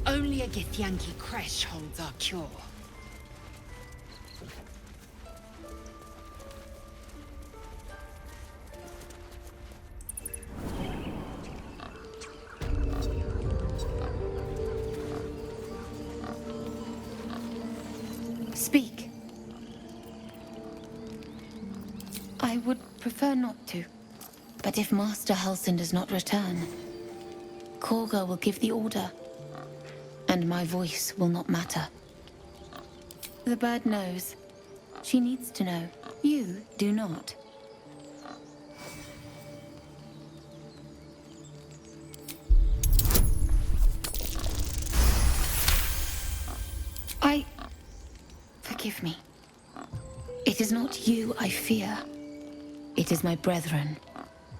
Only a Githyanki creche holds our cure. Speak. I would prefer not to. But if Master Halsin does not return, Korga will give the order. And my voice will not matter. The bird knows. She needs to know. You do not. forgive me. It is not you I fear. It is my brethren.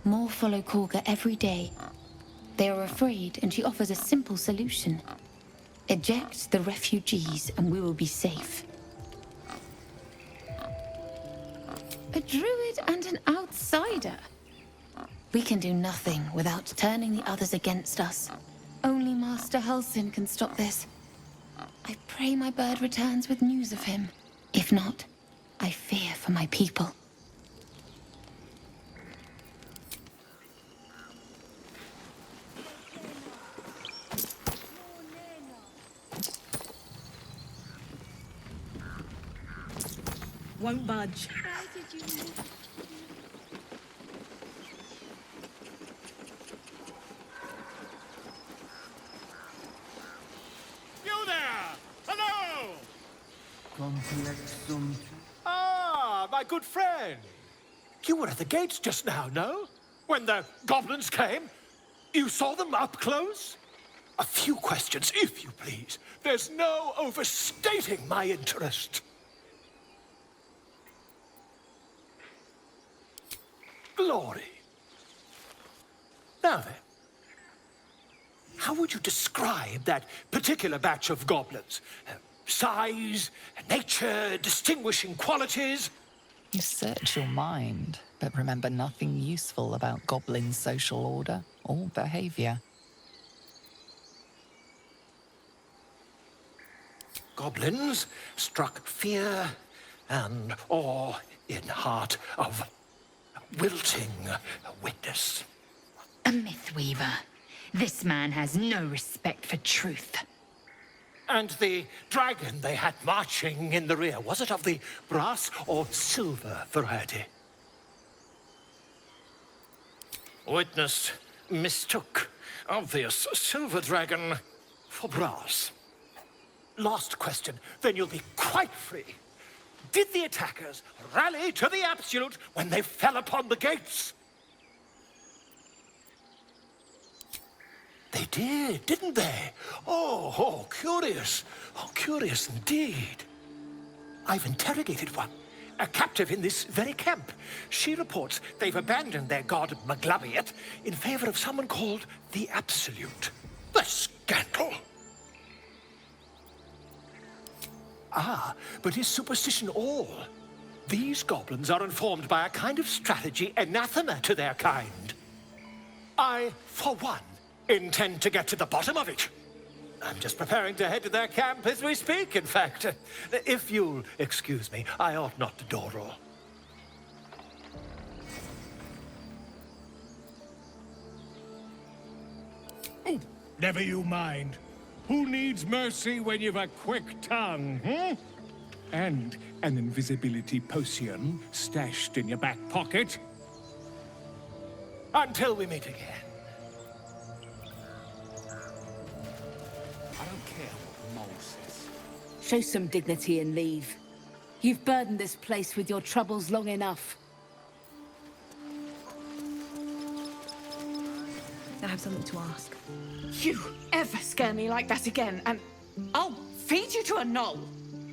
More follow Korga every day. They are afraid, and she offers a simple solution. Eject the refugees, and we will be safe. A druid and an outsider. We can do nothing without turning the others against us. Only Master Halsin can stop this. I pray my bird returns with news of him. If not, I fear for my people. Won't budge. You there! Hello! Complexum. Ah, my good friend. You were at the gates just now, no? When the goblins came? You saw them up close? A few questions, if you please. There's no overstating my interest. Glory. Now then, how would you describe that particular batch of goblins? Size, nature, distinguishing qualities? You search your mind, but remember nothing useful about goblin social order or behavior. Goblins struck fear and awe in heart of wilting witness. A myth weaver. This man has no respect for truth. And the dragon they had marching in the rear, was it of the brass or silver variety? Witness mistook obvious silver dragon for brass. Last question, then you'll be quite free. Did the attackers rally to the absolute when they fell upon the gates? They did, didn't they? Oh, curious. Oh, curious indeed. I've interrogated one, a captive in this very camp. She reports they've abandoned their god Maglabiet in favor of someone called the Absolute. The scandal! Ah, but is superstition all? These goblins are informed by a kind of strategy anathema to their kind. I, for one, intend to get to the bottom of it. I'm just preparing to head to their camp as we speak, in fact. If you'll excuse me, I ought not to dawdle. Oh, never you mind. Who needs mercy when you've a quick tongue, hmm? And an invisibility potion stashed in your back pocket? Until we meet again. I don't care what Mole says. Show some dignity and leave. You've burdened this place with your troubles long enough. I have something to ask. You ever scare me like that again, and I'll feed you to a knoll.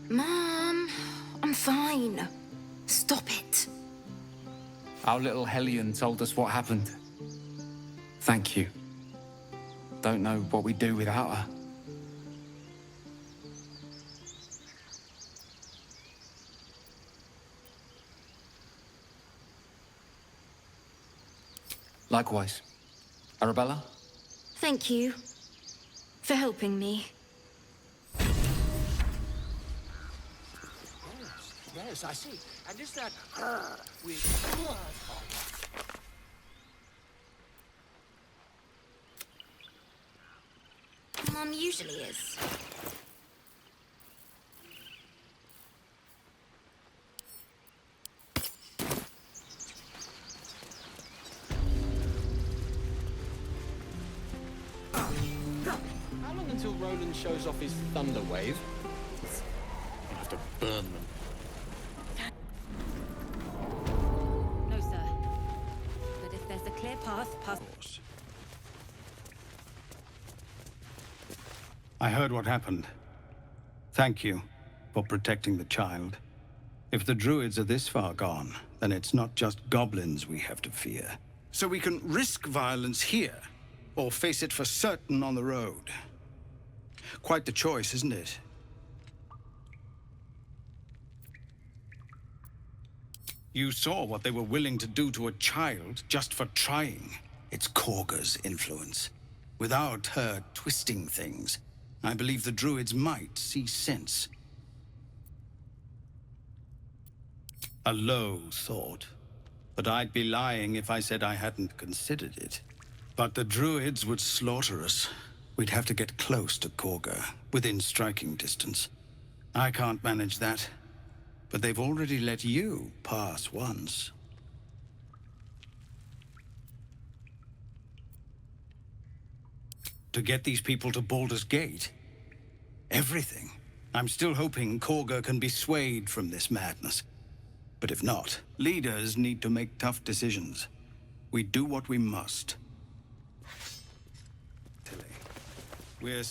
Mom, I'm fine. Stop it. Our little Hellion told us what happened. Thank you. Don't know what we'd do without her. Likewise. Arabella? Thank you for helping me. Yes, I see. And is that with... Mom usually is. How long until Roland shows off his thunder wave? I'll have to burn them. No, sir. But if there's a clear path past... I heard what happened. Thank you for protecting the child. If the druids are this far gone, then it's not just goblins we have to fear. So we can risk violence here, or face it for certain on the road. Quite the choice, isn't it? You saw what they were willing to do to a child just for trying. It's Korga's influence. Without her twisting things, I believe the druids might see sense. A low thought, but I'd be lying if I said I hadn't considered it. But the druids would slaughter us. We'd have to get close to Korga, within striking distance. I can't manage that, but they've already let you pass once. To get these people to Baldur's Gate? Everything. I'm still hoping Korga can be swayed from this madness. But if not, leaders need to make tough decisions. We do what we must. Tilly, we're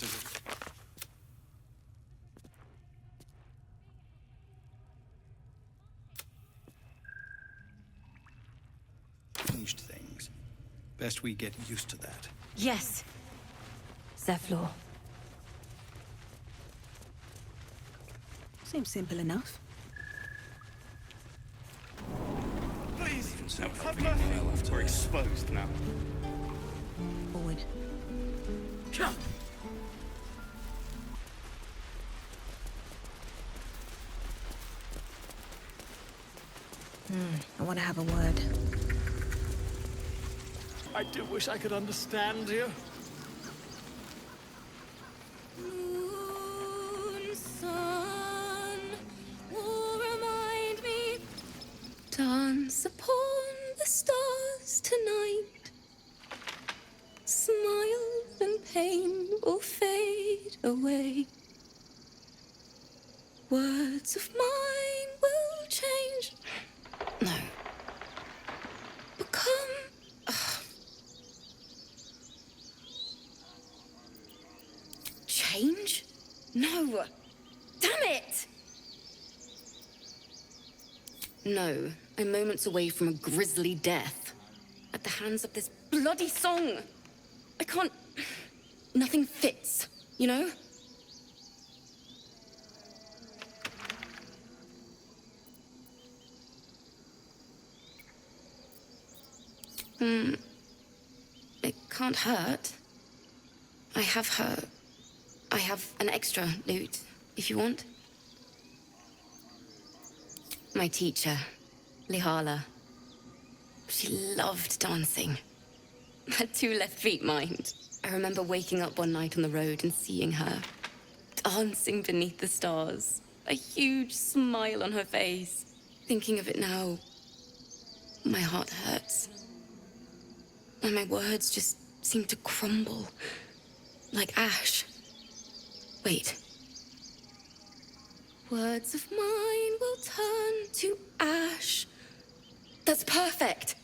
changed things. Best we get used to that. Yes. Zevlor. Seems simple enough. Please, have mercy. We're exposed now. Forward. Come. I want to have a word. I do wish I could understand you. Moon, sun, will remind me. Dance upon the stars tonight. Smile and pain will fade away. Words of mine will change. No. Become. Change? No. Damn it! No, I'm moments away from a grisly death. At the hands of this bloody song. I can't. Nothing fits, you know? It can't hurt. I have an extra lute, if you want. My teacher, Lihala. She loved dancing. Had 2 left feet, mind. I remember waking up one night on the road and seeing her dancing beneath the stars. A huge smile on her face. Thinking of it now, my heart hurts. And my words just seem to crumble. Like ash. Wait. Words of mine will turn to ash. That's perfect.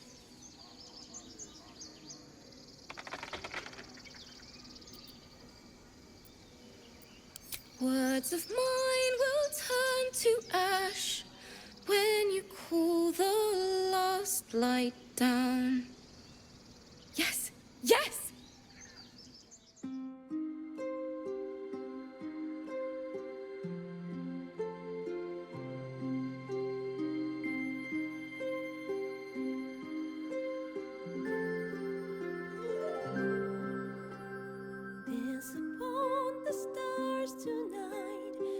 Words of mine will turn to ash when you cool the last light down. Yes! Yes! Dance upon the stars tonight.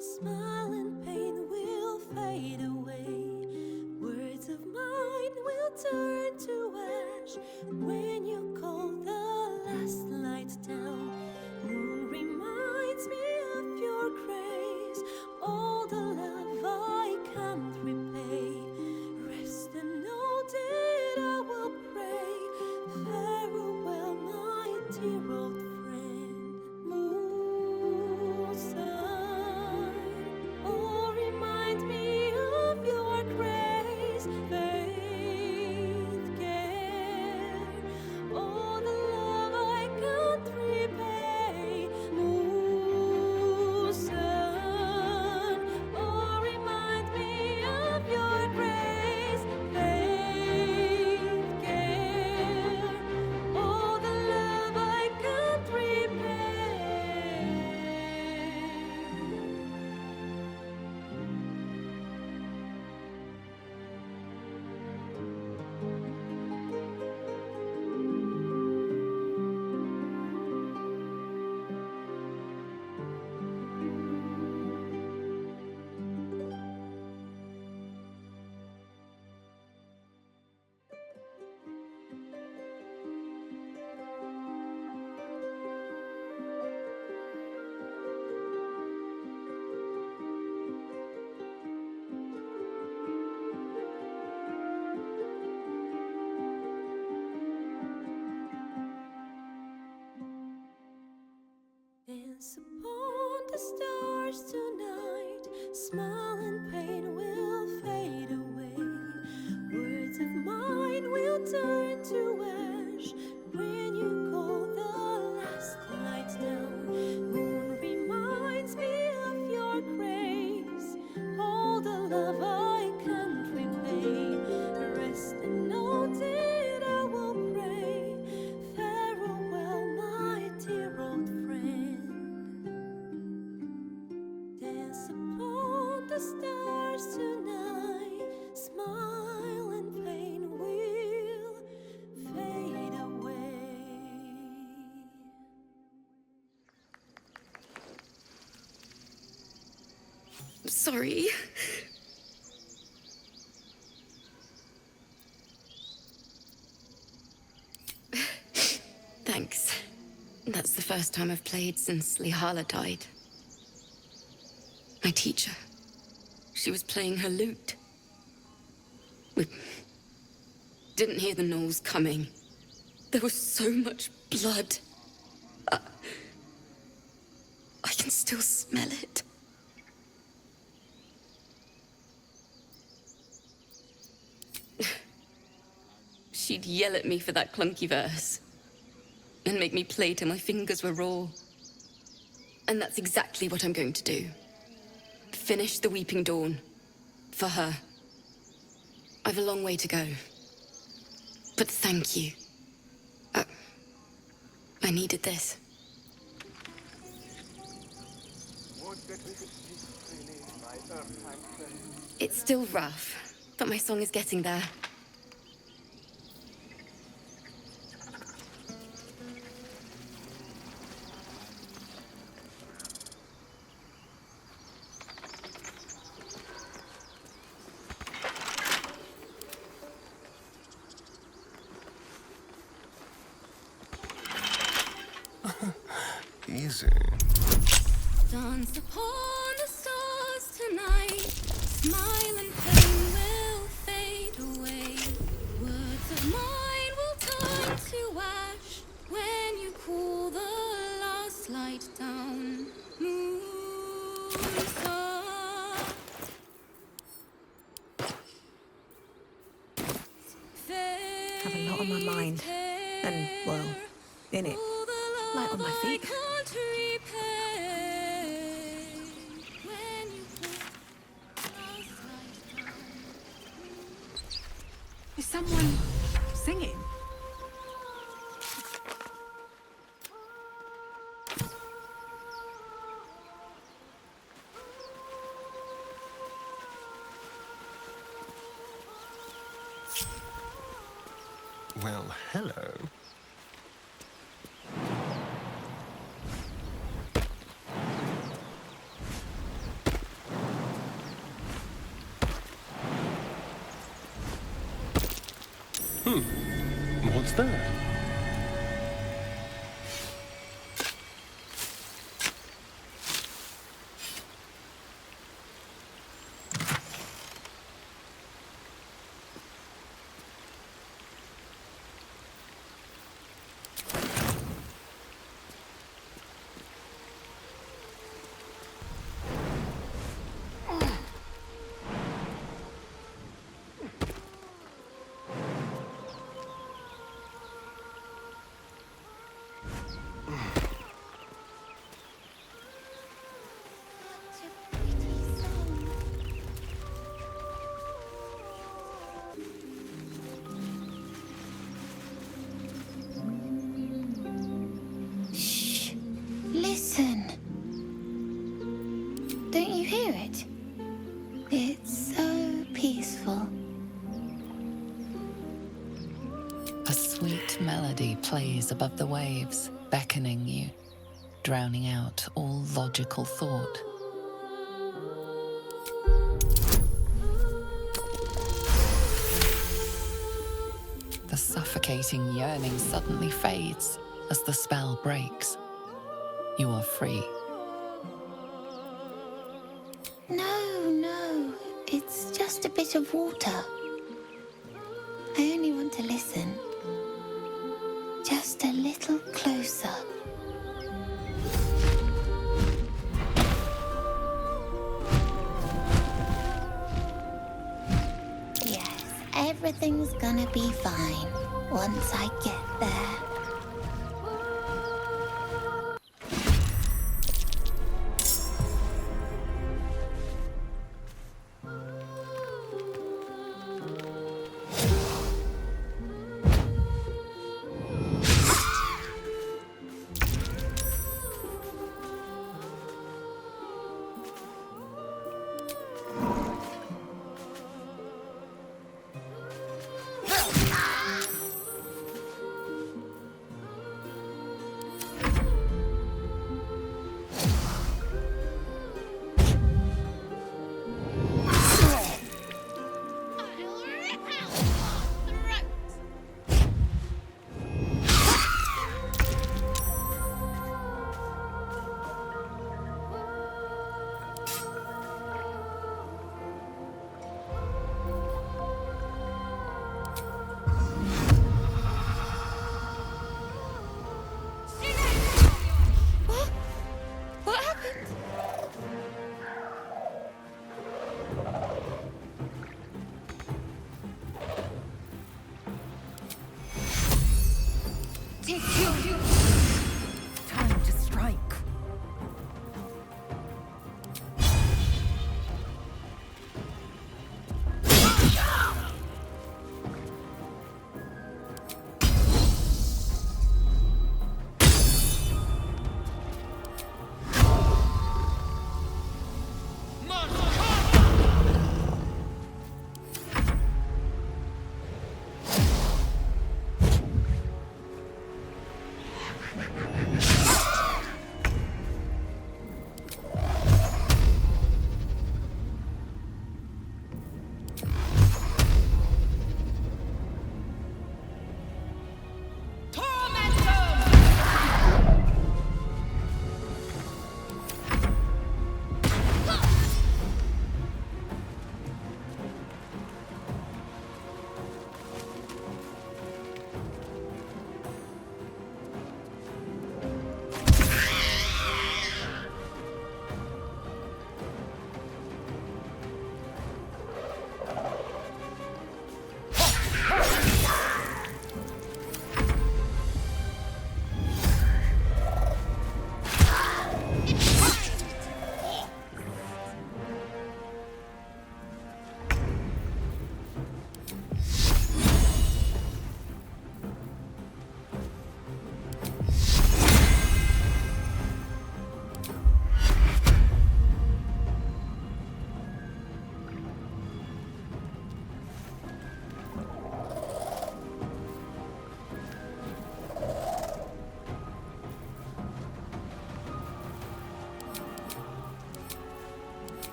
Smile and pain will fade away. Words of mine will turn to ash when you call the stars tonight. Smile and pain will fade away. Words of mine will turn to ash when you call the last light down. Moon reminds me of your grace. All the love I can't repay. Rest and note it, I will pray. Farewell, my dear old friend. Dance upon the stars tonight. Smile and pain will fade away. Sorry. Thanks. That's the first time I've played since Lihala died. My teacher. She was playing her lute. We didn't hear the gnolls coming. There was so much blood. I can still smell it. She'd yell at me for that clunky verse and make me play till my fingers were raw. And that's exactly what I'm going to do. Finish the Weeping Dawn. For her. I've a long way to go. But thank you. I needed this. It's still rough, but my song is getting there. Easy. Dance upon the stars tonight. Smile and pain will fade away. Words of mine will turn to ash when you cool the last light down. Moon soft. Have a lot on my mind. And, well, in it. Light on my feet. Is someone singing? Well, hello. What's that? Listen. Don't you hear it? It's so peaceful. A sweet melody plays above the waves, beckoning you, drowning out all logical thought. The suffocating yearning suddenly fades as the spell breaks. You are free. No. It's just a bit of water. I only want to listen. Just a little closer. Everything's gonna be fine once I get there. Time to strike.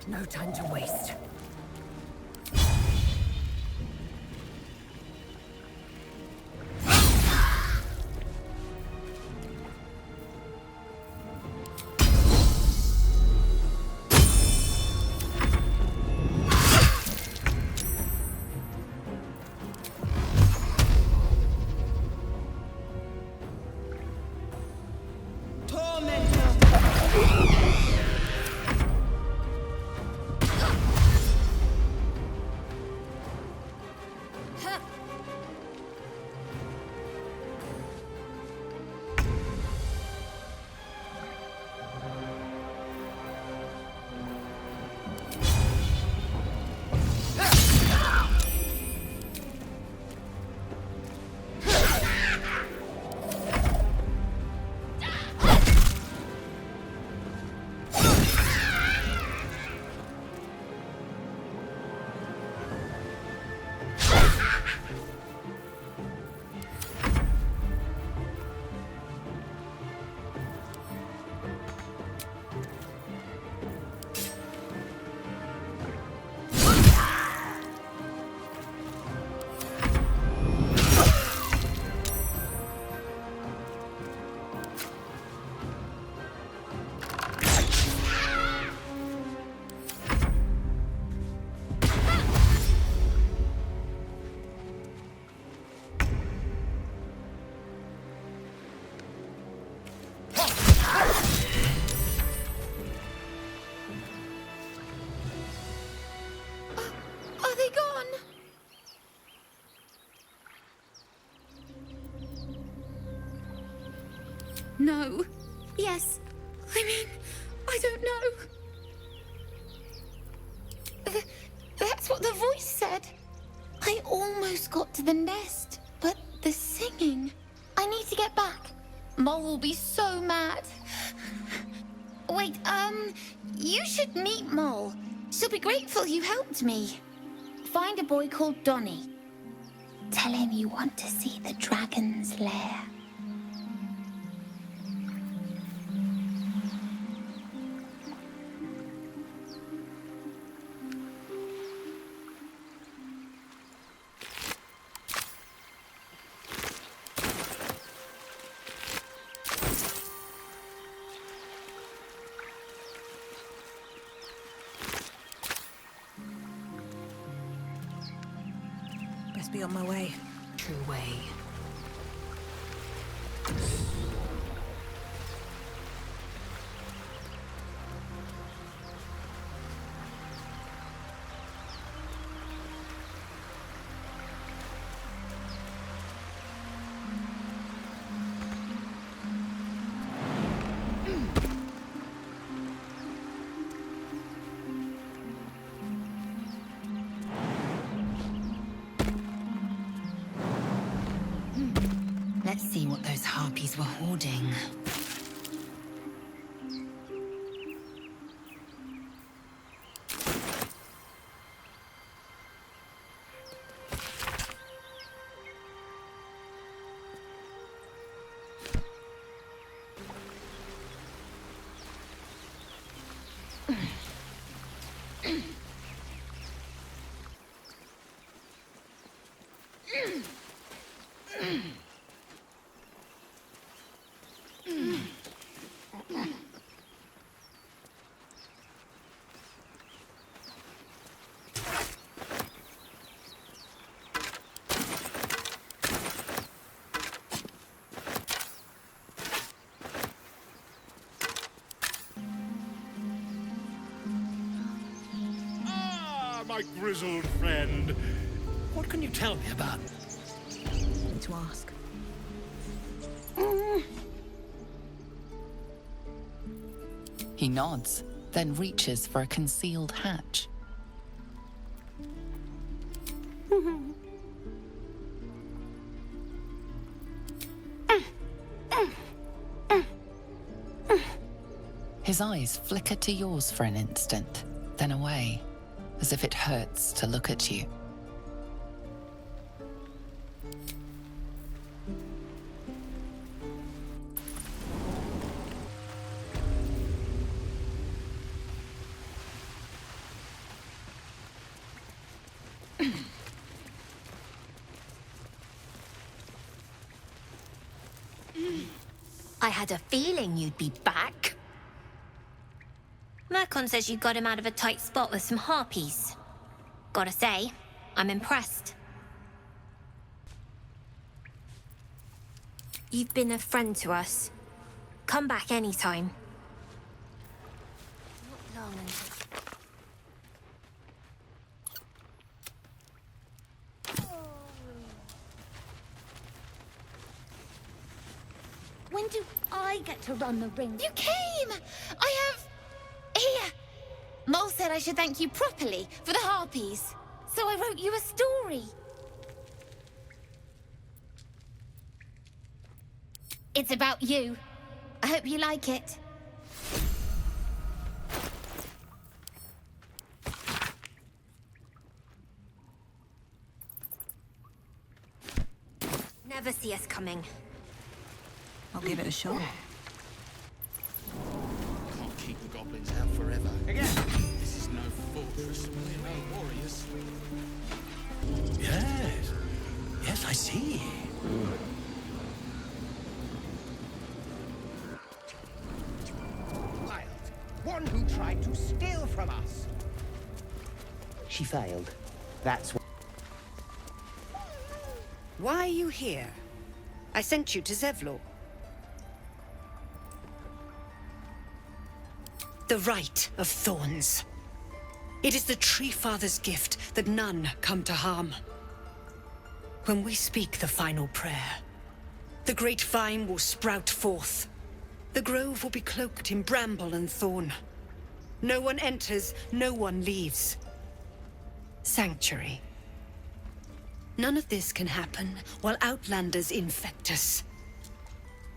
No time to waste. No. Yes. I mean, I don't know. That's what the voice said. I almost got to the nest, but the singing... I need to get back. Mole will be so mad. Wait, you should meet Mole. She'll be grateful you helped me. Find a boy called Donny. Tell him you want to see the dragon's lair. Best be on my way. True way. Let's see what those harpies were hoarding. My grizzled friend. What can you tell me about? Need to ask. He nods, then reaches for a concealed hatch. His eyes flicker to yours for an instant, then away, as if it hurts to look at you. I had a feeling you'd be back. Mercon says you got him out of a tight spot with some harpies. Gotta say, I'm impressed. You've been a friend to us. Come back anytime. Not long until... When do I get to run the ring? You came! I have... Here! Mole said I should thank you properly for the harpies. So I wrote you a story. It's about you. I hope you like it. Never see us coming. I'll give it a shot. Can't keep the goblins out forever. Again, this is no fortress. We're no warriors. Yes. Yes, I see. Wild. One who tried to steal from us. She failed. That's why. Why are you here? I sent you to Zevlor. The Right of Thorns. It is the Tree Father's gift that none come to harm. When we speak the final prayer, the great vine will sprout forth, The grove will be cloaked in bramble and thorn. No one enters, no one leaves. Sanctuary. None of this can happen while Outlanders infect us.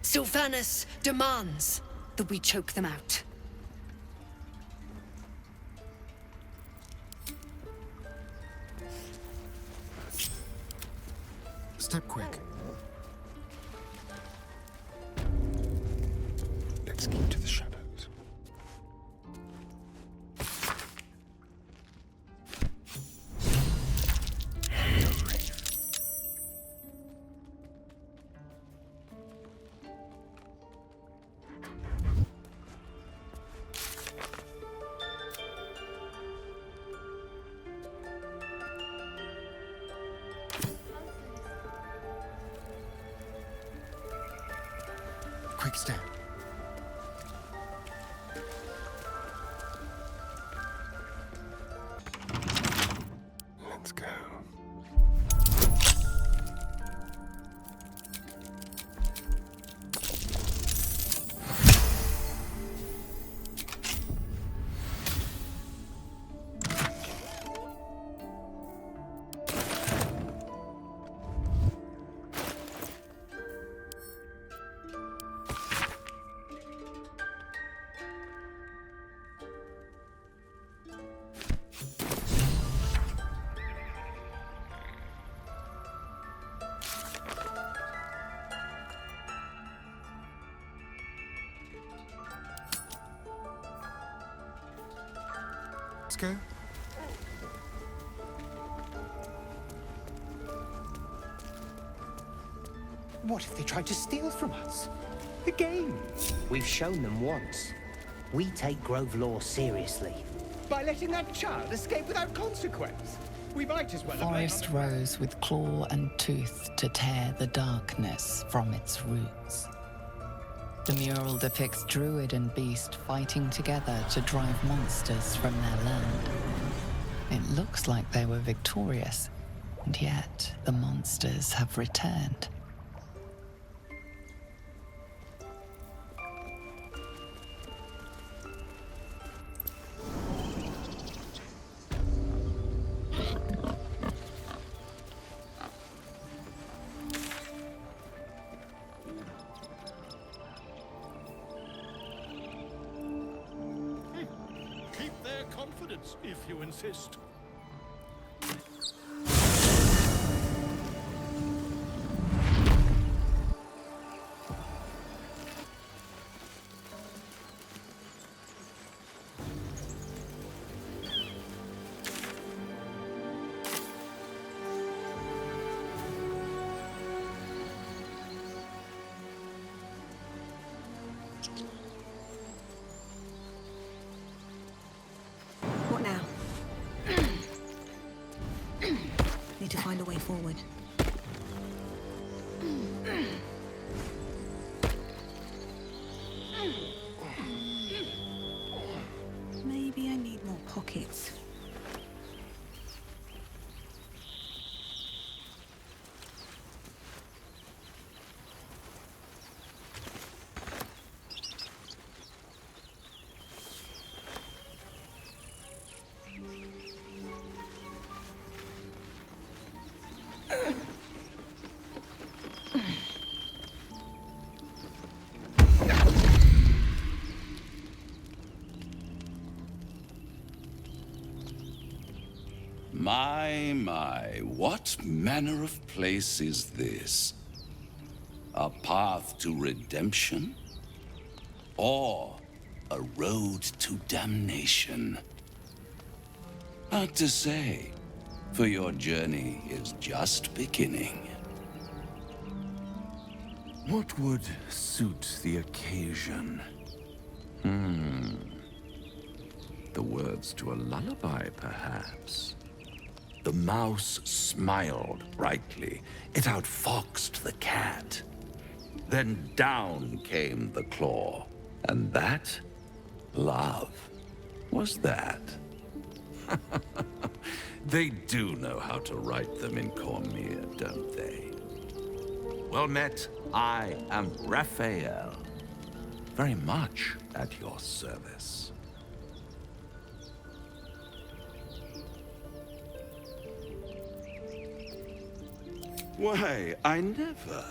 Sylvanas demands that we choke them out. Step quick. Let's keep to the shadows. Quick step. Let's go. Let's go. What if they tried to steal from us? Again? We've shown them once. We take Grove law seriously. By letting that child escape without consequence. We might as well have Forest rose with claw and tooth to tear the darkness from its roots. The mural depicts druid and beast fighting together to drive monsters from their land. It looks like they were victorious, and yet the monsters have returned. If you insist. What now? Need to find a way forward. Maybe I need more pockets. My, what manner of place is this? A path to redemption? Or a road to damnation? Hard to say, for your journey is just beginning. What would suit the occasion? The words to a lullaby, perhaps. The mouse smiled brightly. It outfoxed the cat. Then down came the claw. And that? Love. Was that? They do know how to write them in Cormier, don't they? Well met, I am Raphael. very much at your service. Why, I never.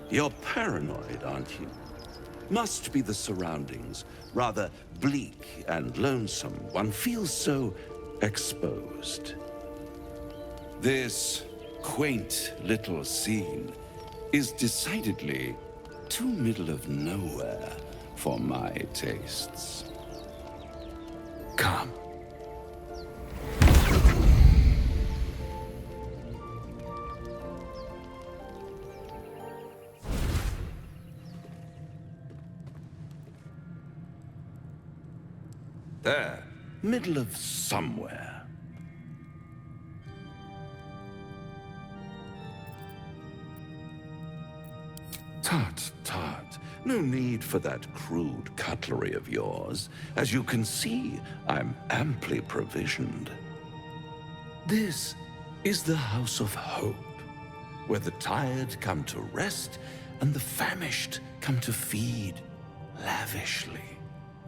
You're paranoid, aren't you? Must be the surroundings. Rather bleak and lonesome. One feels so exposed. This quaint little scene is decidedly too middle of nowhere for my tastes. Come. There, middle of somewhere. Tut, tut. No need for that crude cutlery of yours. As you can see, I'm amply provisioned. This is the House of Hope, where the tired come to rest and the famished come to feed lavishly.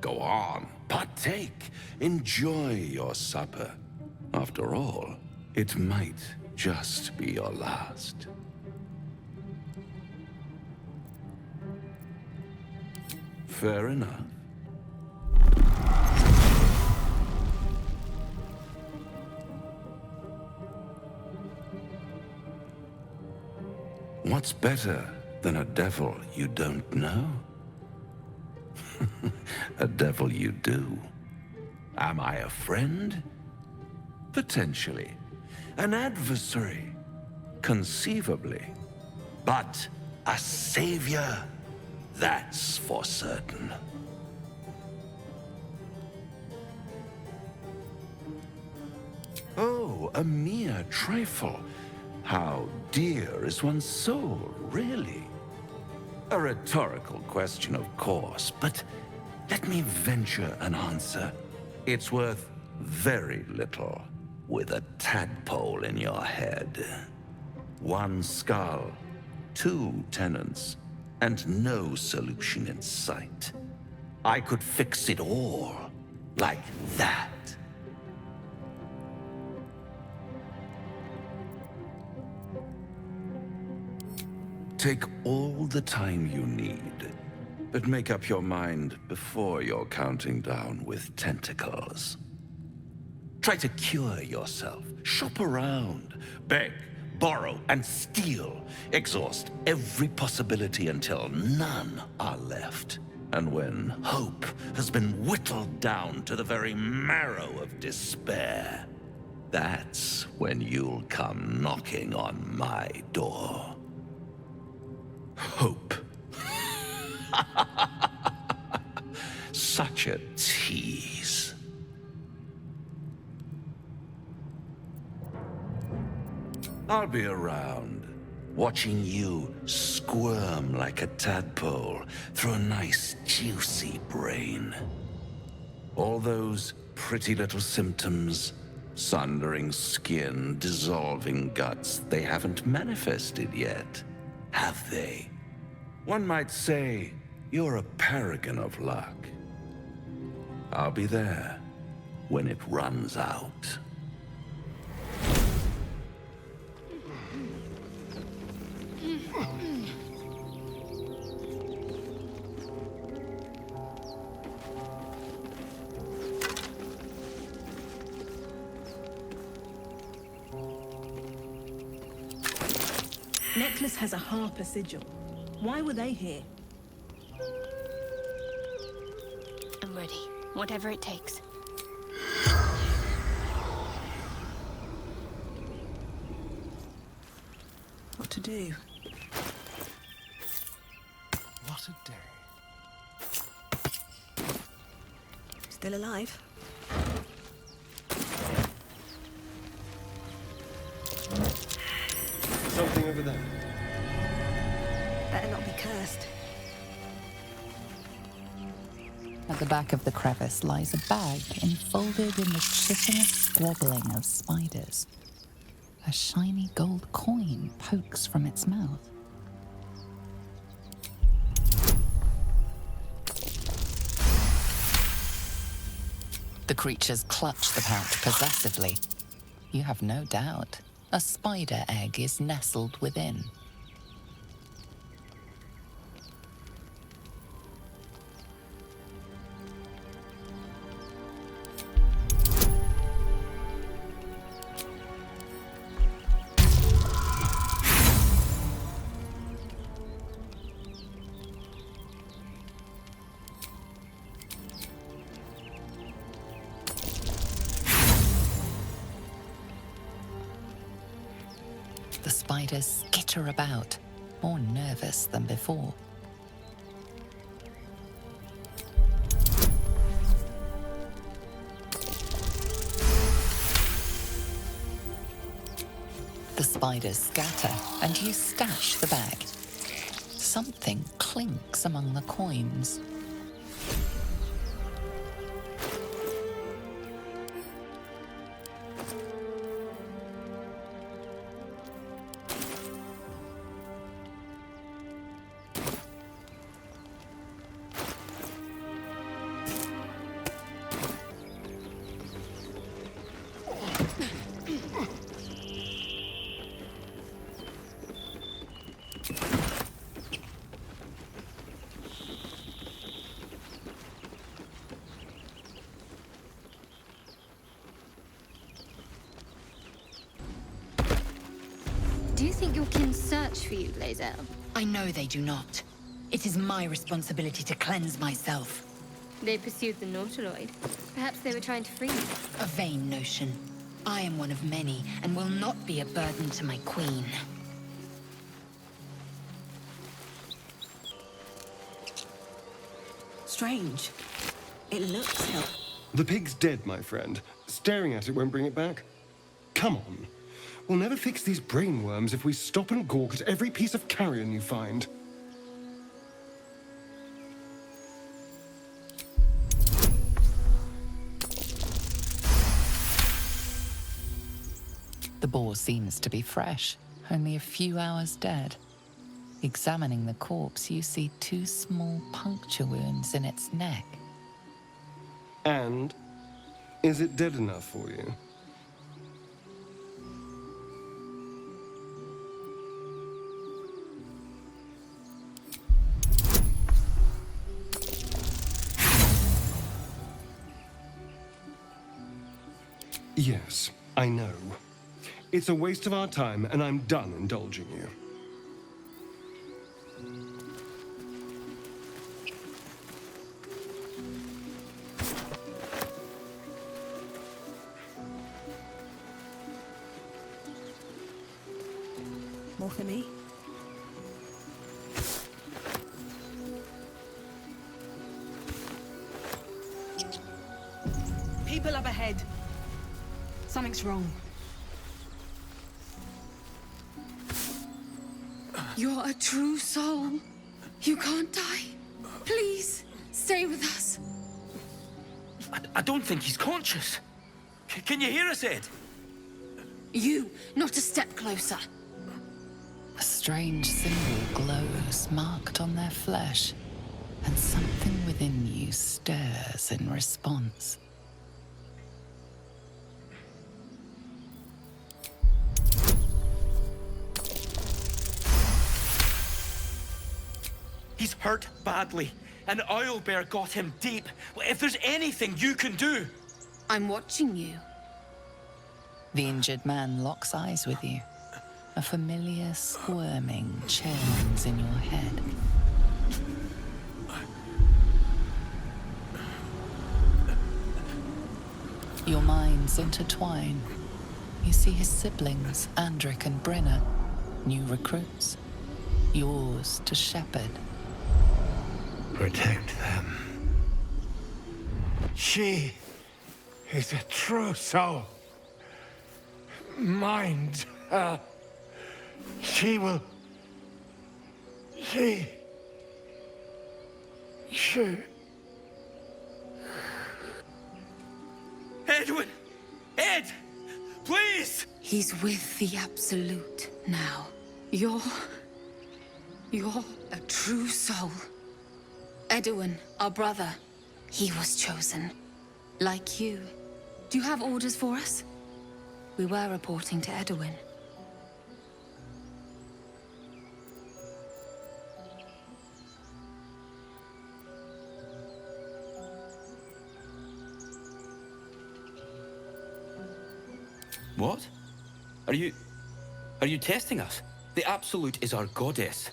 Go on, partake, enjoy your supper. After all, it might just be your last. Fair enough. What's better than a devil you don't know? A devil you do. Am I a friend? Potentially. An adversary? Conceivably. But a savior? That's for certain. Oh, a mere trifle. How dear is one's soul, really? A rhetorical question, of course, but let me venture an answer. It's worth very little with a tadpole in your head. One skull, 2 tenants, and no solution in sight. I could fix it all like that. Take all the time you need, but make up your mind before you're counting down with tentacles. Try to cure yourself, shop around, beg, borrow, and steal. Exhaust every possibility until none are left. And when hope has been whittled down to the very marrow of despair, that's when you'll come knocking on my door. Hope. Such a tease. I'll be around, watching you squirm like a tadpole through a nice, juicy brain. All those pretty little symptoms, sundering skin, dissolving guts, they haven't manifested yet, have they? One might say you're a paragon of luck. I'll be there when it runs out. Necklace has a harper sigil. Why were they here? I'm ready. Whatever it takes. What to do? What a day. Still alive? Something over there. Better not be cursed. At the back of the crevice lies a bag enfolded in the chitinous squabbling of spiders. A shiny gold coin pokes from its mouth. The creatures clutch the pouch possessively. You have no doubt a spider egg is nestled within. The spiders skitter about, more nervous than before. The spiders scatter, and you stash the bag. Something clinks among the coins. Do you think your kin search for you, Lae'zel? I know they do not. It is my responsibility to cleanse myself. They pursued the Nautiloid. Perhaps they were trying to free you. A vain notion. I am one of many, and will not be a burden to my queen. Strange. It looks helpful. The pig's dead, my friend. Staring at it won't bring it back. Come on. We'll never fix these brainworms if we stop and gawk at every piece of carrion you find. The boar seems to be fresh, only a few hours dead. Examining the corpse, you see 2 small puncture wounds in its neck. And is it dead enough for you? Yes, I know. It's a waste of our time, and I'm done indulging you. More for me? People up ahead. Something's wrong. You're a true soul. You can't die. Please, stay with us. I don't think he's conscious. Can you hear us, Ed? You, not a step closer. A strange symbol glows, marked on their flesh, and something within you stirs in response. He's hurt badly. An owlbear got him deep. If there's anything you can do... I'm watching you. The injured man locks eyes with you. A familiar squirming churns in your head. Your minds intertwine. You see his siblings, Andric and Brenna, new recruits. Yours to shepherd. Protect them. She is a true soul. Mind her. She will... She... Edwin! Ed! Please! He's with the Absolute now. You're a true soul. Edwin, our brother, he was chosen. Like you. Do you have orders for us? We were reporting to Edwin. What? Are you testing us? The Absolute is our goddess.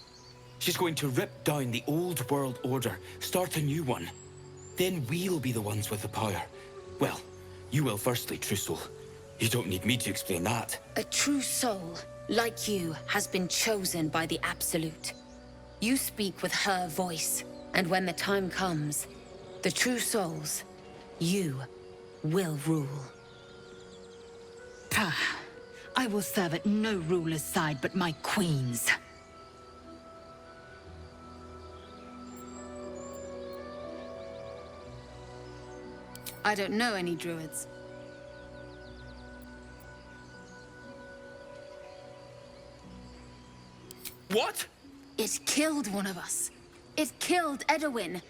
She's going to rip down the old world order, start a new one. Then we'll be the ones with the power. Well, you will firstly, True Soul. You don't need me to explain that. A true soul, like you, has been chosen by the Absolute. You speak with her voice, and when the time comes, the true souls, you will rule. I will serve at no ruler's side but my queen's. I don't know any druids. What? It killed one of us. It killed Edwin.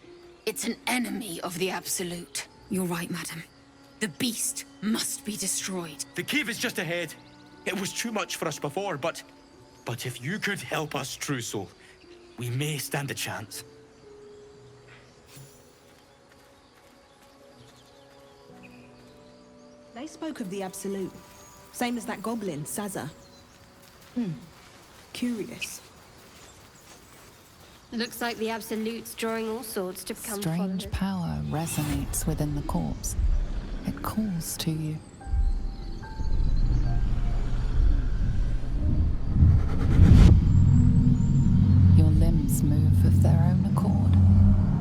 It's an enemy of the Absolute. You're right, madam. The beast must be destroyed. The cave is just ahead. It was too much for us before, but if you could help us, True Soul, we may stand a chance. They spoke of the Absolute. Same as that goblin, Sazza. Curious. Looks like the Absolute's drawing all sorts to become Strange followers. power resonates within the corpse. It calls to you. Your limbs move of their own accord.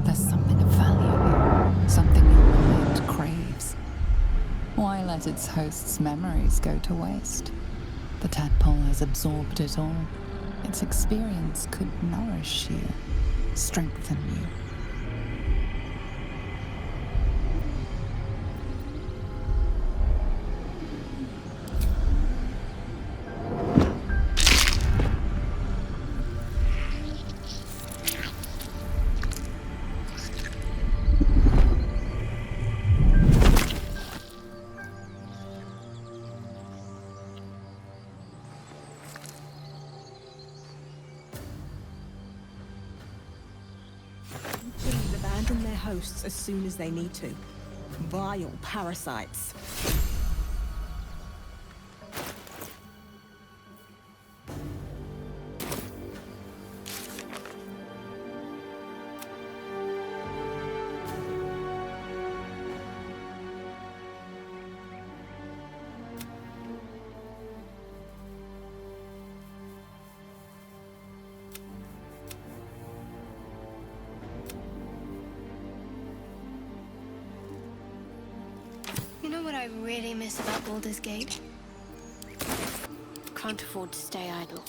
There's something of value here, something your mind craves. Why let its host's memories go to waste? The tadpole has absorbed it all. Its experience could nourish you, strengthen you. Abandon their hosts as soon as they need to. Vile parasites. You know what I really miss about Baldur's Gate? Can't afford to stay idle.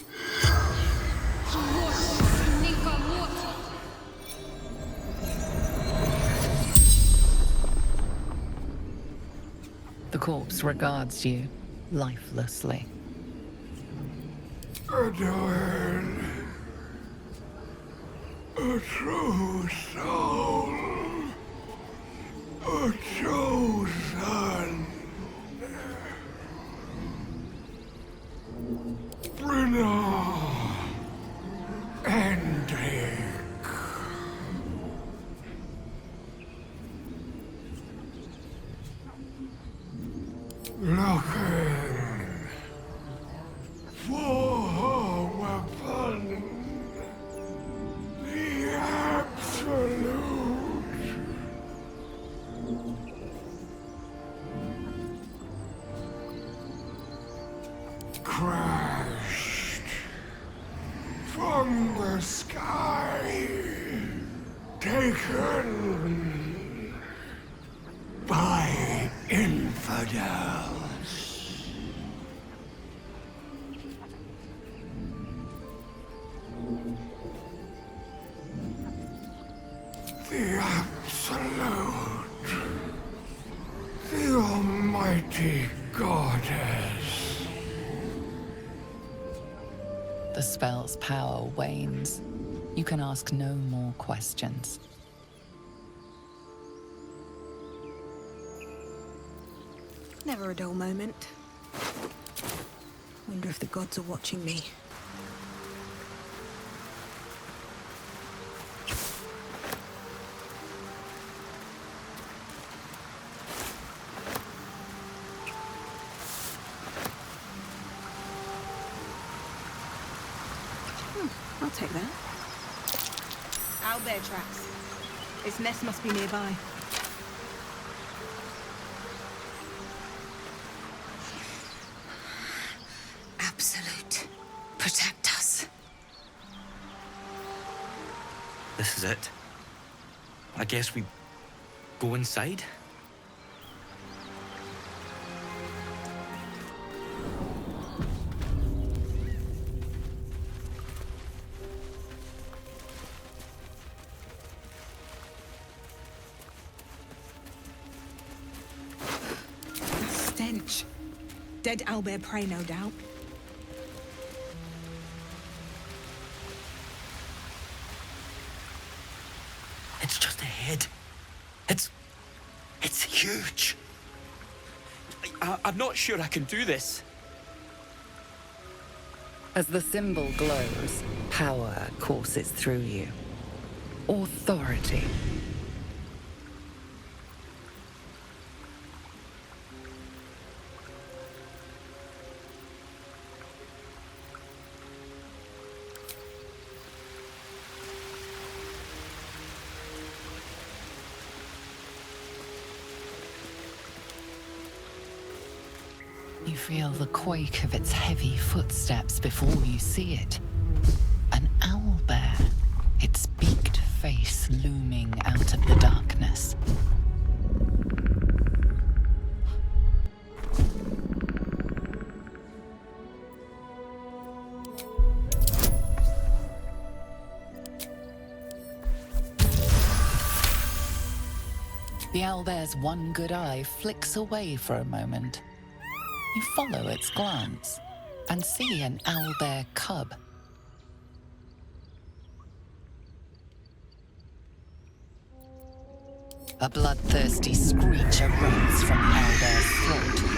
The corpse regards you lifelessly. Edwin, a true soul, a chosen. Brenna, Endrick. Looking for her weapon, the Absolute. Crashed from the sky, taken by infidels. The Absolute, the Almighty Goddess. The spell's power wanes. You can ask no more questions. Never a dull moment. Wonder if the gods are watching me. I'll take that. Owlbear tracks. Its nest must be nearby. Absolute. Protect us. This is it. I guess we go inside? Stench. Dead owlbear prey, no doubt. It's just ahead. It's huge. I'm not sure I can do this. As the symbol glows, power courses through you. Authority. You feel the quake of its heavy footsteps before you see it. An owlbear, its beaked face looming out of the darkness. The owlbear's one good eye flicks away for a moment. You follow its glance and see an owlbear cub. A bloodthirsty screech erupts from the owlbear's throat.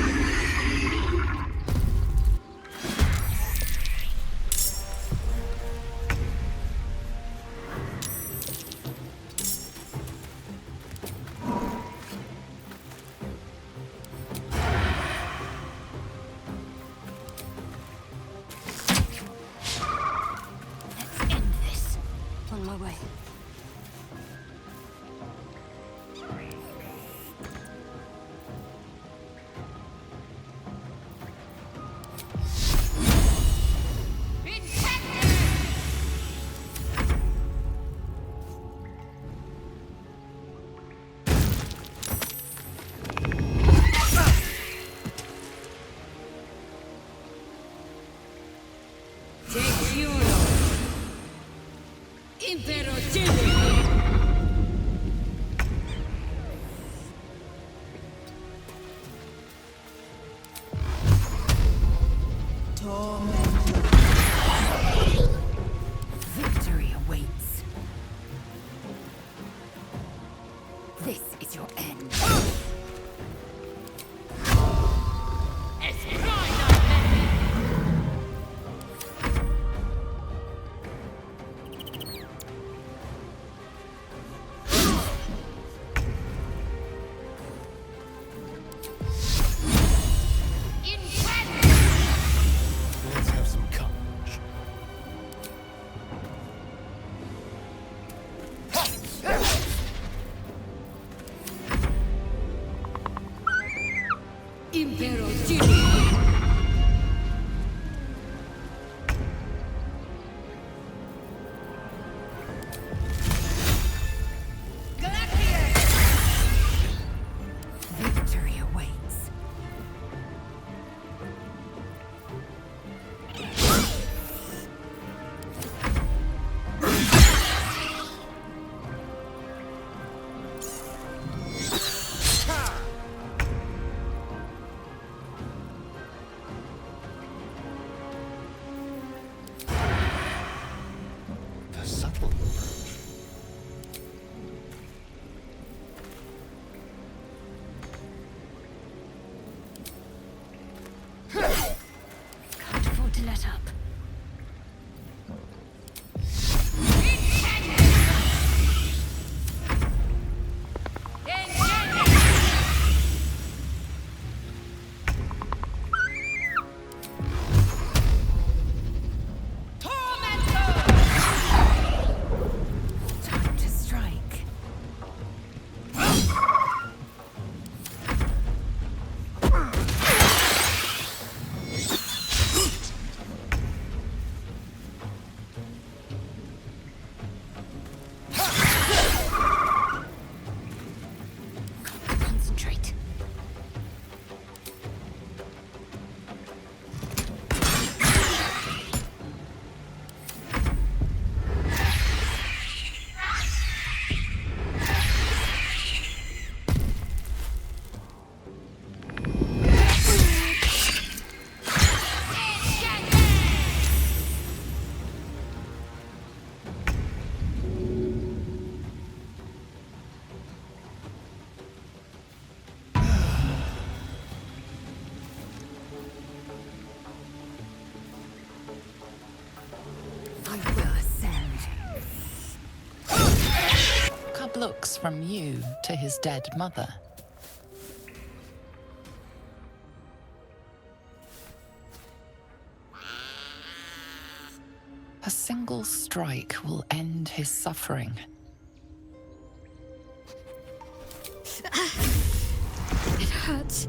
Victory awaits. This is your end. setup. Time to strike. Concentrate. I will ascend. Cub looks from you to his dead mother. A single strike will end his suffering. It hurts.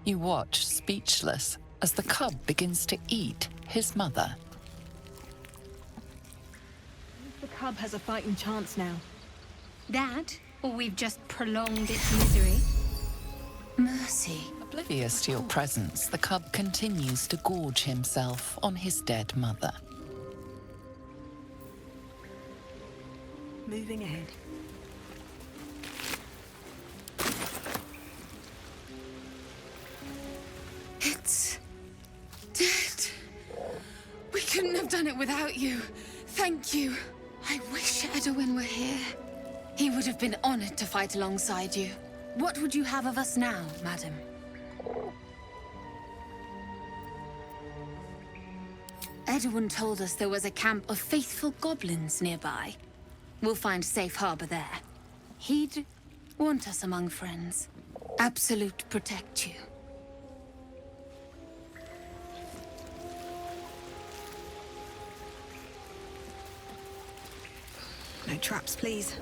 You watch, speechless, as the cub begins to eat his mother. The cub has a fighting chance now. That, or we've just prolonged its misery. Mercy. Oblivious to your presence, the cub continues to gorge himself on his dead mother. Moving ahead. It's dead. We couldn't have done it without you. Thank you. I wish Edwin were here. He would have been honored to fight alongside you. What would you have of us now, madam? Edwin told us there was a camp of faithful goblins nearby. We'll find safe harbor there. He'd want us among friends. Absolute protect you. No traps, please.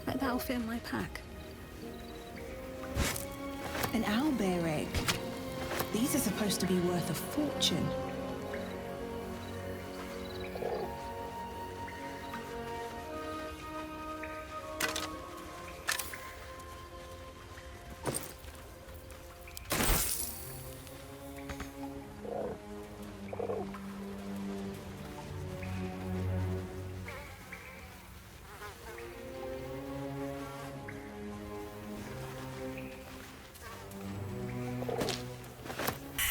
Bet that'll fit in my pack. An owlbear egg. These are supposed to be worth a fortune.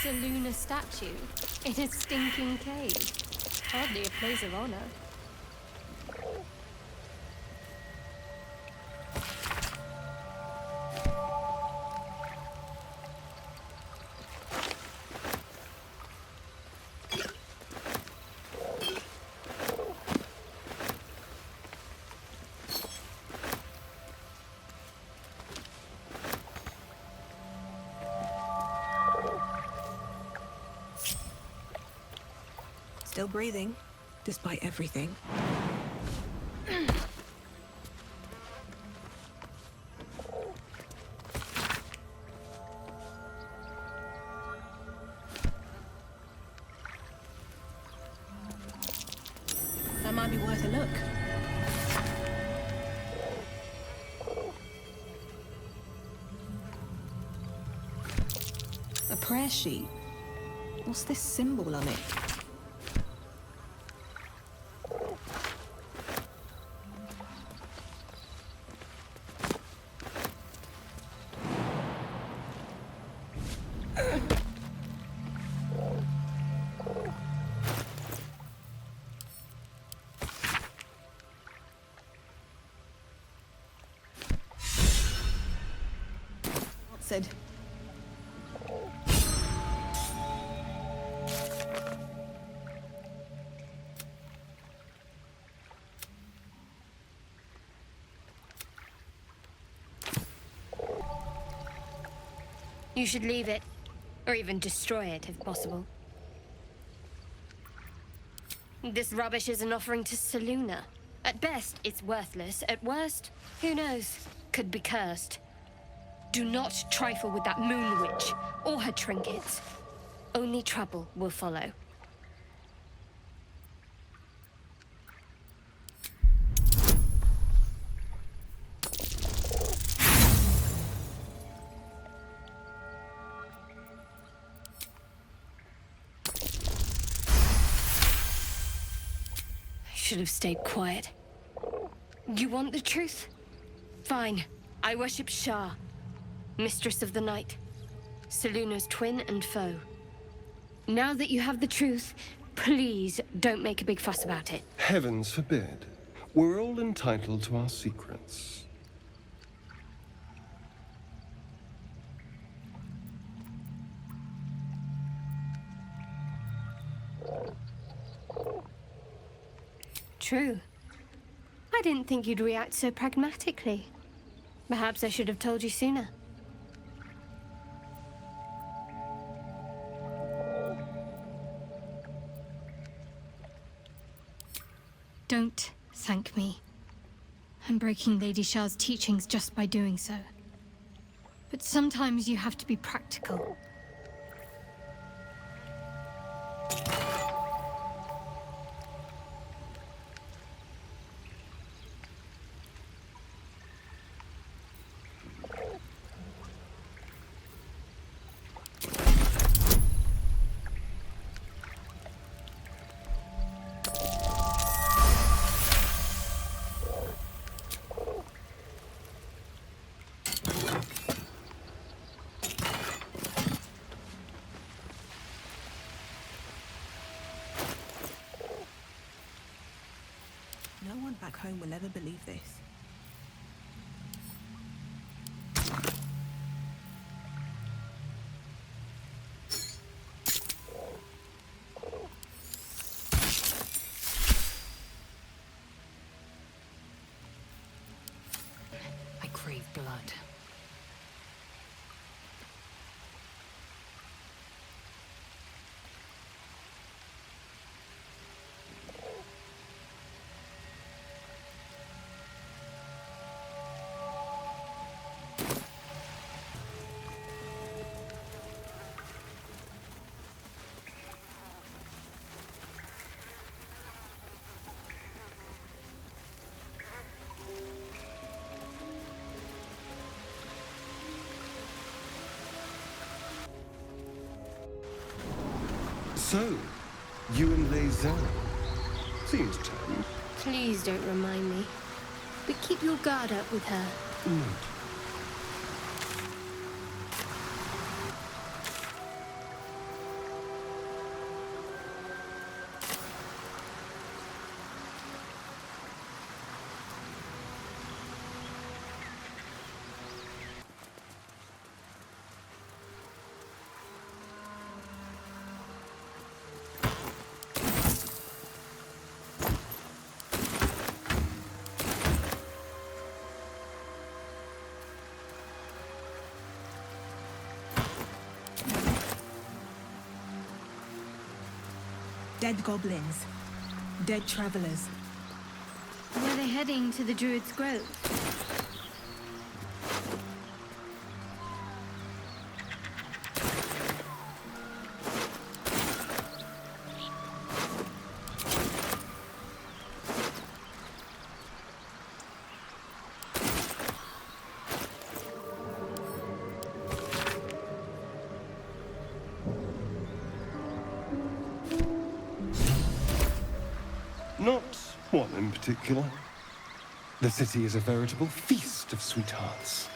A lunar statue in a stinking cave. Hardly a place of honor. Still breathing, despite everything. That might be worth a look. A prayer sheet. What's this symbol on it? Said. You should leave it, or even destroy it if possible. This rubbish is an offering to Selûne. At best, it's worthless. At worst, who knows? Could be cursed. Do not trifle with that moon witch, or her trinkets. Only trouble will follow. Should have stayed quiet. You want the truth? Fine. I worship Shah, Mistress of the Night, Selûne's twin and foe. Now that you have the truth, please don't make a big fuss about it. Heavens forbid. We're all entitled to our secrets. True. I didn't think you'd react so pragmatically. Perhaps I should have told you sooner. Don't thank me. I'm breaking Lady Shah's teachings just by doing so. But sometimes you have to be practical. No one back home will ever believe this. I crave blood. So, you and Lazelle. Seems tame. Please don't remind me. But keep your guard up with her. Dead goblins. Dead travelers. Were they heading to the Druid's Grove? Not one in particular. The city is a veritable feast of sweethearts.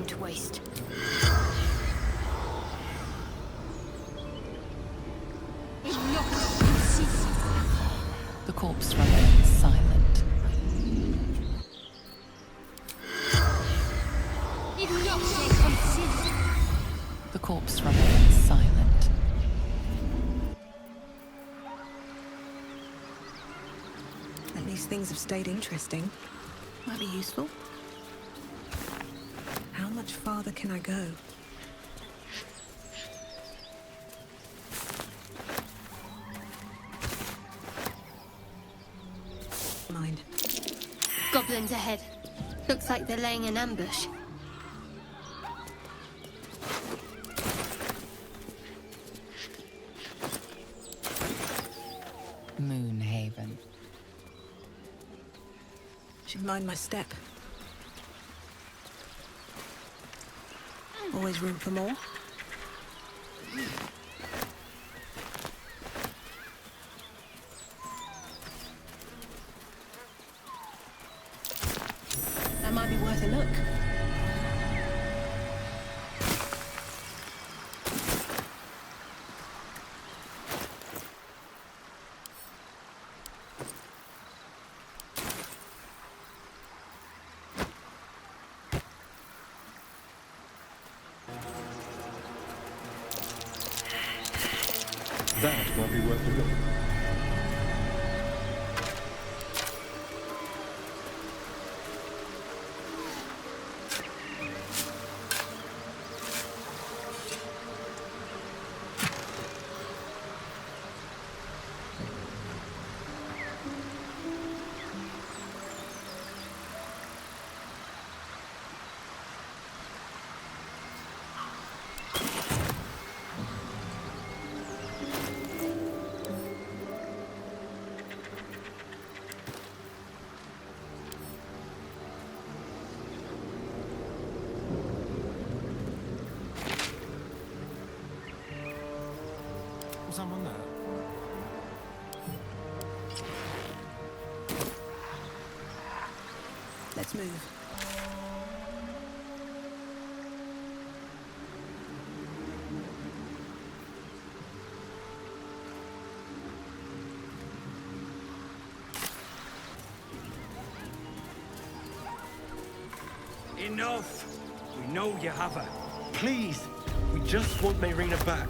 time to waste. The corpse remains silent. The corpse remains silent. At least things have stayed interesting. Might be useful. How much farther can I go? Mind. Goblins ahead. Looks like they're laying an ambush. Moonhaven. Should mind my step. Always room for more. That might be worth a look. That might be worth a look. Someone there. Let's move. Enough! We know you have her. Please, we just want Meyrina back.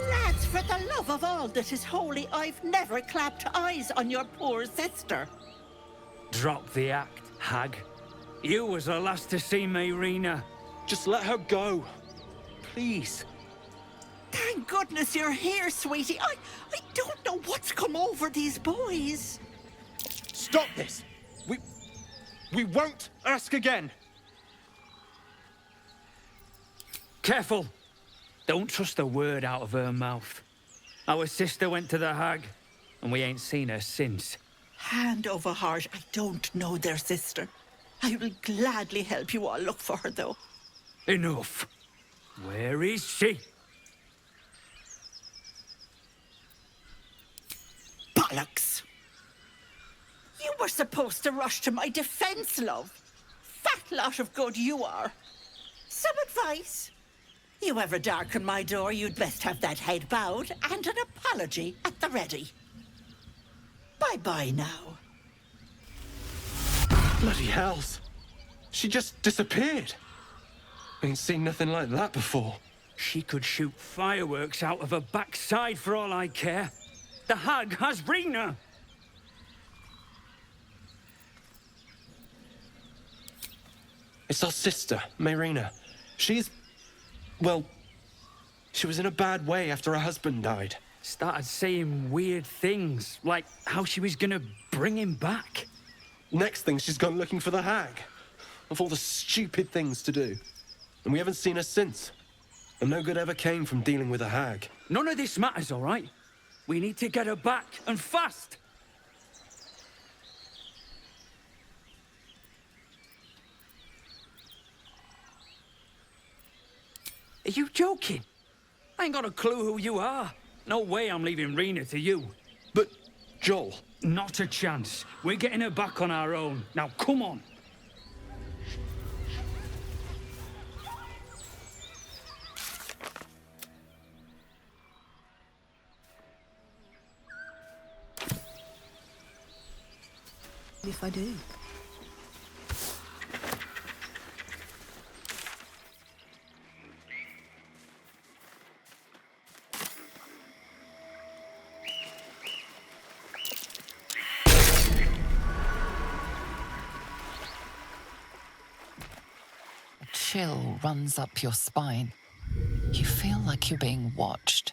Lads, for the love of all that is holy, I've never clapped eyes on your poor sister. Drop the act, hag. You was the last to see Meyrina. Just let her go. Please. Thank goodness you're here, sweetie. I don't know what's come over these boys. Stop this! We won't ask again. Careful! Don't trust a word out of her mouth. Our sister went to the hag, and we ain't seen her since. Hand over heart, I don't know their sister. I will gladly help you all look for her, though. Enough. Where is she? Bollocks! You were supposed to rush to my defense, love. Fat lot of good you are. Some advice? You ever darken my door, you'd best have that head bowed and an apology at the ready. Bye-bye now. Bloody hells. She just disappeared. Ain't seen nothing like that before. She could shoot fireworks out of her backside for all I care. The hag has Rena. It's our sister, Meyrina. She's... well... she was in a bad way after her husband died. Started saying weird things, like how she was gonna bring him back. Next thing, she's gone looking for the hag. Of all the stupid things to do. And we haven't seen her since. And no good ever came from dealing with a hag. None of this matters, all right? We need to get her back, and fast! Are you joking? I ain't got a clue who you are. No way I'm leaving Rena to you. But, Joel... Not a chance. We're getting her back on our own. Now, come on. If I do. A chill runs up your spine. You feel like you're being watched.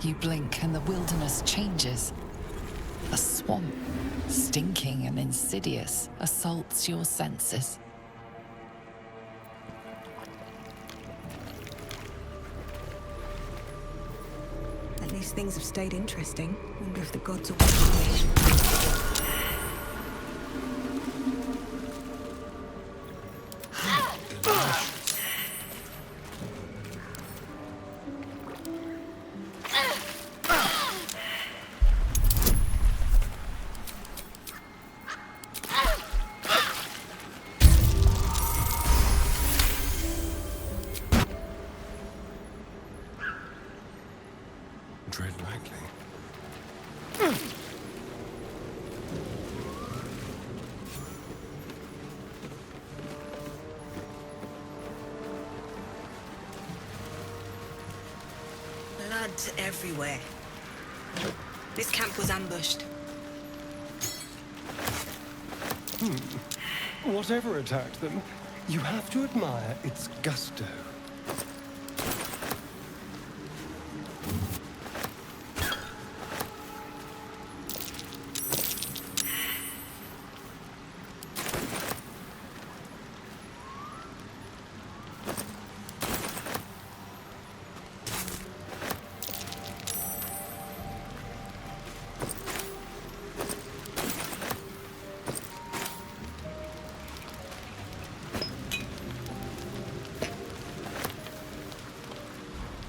You blink and the wilderness changes. A swamp, stinking and insidious, assaults your senses. At least things have stayed interesting. Wonder if the gods are watching me. Tread lightly. Blood everywhere. This camp was ambushed. Whatever attacked them, you have to admire its gusto.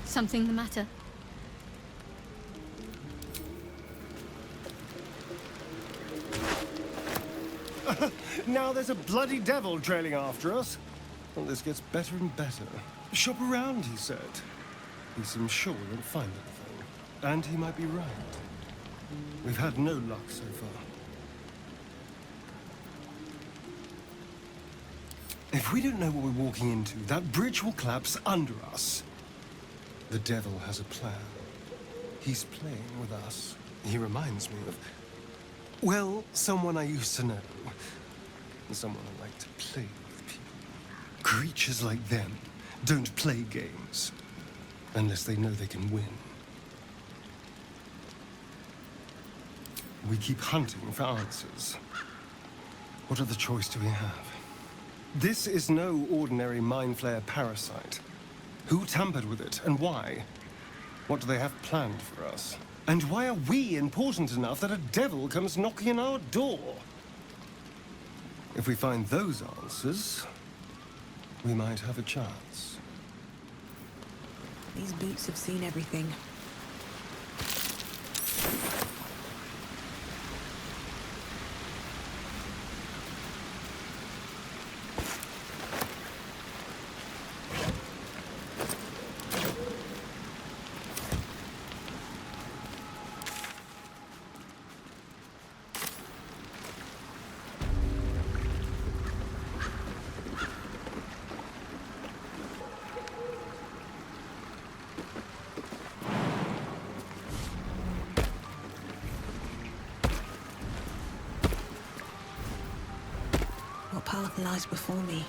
Something the matter? Now there's a bloody devil trailing after us. Well, this gets better and better. Shop around, he said. He seems sure we won't find anything. And he might be right. We've had no luck so far. If we don't know what we're walking into, that bridge will collapse under us. The devil has a plan. He's playing with us. He reminds me of, well, someone I used to know. Someone I like to play with people. Creatures like them don't play games unless they know they can win. We keep hunting for answers. What other choice do we have? This is no ordinary mind flayer parasite. Who tampered with it, and why? What do they have planned for us? And why are we important enough that a devil comes knocking on our door? If we find those answers, we might have a chance. These boots have seen everything. What path lies before me?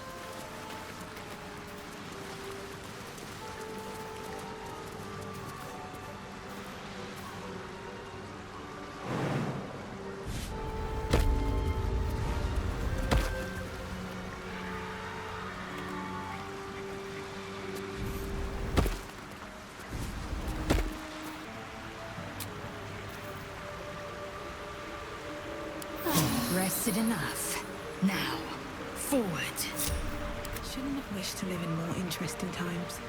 Rested enough. Now, forward. Shouldn't have wished to live in more interesting times.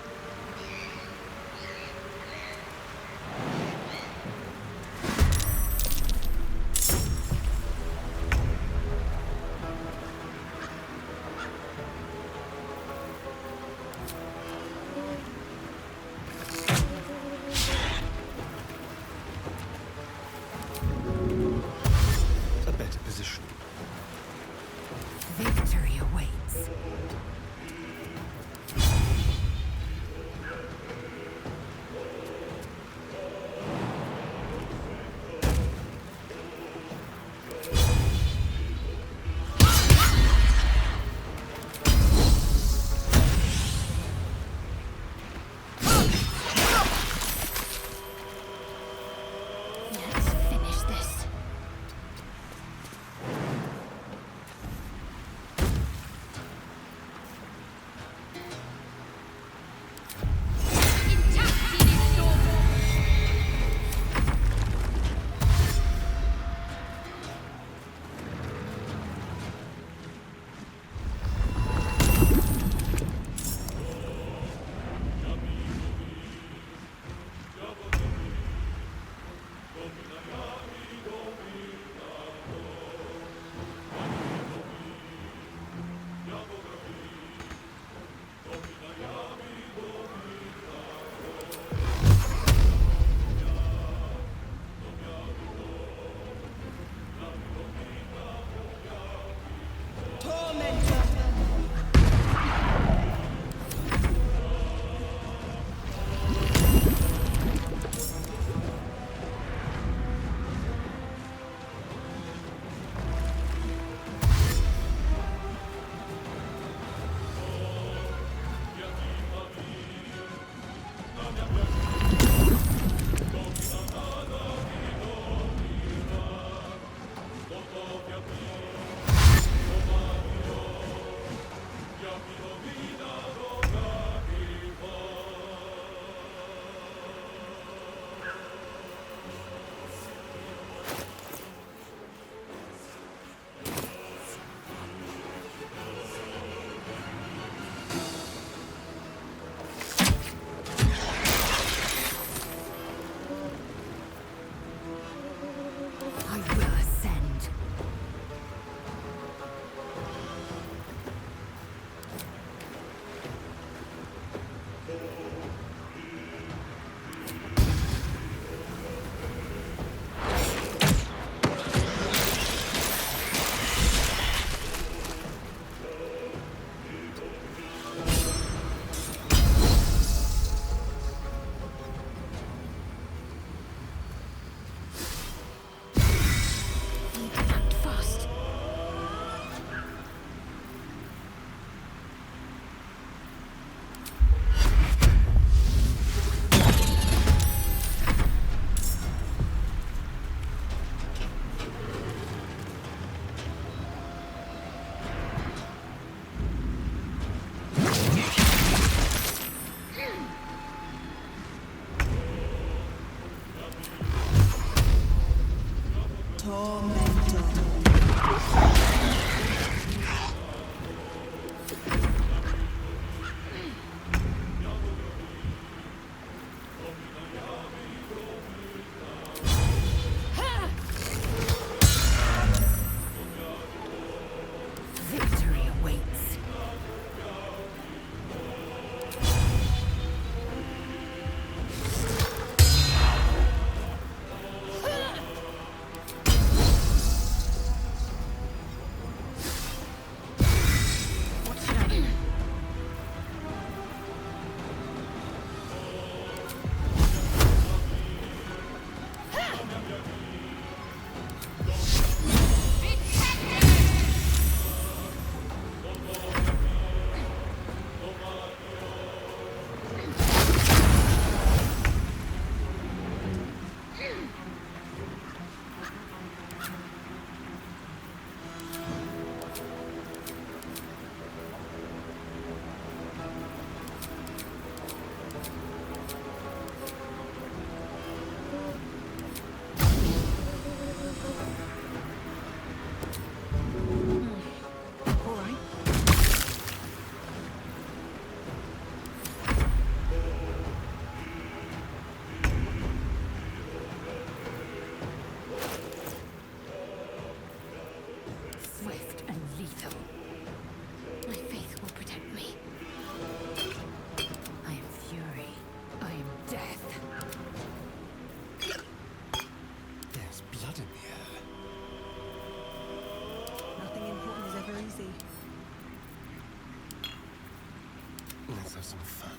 Let's have some fun.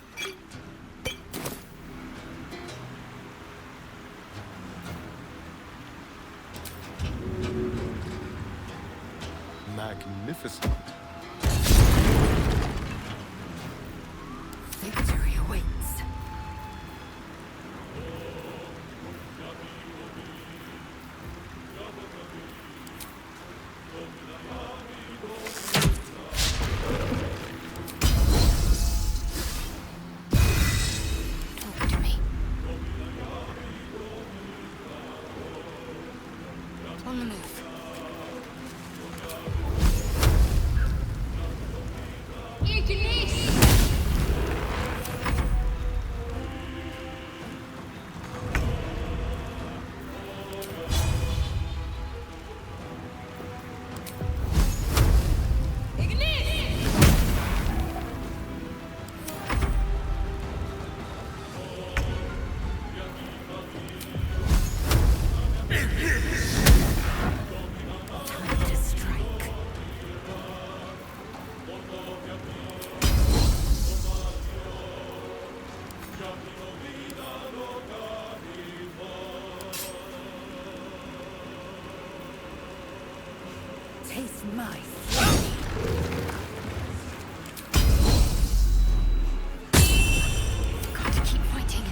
Magnificent. Victory awaits. Talk to me. On the move. Time to strike. Taste my Got to keep fighting.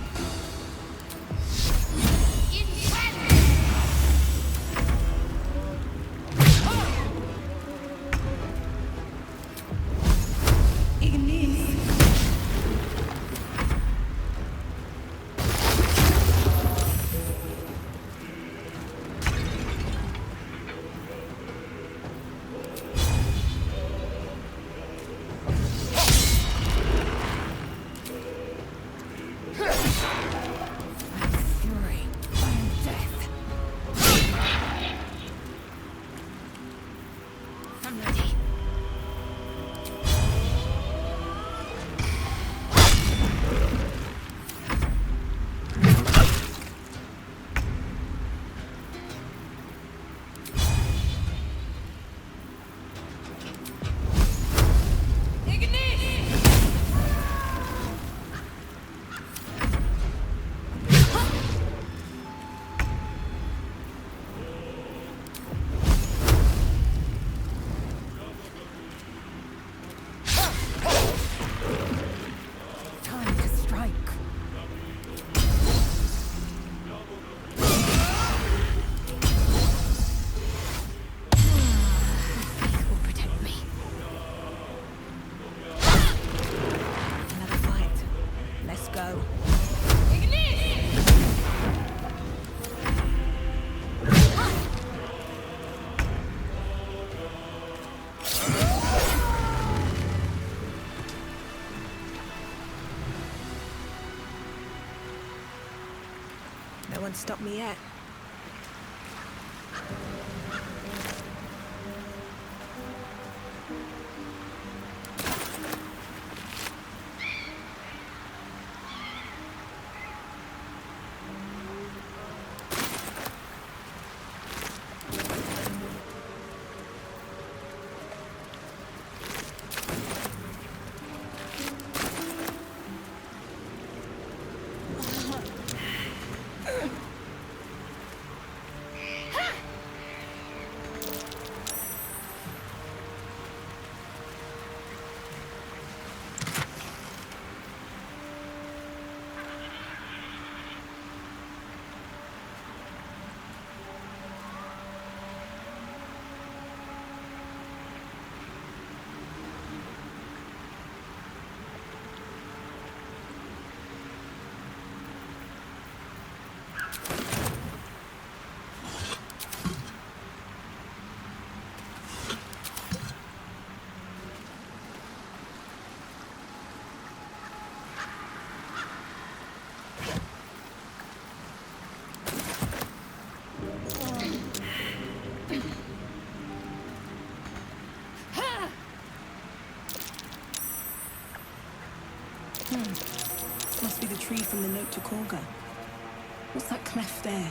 fury and death. I'm ready. Time to strike. Faith will protect me. Another fight. Let's go. No one stopped me yet. Must be the tree from the note to Korga. What's that cleft there?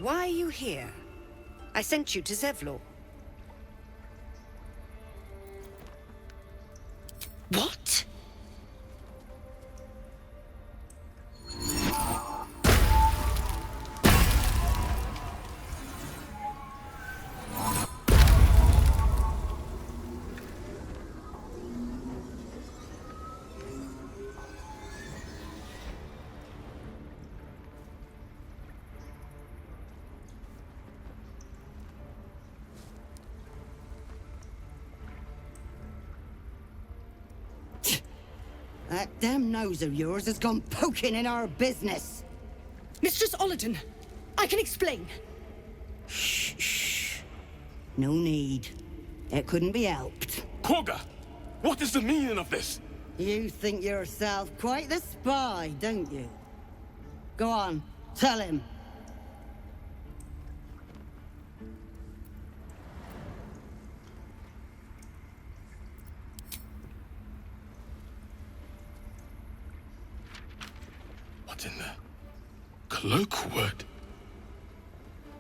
Why are you here? I sent you to Zevlor. What? That damn nose of yours has gone poking in our business. Mistress Ollerton, I can explain. Shh. No need. It couldn't be helped. Koga! What is the meaning of this? You think yourself quite the spy, don't you? Go on, tell him. What's in there? Colloquial word?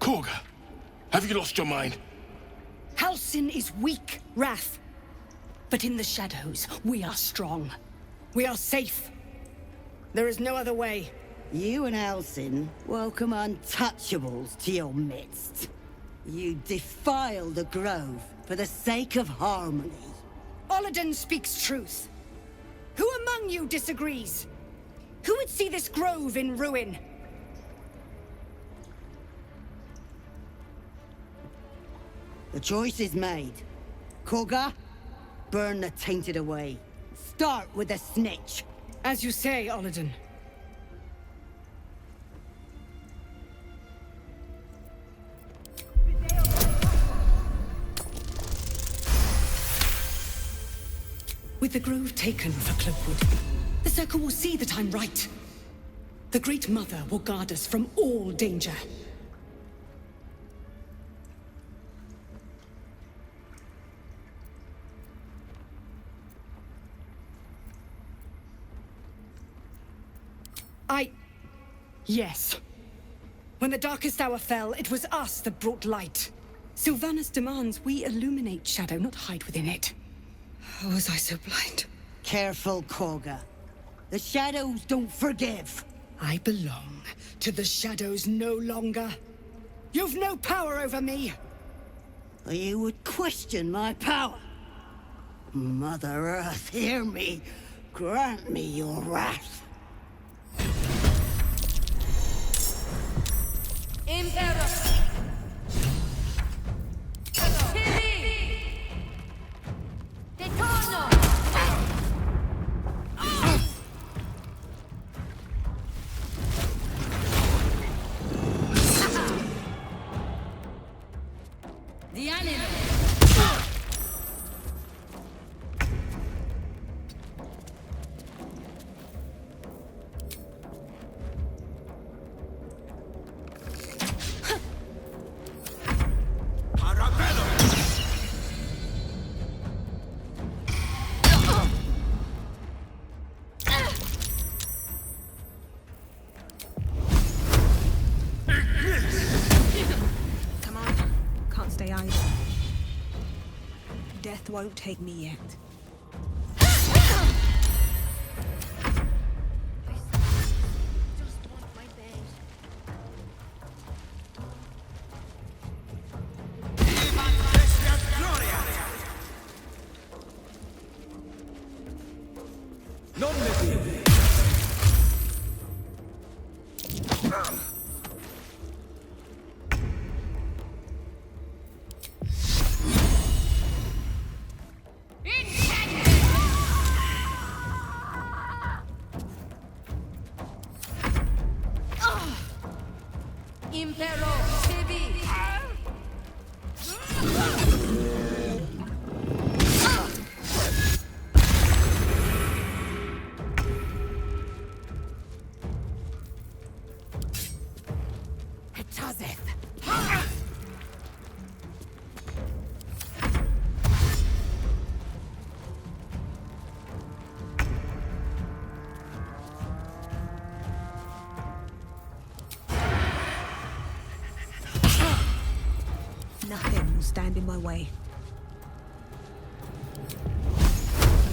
Koga, have you lost your mind? Halsin is weak, Wrath. But in the shadows, we are strong. We are safe. There is no other way. You and Halsin welcome untouchables to your midst. You defile the grove for the sake of harmony. Ollerton speaks truth. Who among you disagrees? Who would see this grove in ruin? The choice is made. Koga, burn the tainted away. Start with the snitch. As you say, Ollerton. With the grove taken for Cloakwood, the Circle will see that I'm right. The Great Mother will guard us from all danger. Yes. When the darkest hour fell, it was us that brought light. Sylvanas demands we illuminate shadow, not hide within it. How was I so blind? Careful, Koga. The shadows don't forgive. I belong to the shadows no longer. You've no power over me. You would question my power. Mother Earth, hear me. Grant me your wrath. Death won't take me yet. Nothing will stand in my way.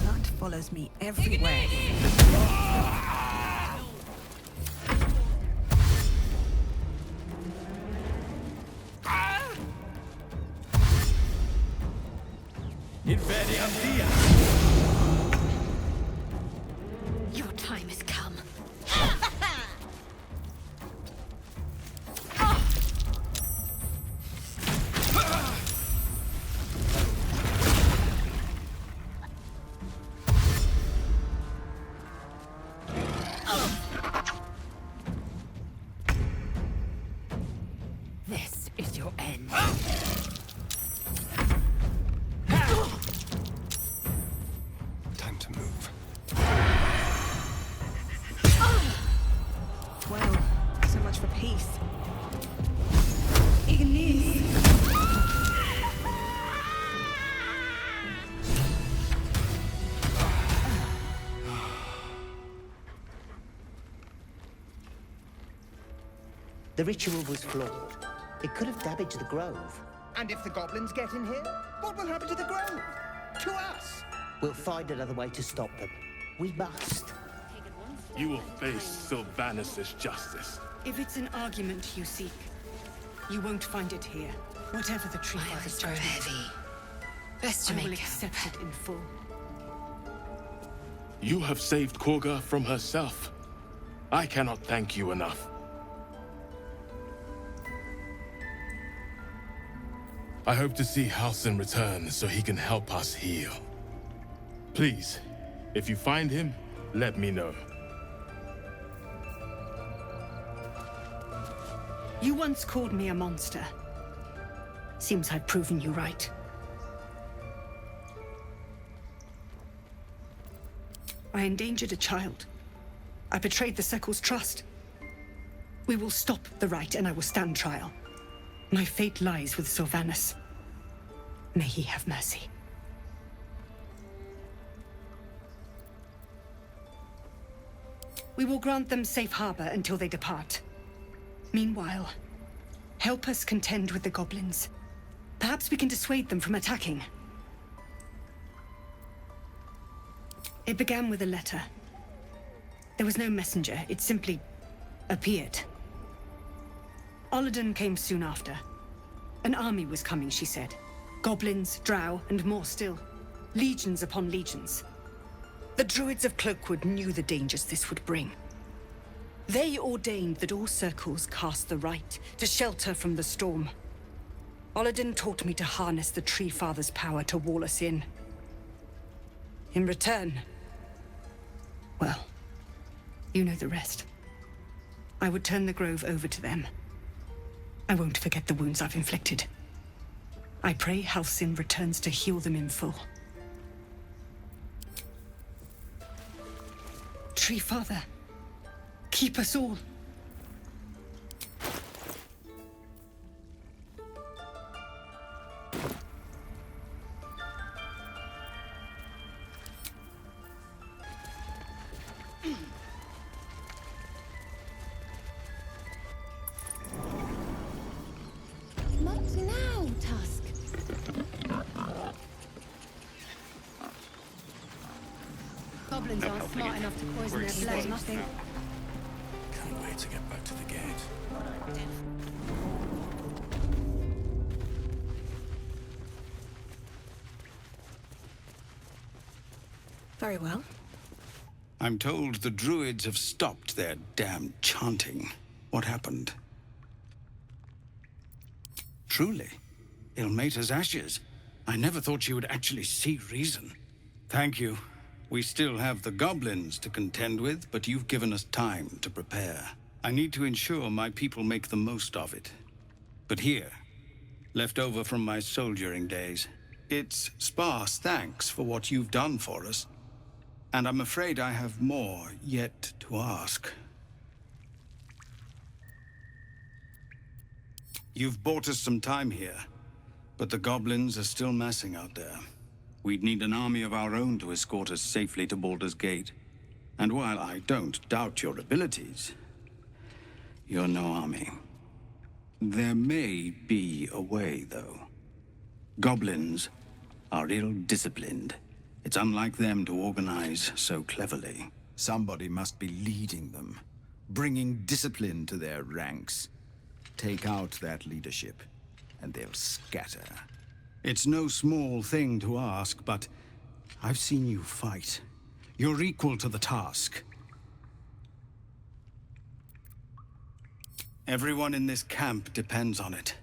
Blood follows me everywhere. Your time has come. This is your end. Time to move. Well, so much for peace. Ignis. The ritual was flawed. It could have damaged the grove. And if the goblins get in here, what will happen to the grove? To us? We'll find another way to stop them. We must. You will face Sylvanus' justice. If it's an argument you seek, you won't find it here. Whatever the tree father's grow judgment, heavy. Best to I will make accept it in full. You have saved Korga from herself. I cannot thank you enough. I hope to see Halsin return so he can help us heal. Please, if you find him, let me know. You once called me a monster. Seems I've proven you right. I endangered a child. I betrayed the Circle's trust. We will stop the right, and I will stand trial. My fate lies with Sylvanus. May he have mercy. We will grant them safe harbor until they depart. Meanwhile, help us contend with the goblins. Perhaps we can dissuade them from attacking. It began with a letter. There was no messenger, it simply appeared. Olladin came soon after. An army was coming, she said. Goblins, drow, and more still. Legions upon legions. The druids of Cloakwood knew the dangers this would bring. They ordained that all circles cast the rite to shelter from the storm. Olladin taught me to harness the Tree Father's power to wall us in. In return, well, you know the rest. I would turn the grove over to them. I won't forget the wounds I've inflicted. I pray Halsin returns to heal them in full. Tree Father, keep us all. Not now, Tusk. Goblins aren't smart enough to poison their blade, nothing. Can't wait to get back to the gate. Very well. I'm told the druids have stopped their damn chanting. What happened? Truly, Ilmater's ashes. I never thought she would actually see reason. Thank you. We still have the goblins to contend with, but you've given us time to prepare. I need to ensure my people make the most of it. But here, left over from my soldiering days, it's sparse thanks for what you've done for us. And I'm afraid I have more yet to ask. You've bought us some time here, but the goblins are still massing out there. We'd need an army of our own to escort us safely to Baldur's Gate. And while I don't doubt your abilities, you're no army. There may be a way, though. Goblins are ill-disciplined. It's unlike them to organize so cleverly. Somebody must be leading them, bringing discipline to their ranks. Take out that leadership, and they'll scatter. It's no small thing to ask, but I've seen you fight. You're equal to the task. Everyone in this camp depends on it.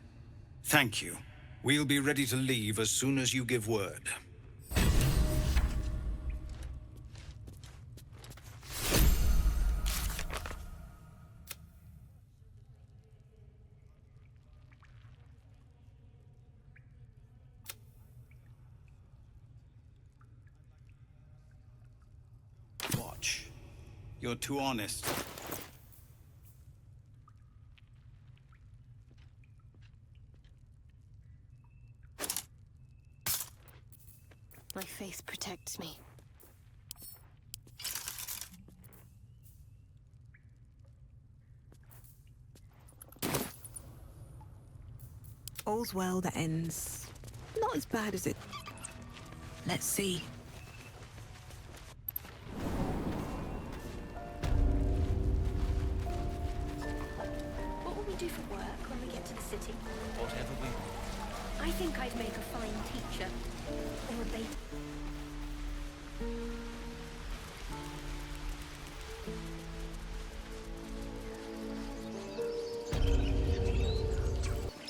Thank you. We'll be ready to leave as soon as you give word. Watch. You're too honest. My faith protects me. All's well that ends. Not as bad as it. Let's see. What will we do for work when we get to the city? Whatever we want. I think I'd make a fine teacher. Or a baby.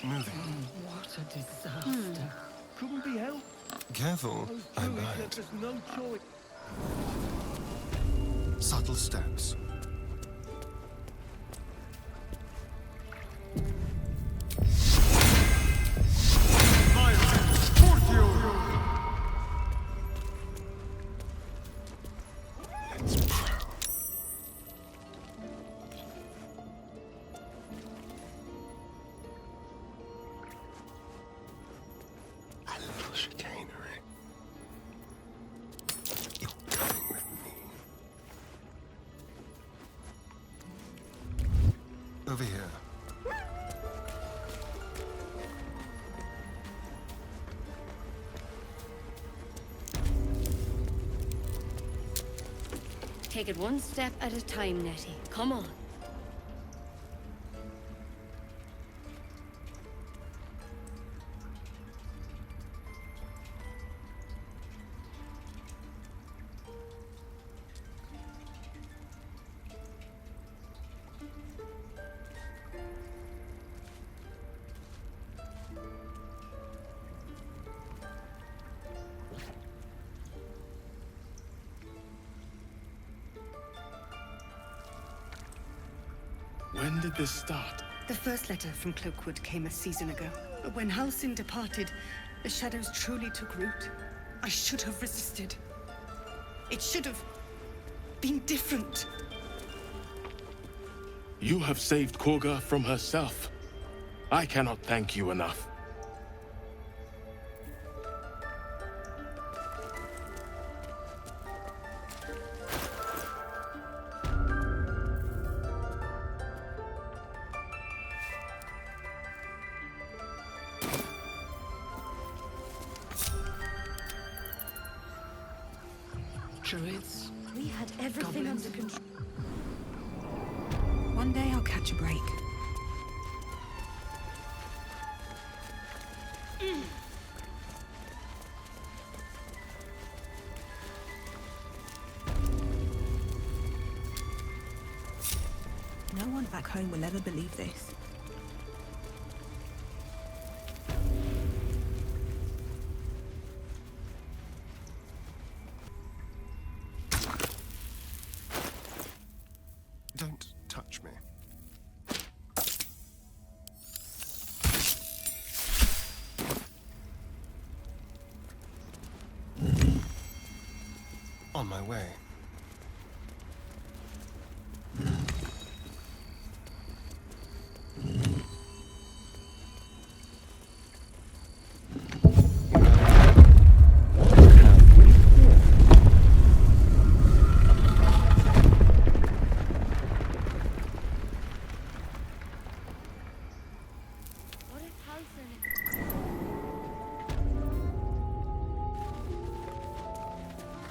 Moving. What a disaster. Couldn't be helped. Careful, I lied. There's no choice. Subtle steps. Over here. Take it one step at a time, Nettie. Come on. When did this start? The first letter from Cloakwood came a season ago. But when Halcyon departed, the shadows truly took root. I should have resisted. It should have been different. You have saved Korga from herself. I cannot thank you enough. Druids. We had everything under control. One day I'll catch a break. No one back home will ever believe this. Don't touch me. On my way.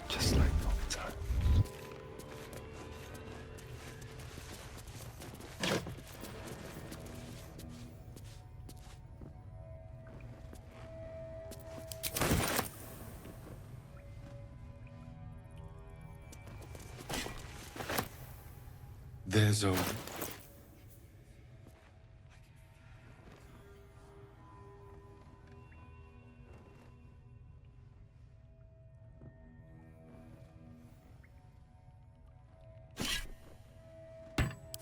Just like all the time. There's a...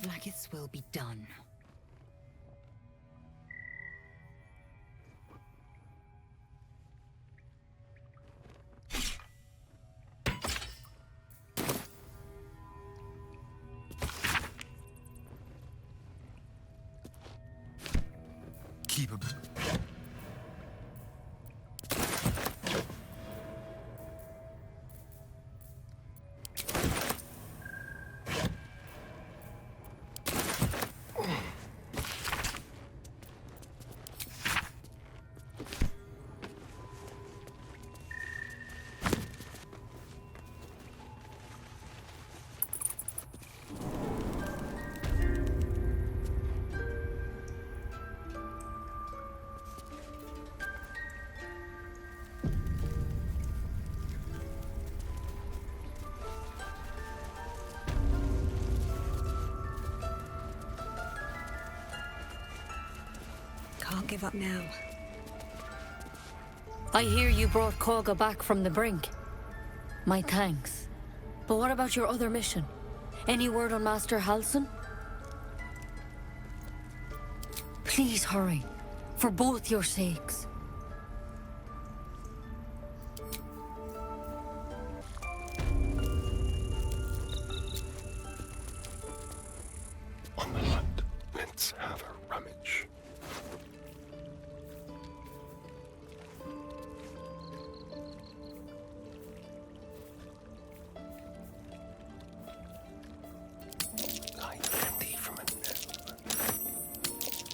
Like will be done. Keep a... Can't give up now. I hear you brought Koga back from the brink. My thanks. But what about your other mission? Any word on Master Halsin? Please hurry. For both your sakes. On the hunt. Let's have a rummage. Like candy from a gnome.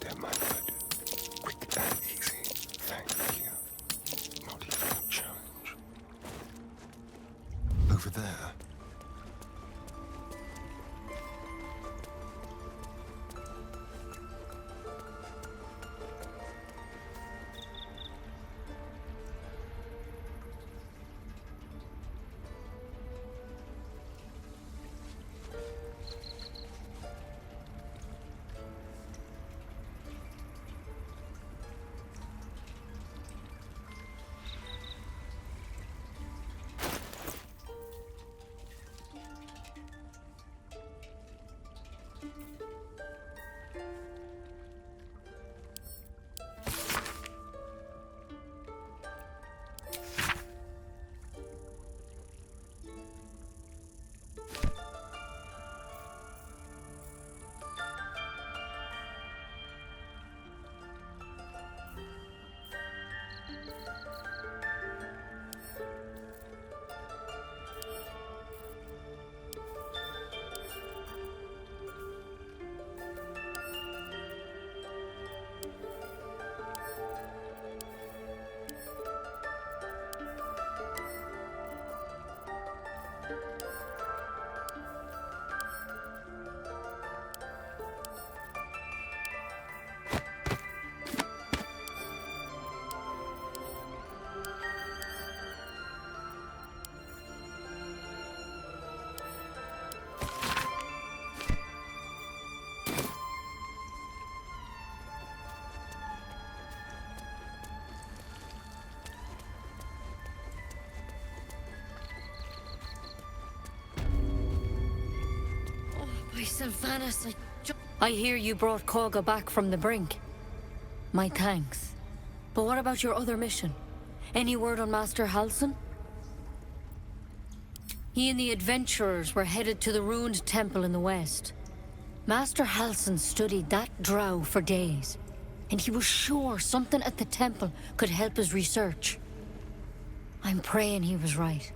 They're my good. Quick and easy. Thank you. Not even a challenge. Over there. By Sylvanas, I hear you brought Koga back from the brink. My thanks. But what about your other mission? Any word on Master Halsin? He and the adventurers were headed to the ruined temple in the west. Master Halsin studied that drow for days, and he was sure something at the temple could help his research. I'm praying he was right.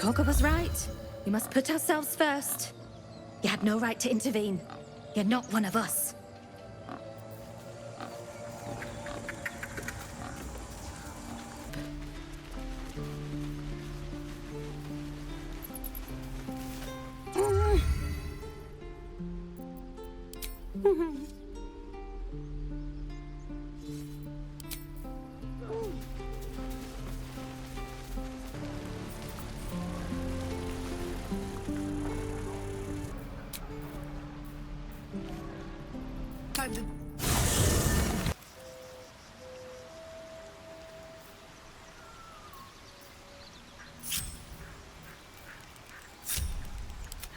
Hogger was right. We must put ourselves first. You had no right to intervene. You're not one of us.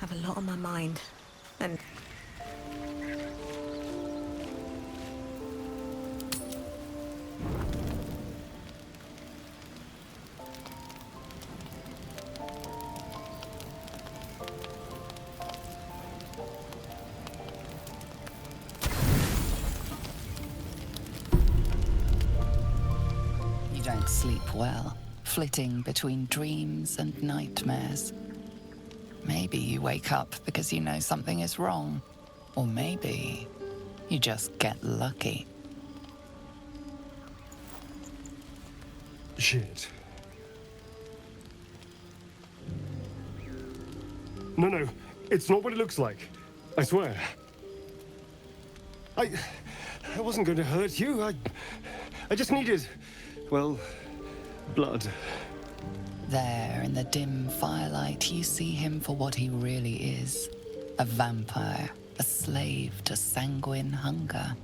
Have a lot on my mind, and You don't sleep well, flitting between dreams and nightmares. Maybe you wake up because you know something is wrong. Or maybe you just get lucky. Shit. No, it's not what it looks like. I swear. I wasn't going to hurt you. I just needed, well, blood. There, in the dim firelight, you see him for what he really is. A vampire, a slave to sanguine hunger.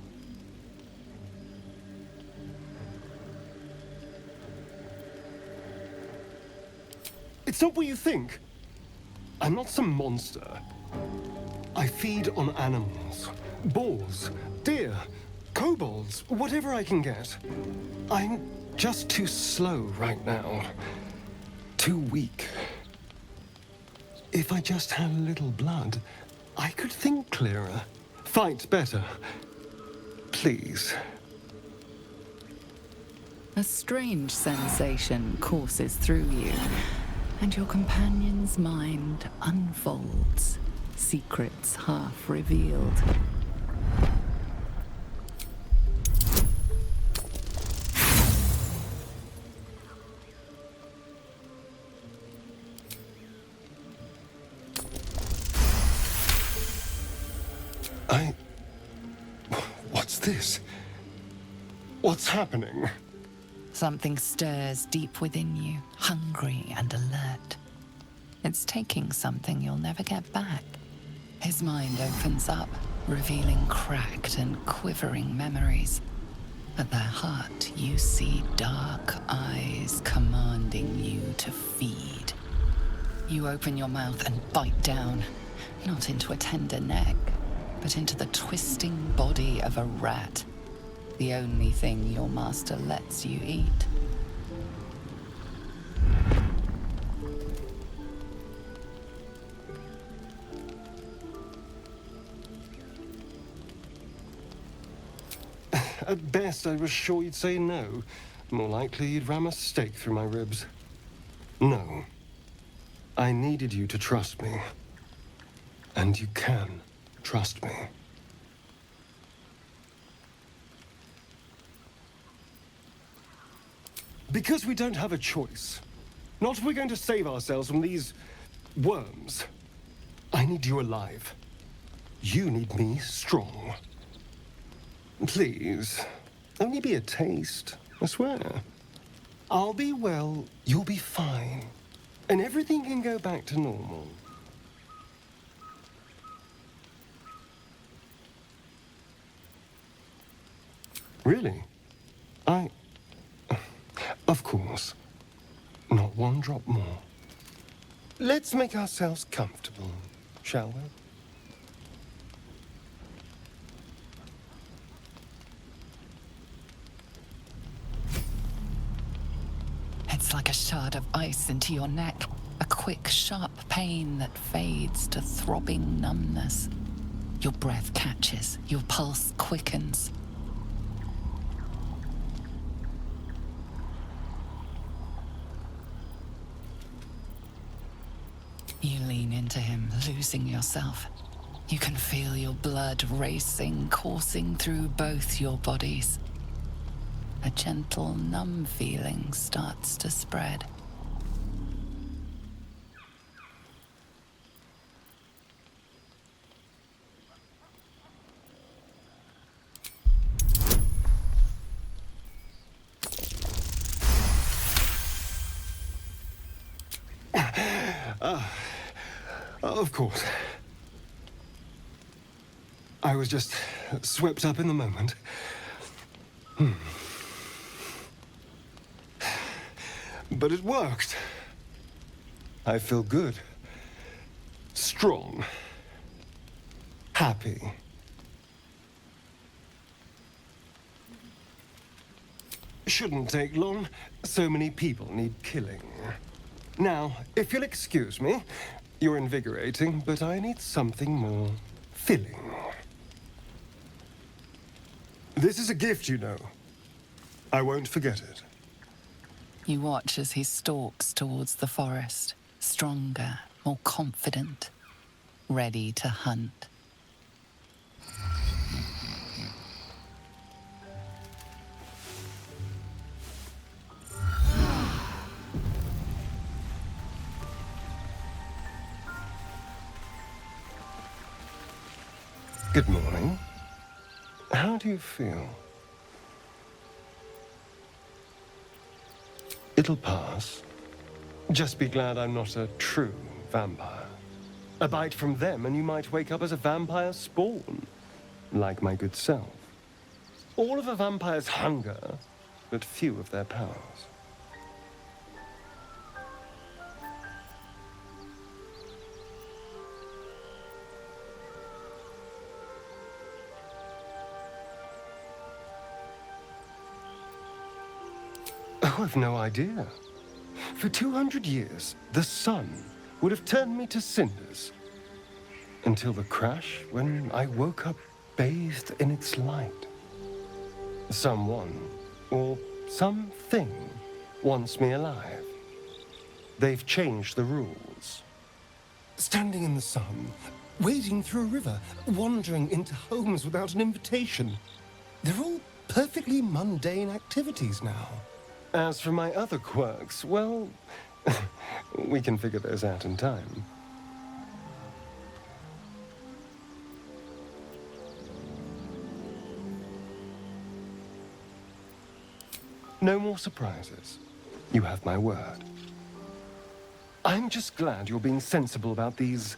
It's not what you think. I'm not some monster. I feed on animals. Boars, deer, kobolds, whatever I can get. I'm just too slow right now. Too weak. If I just had a little blood, I could think clearer, fight better. Please. A strange sensation courses through you, and your companion's mind unfolds, secrets half revealed. What's this? What's happening? Something stirs deep within you, hungry and alert. It's taking something you'll never get back. His mind opens up, revealing cracked and quivering memories. At their heart, you see dark eyes commanding you to feed. You open your mouth and bite down, not into a tender neck, but into the twisting body of a rat. The only thing your master lets you eat. At best, I was sure you'd say no. More likely, you'd ram a stake through my ribs. No. I needed you to trust me. And you can trust me. Because we don't have a choice. Not if we're going to save ourselves from these worms. I need you alive. You need me strong. Please, only be a taste, I swear. I'll be well, you'll be fine. And everything can go back to normal. Really? Of course. Not one drop more. Let's make ourselves comfortable, shall we? It's like a shard of ice into your neck, a quick, sharp pain that fades to throbbing numbness. Your breath catches, your pulse quickens. losing yourself. You can feel your blood racing, coursing through both your bodies. A gentle, numb feeling starts to spread. Of course. I was just swept up in the moment. But it worked. I feel good. Strong. Happy. Shouldn't take long. So many people need killing. Now, if you'll excuse me, you're invigorating, but I need something more filling. This is a gift, you know. I won't forget it. You watch as he stalks towards the forest, stronger, more confident, ready to hunt. Good morning. How do you feel? It'll pass. Just be glad I'm not a true vampire. A bite from them and you might wake up as a vampire spawn, like my good self. All of a vampire's hunger, but few of their powers. Oh, I've no idea. For 200 years, the sun would have turned me to cinders. Until the crash, when I woke up bathed in its light. Someone, or something, wants me alive. They've changed the rules. Standing in the sun, wading through a river, wandering into homes without an invitation. They're all perfectly mundane activities now. As for my other quirks, well, we can figure those out in time. No more surprises. You have my word. I'm just glad you're being sensible about these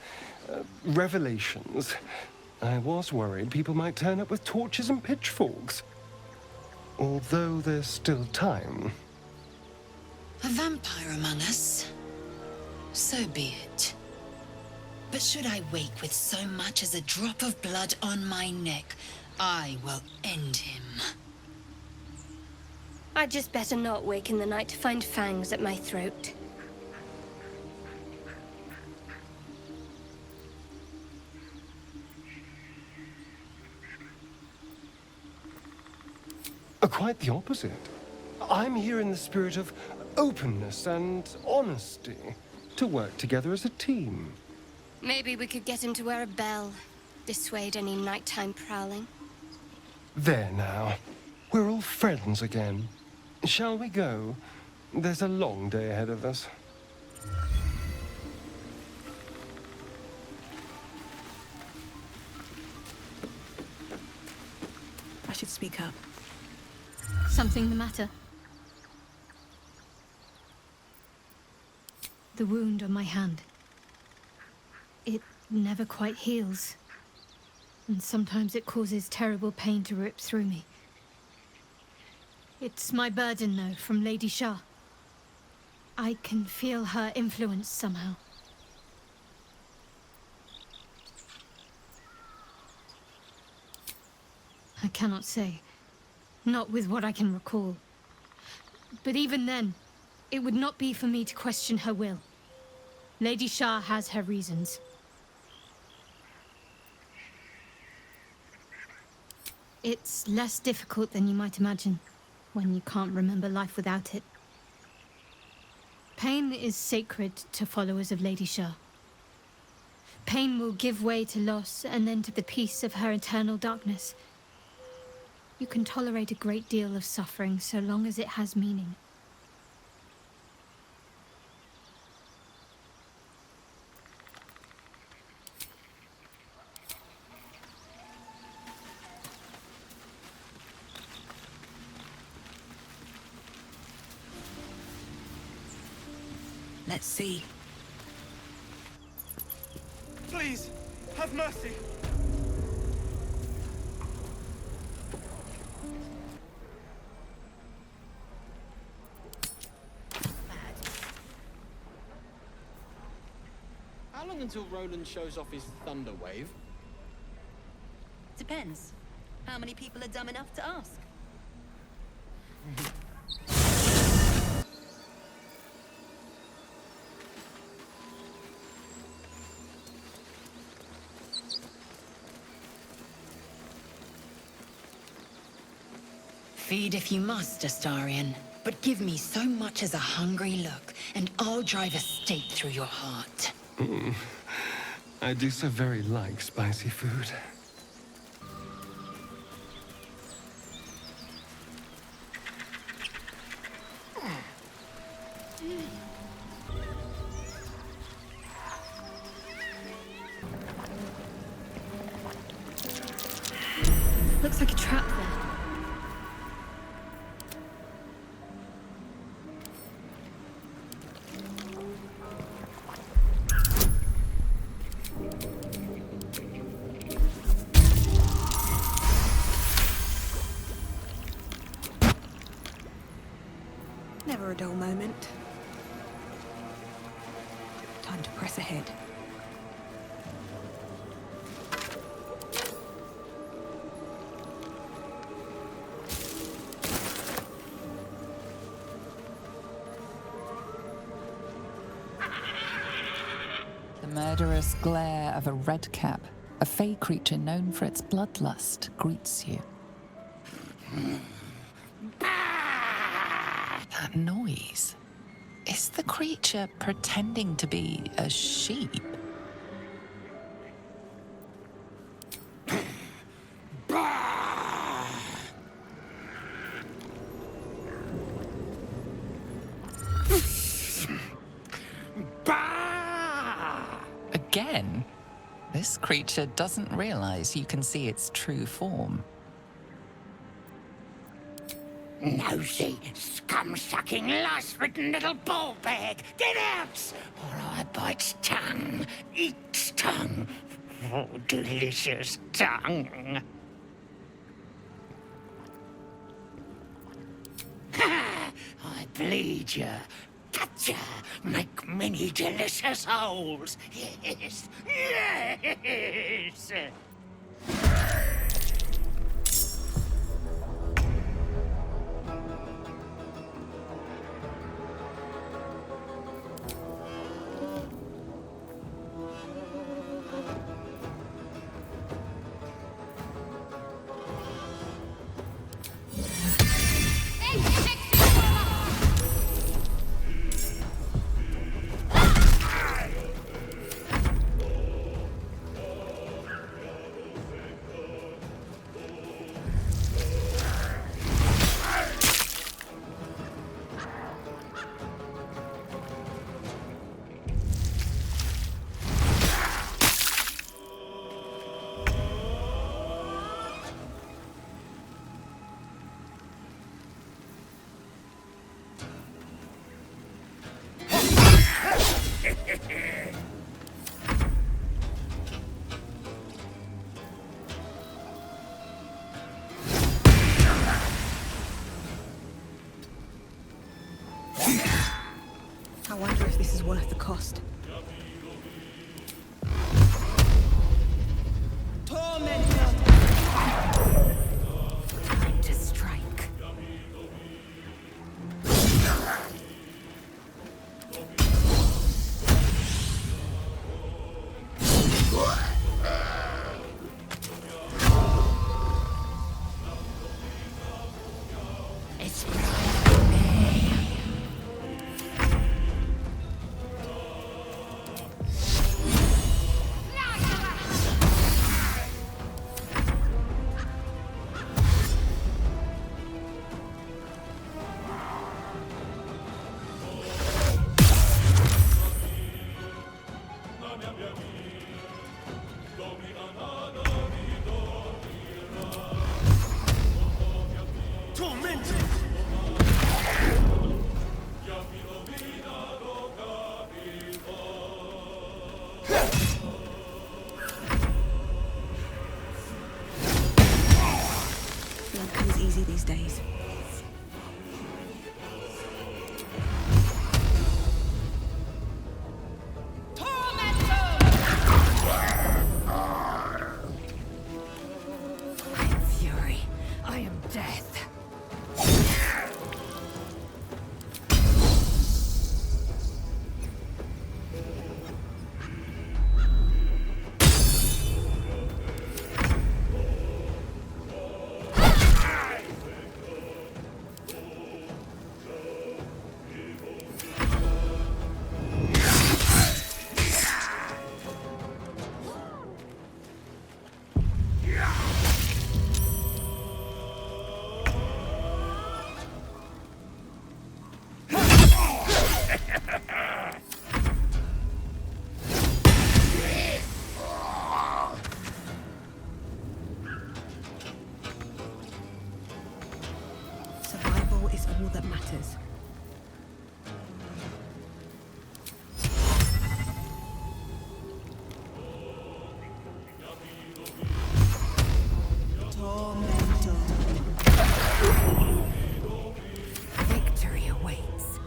revelations. I was worried people might turn up with torches and pitchforks. Although there's still time. A vampire among us? So be it. But should I wake with so much as a drop of blood on my neck, I will end him. I'd just better not wake in the night to find fangs at my throat. Quite the opposite. I'm here in the spirit of openness and honesty, to work together as a team. Maybe we could get him to wear a bell, dissuade any nighttime prowling. There now. We're all friends again. Shall we go? There's a long day ahead of us. I should speak up. Something the matter? The wound on my hand. It never quite heals. And sometimes it causes terrible pain to rip through me. It's my burden, though, from Lady Shah. I can feel her influence somehow. I cannot say. Not with what I can recall. But even then, it would not be for me to question her will. Lady Shah has her reasons. It's less difficult than you might imagine, when you can't remember life without it. Pain is sacred to followers of Lady Shah. pain will give way to loss, and then to the peace of her eternal darkness. You can tolerate a great deal of suffering so long as it has meaning. Let's see. Please, have mercy. How long until Roland shows off his thunder wave? Depends. How many people are dumb enough to ask? Feed if you must, Astarion. But give me so much as a hungry look, and I'll drive a stake through your heart. I do so very like spicy food. Looks like a trap there. Never a dull moment. Time to press ahead. The murderous glare of a redcap, a fey creature known for its bloodlust, greets you. That noise. Is the creature pretending to be a sheep? Again? This creature doesn't realize you can see its true form. Nosy, scum-sucking, lice-ridden little ball bag! Get out! Or I bite tongue, eat tongue. Oh, delicious tongue. Ha! I bleed you, cut you, make many delicious holes. Yes, yes! these days. I am fury. I am death. Survival is all that matters. Tormentor. Victory awaits.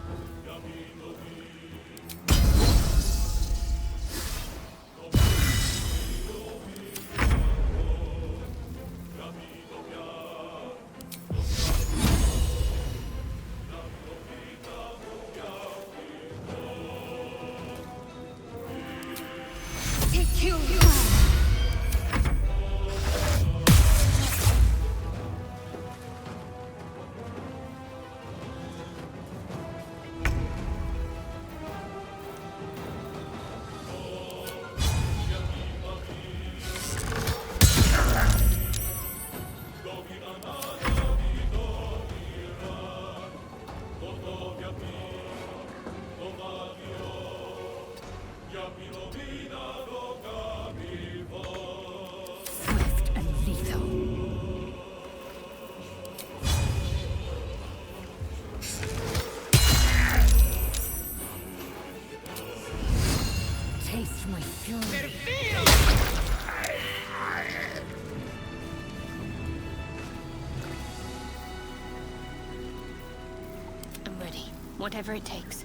Swift and lethal. Taste my fury. I'm ready. Whatever it takes.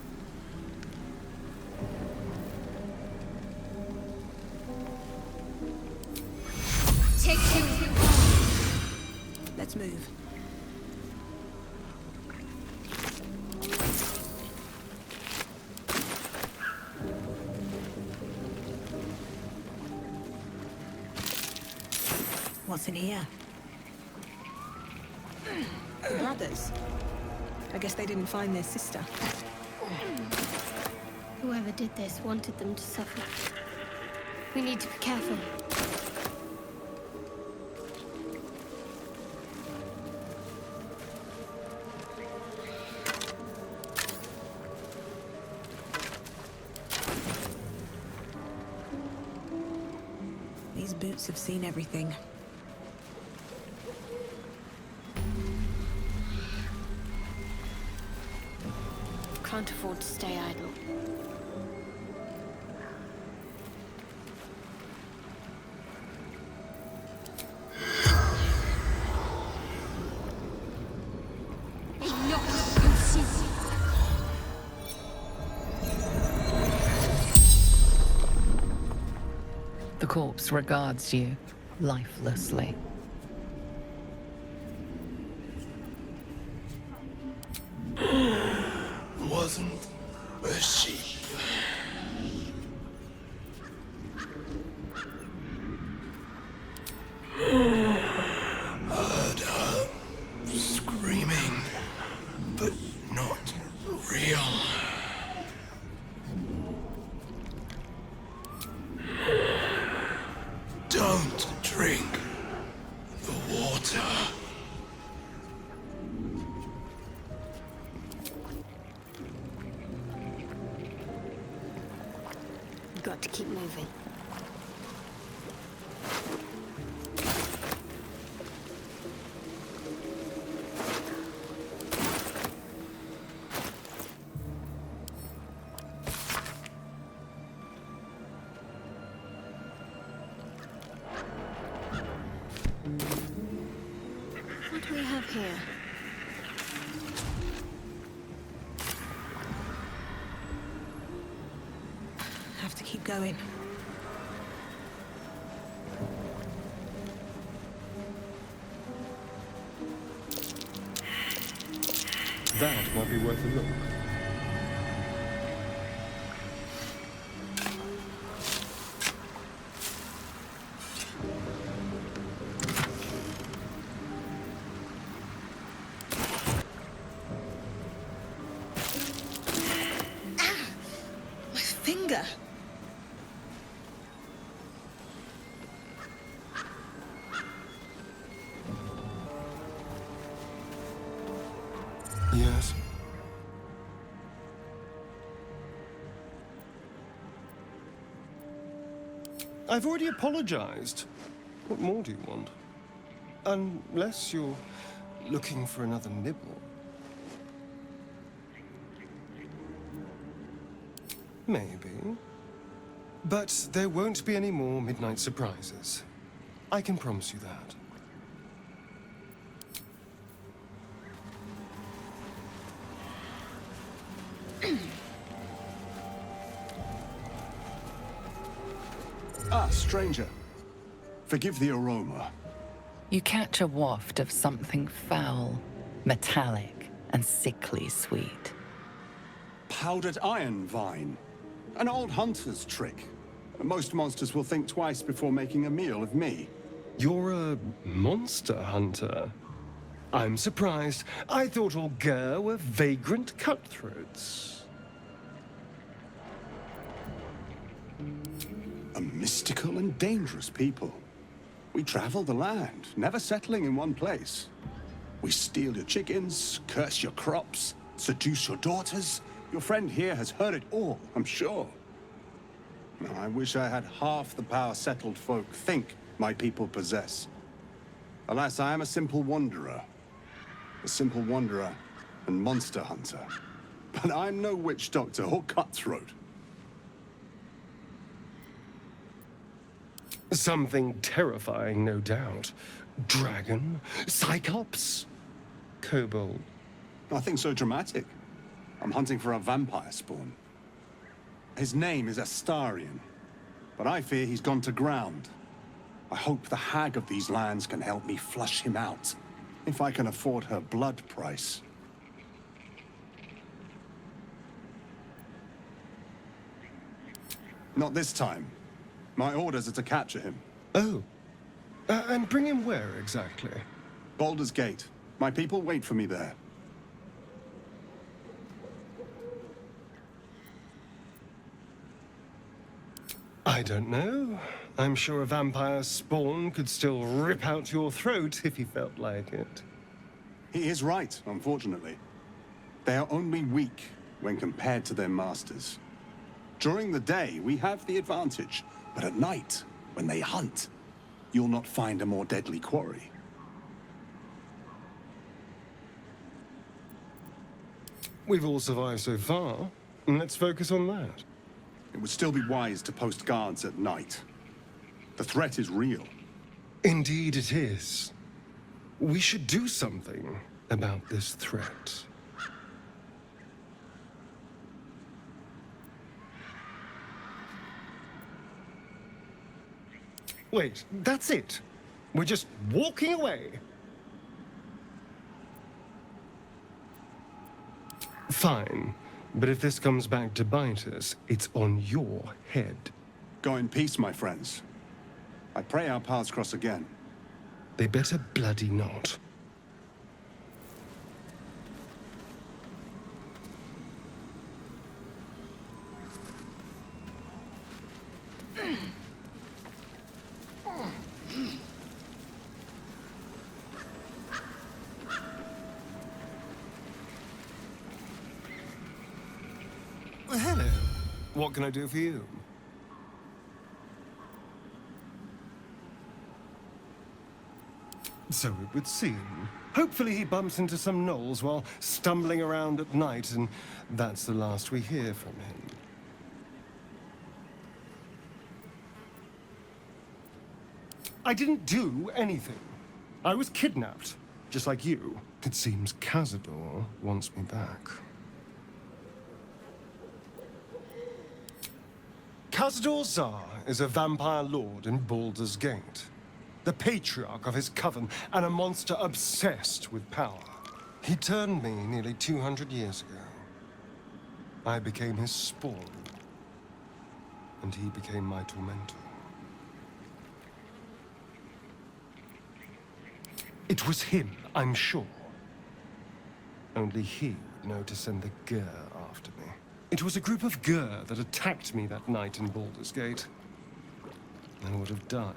Let's move. What's in here? Brothers. I guess they didn't find their sister. Whoever did this wanted them to suffer. We need to be careful. These boots have seen everything. Can't afford to stay idle. The corpse regards you lifelessly. Wasn't a sheep. Heard her screaming, but not real. Don't drink the water. Got to keep moving. What do we have here? going. That might be worth a look. My finger. Yes. I've already apologized. What more do you want? Unless you're looking for another nibble. Maybe. But there won't be any more midnight surprises. I can promise you that. Stranger. Forgive the aroma. You catch a waft of something foul, metallic, and sickly sweet. Powdered iron vine. An old hunter's trick. Most monsters will think twice before making a meal of me. You're a monster hunter. I'm surprised. I thought all Gur were vagrant cutthroats. A mystical and dangerous people. We travel the land, never settling in one place. We steal your chickens, curse your crops, seduce your daughters. Your friend here has heard it all, I'm sure. I wish I had half the power settled folk think my people possess. Alas, I am a simple wanderer. A simple wanderer and monster hunter. But I'm no witch doctor or cutthroat. Something terrifying, no doubt. Dragon? Cyclops? Kobold? Nothing so dramatic. I'm hunting for a vampire spawn. His name is Astarin, but I fear he's gone to ground. I hope the hag of these lands can help me flush him out, if I can afford her blood price. Not this time. My orders are to capture him. Oh. And bring him where, exactly? Baldur's Gate. My people wait for me there. I don't know. I'm sure a vampire spawn could still rip out your throat if he felt like it. He is right, unfortunately. They are only weak when compared to their masters. During the day, we have the advantage. But at night, when they hunt, you'll not find a more deadly quarry. We've all survived so far. Let's focus on that. It would still be wise to post guards at night. The threat is real. Indeed it is. We should do something about this threat. Wait, that's it. We're just walking away. Fine. But if this comes back to bite us, it's on your head. Go in peace, my friends. I pray our paths cross again. They better bloody not. Hello. What can I do for you? So it would seem. Hopefully he bumps into some gnolls while stumbling around at night, and that's the last we hear from him. I didn't do anything. I was kidnapped, just like you. It seems Cazador wants me back. Khazad Zar is a vampire lord in Baldur's Gate, the patriarch of his coven and a monster obsessed with power. He turned me nearly 200 years ago. I became his spawn, and he became my tormentor. It was him, I'm sure. Only he would know to send the Gur after me. It was a group of Gur that attacked me that night in Baldur's Gate. I would have died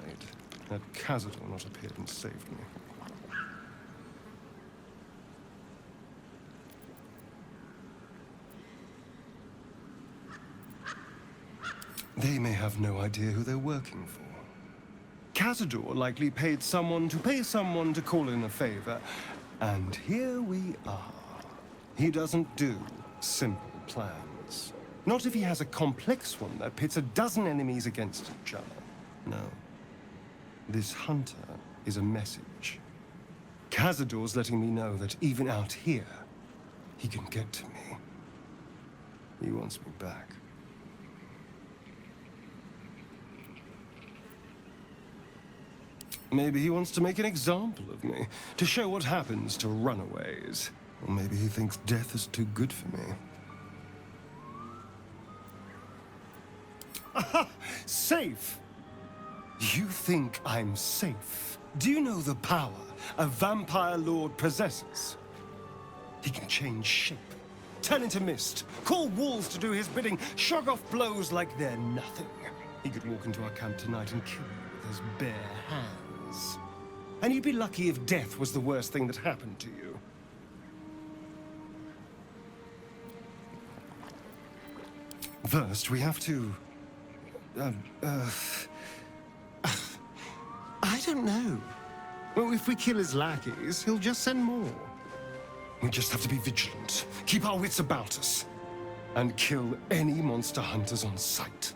had Khazad not appeared and saved me. They may have no idea who they're working for. Khazad likely paid someone to call in a favor, and here we are. He doesn't do simple plans. Not if he has a complex one that pits a dozen enemies against each other. No. This hunter is a message. Khazad's letting me know that even out here, he can get to me. He wants me back. Maybe he wants to make an example of me, to show what happens to runaways. Or maybe he thinks death is too good for me. Aha! Safe! You think I'm safe? Do you know the power a vampire lord possesses? He can change shape, turn into mist, call wolves to do his bidding, shrug off blows like they're nothing. He could walk into our camp tonight and kill you with his bare hands. And you'd be lucky if death was the worst thing that happened to you. First, we have to... I don't know. Well, if we kill his lackeys, he'll just send more. We just have to be vigilant, keep our wits about us, and kill any monster hunters on sight.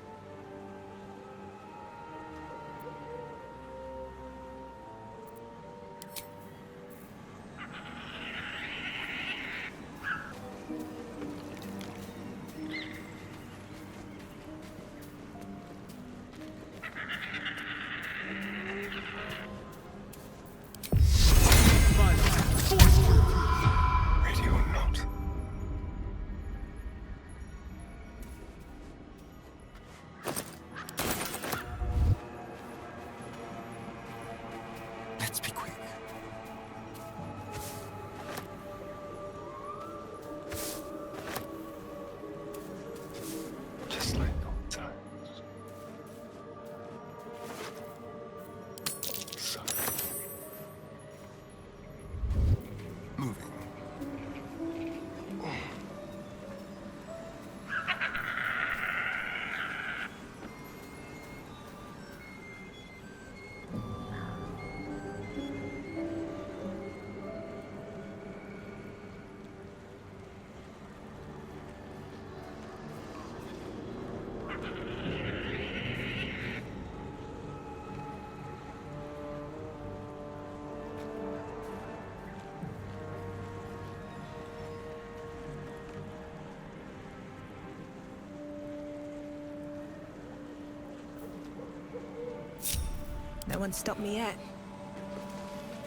No one stopped me yet.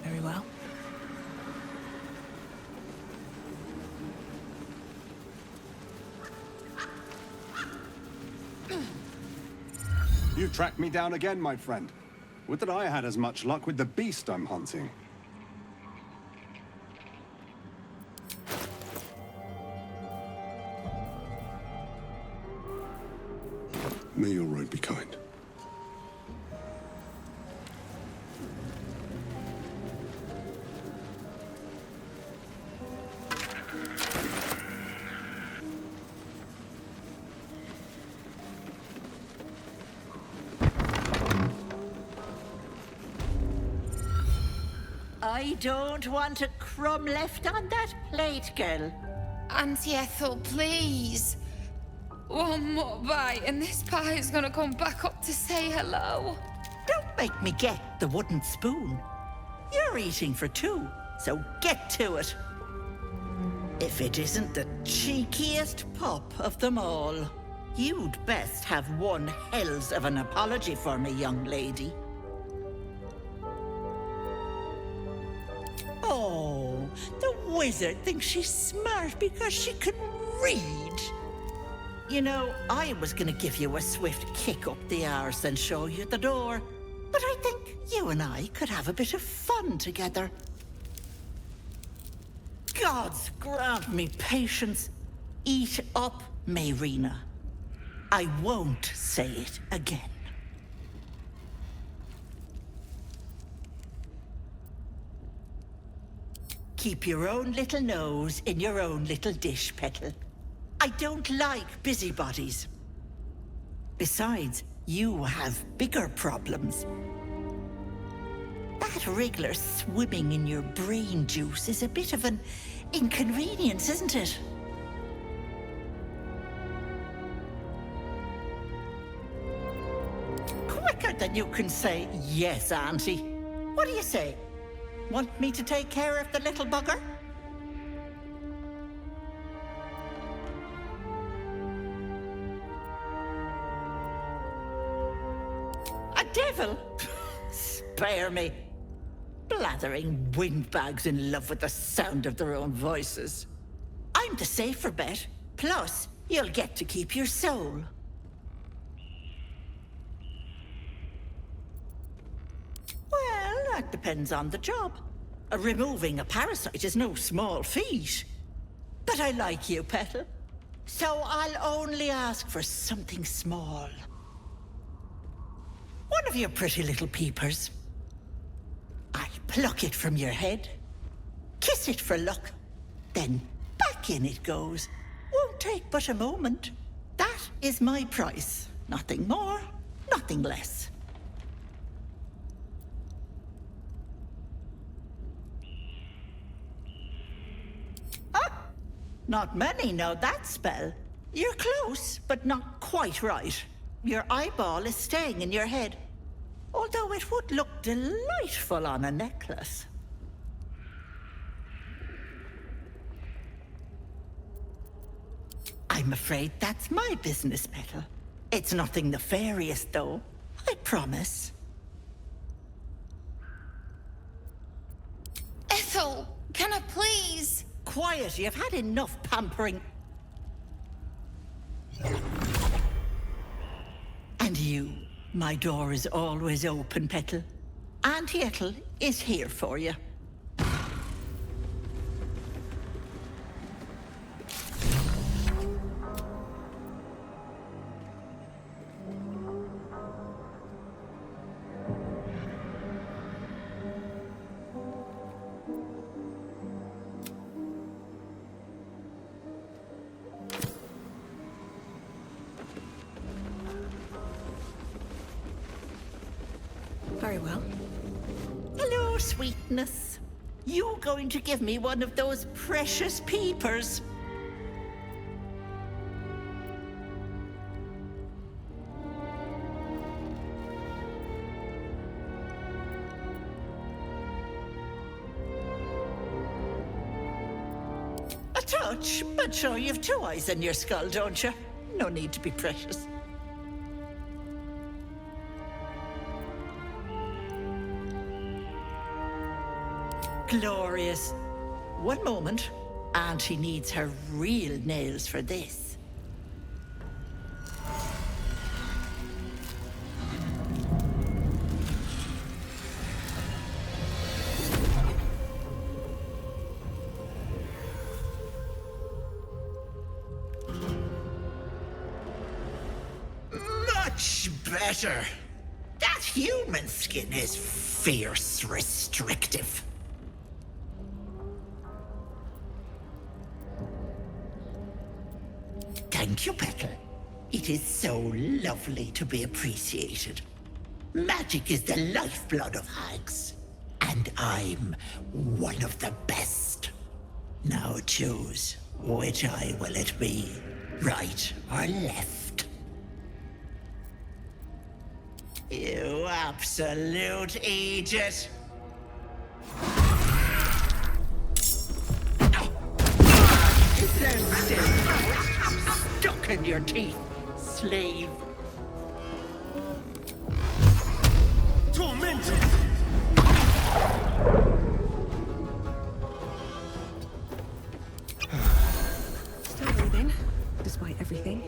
Very well. You tracked me down again, my friend. Would that I had as much luck with the beast I'm hunting. May your road be kind. I don't want a crumb left on that plate, girl. Auntie Ethel, please. One more bite and this pie is gonna come back up to say hello. Don't make me get the wooden spoon. You're eating for two, so get to it. If it isn't the cheekiest pup of them all. You'd best have one hells of an apology for me, young lady. Oh, the wizard thinks she's smart because she can read. You know, I was gonna give you a swift kick up the arse and show you the door. But I think you and I could have a bit of fun together. Gods grant me patience. Eat up, Meyrina. I won't say it again. Keep your own little nose in your own little dish, Petal. I don't like busybodies. Besides, you have bigger problems. That wriggler swimming in your brain juice is a bit of an inconvenience, isn't it? Quicker than you can say, yes, Auntie. What do you say? Want me to take care of the little bugger? A devil? Spare me. Blathering windbags in love with the sound of their own voices. I'm the safer bet. Plus, you'll get to keep your soul. Well, that depends on the job. Removing a parasite is no small feat. But I like you, Petal. So I'll only ask for something small. One of your pretty little peepers. I pluck it from your head, kiss it for luck, then back in it goes. Won't take but a moment. That is my price. Nothing more, nothing less. Ah! Not many know that spell. You're close, but not quite right. Your eyeball is staying in your head. Although it would look delightful on a necklace. I'm afraid that's my business, Petal. It's nothing nefarious, though. I promise. Ethel, can I please? Quiet, you've had enough pampering. And you? My door is always open, Petal. Auntie Ethel is here for you. Very well. Hello, sweetness. You going to give me one of those precious peepers? A touch, but sure you've two eyes in your skull, don't you? No need to be precious. Glorious. One moment. Auntie needs her real nails for this. Much better. That human skin is fierce restrictive. Thank you, Petal. It is so lovely to be appreciated. Magic is the lifeblood of hags, and I'm one of the best. Now choose, which eye will it be, right or left? You absolute idiot! Is there still stuck in your teeth? slave. Tormented! Still breathing, despite everything.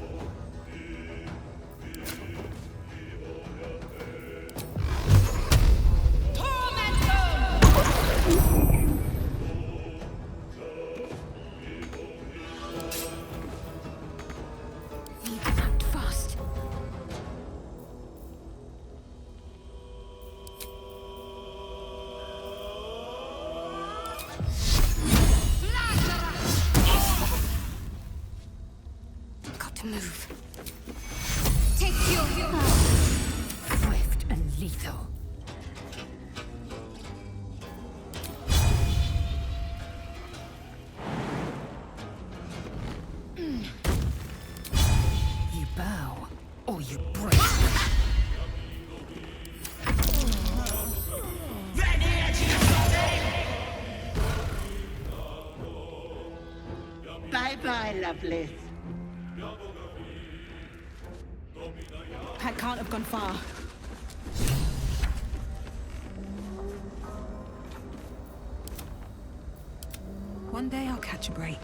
Act fast. Got to move. Take your Swift and lethal. You bow, or you break. Bye-bye, Lovelace. That can't have gone far. One day I'll catch a break.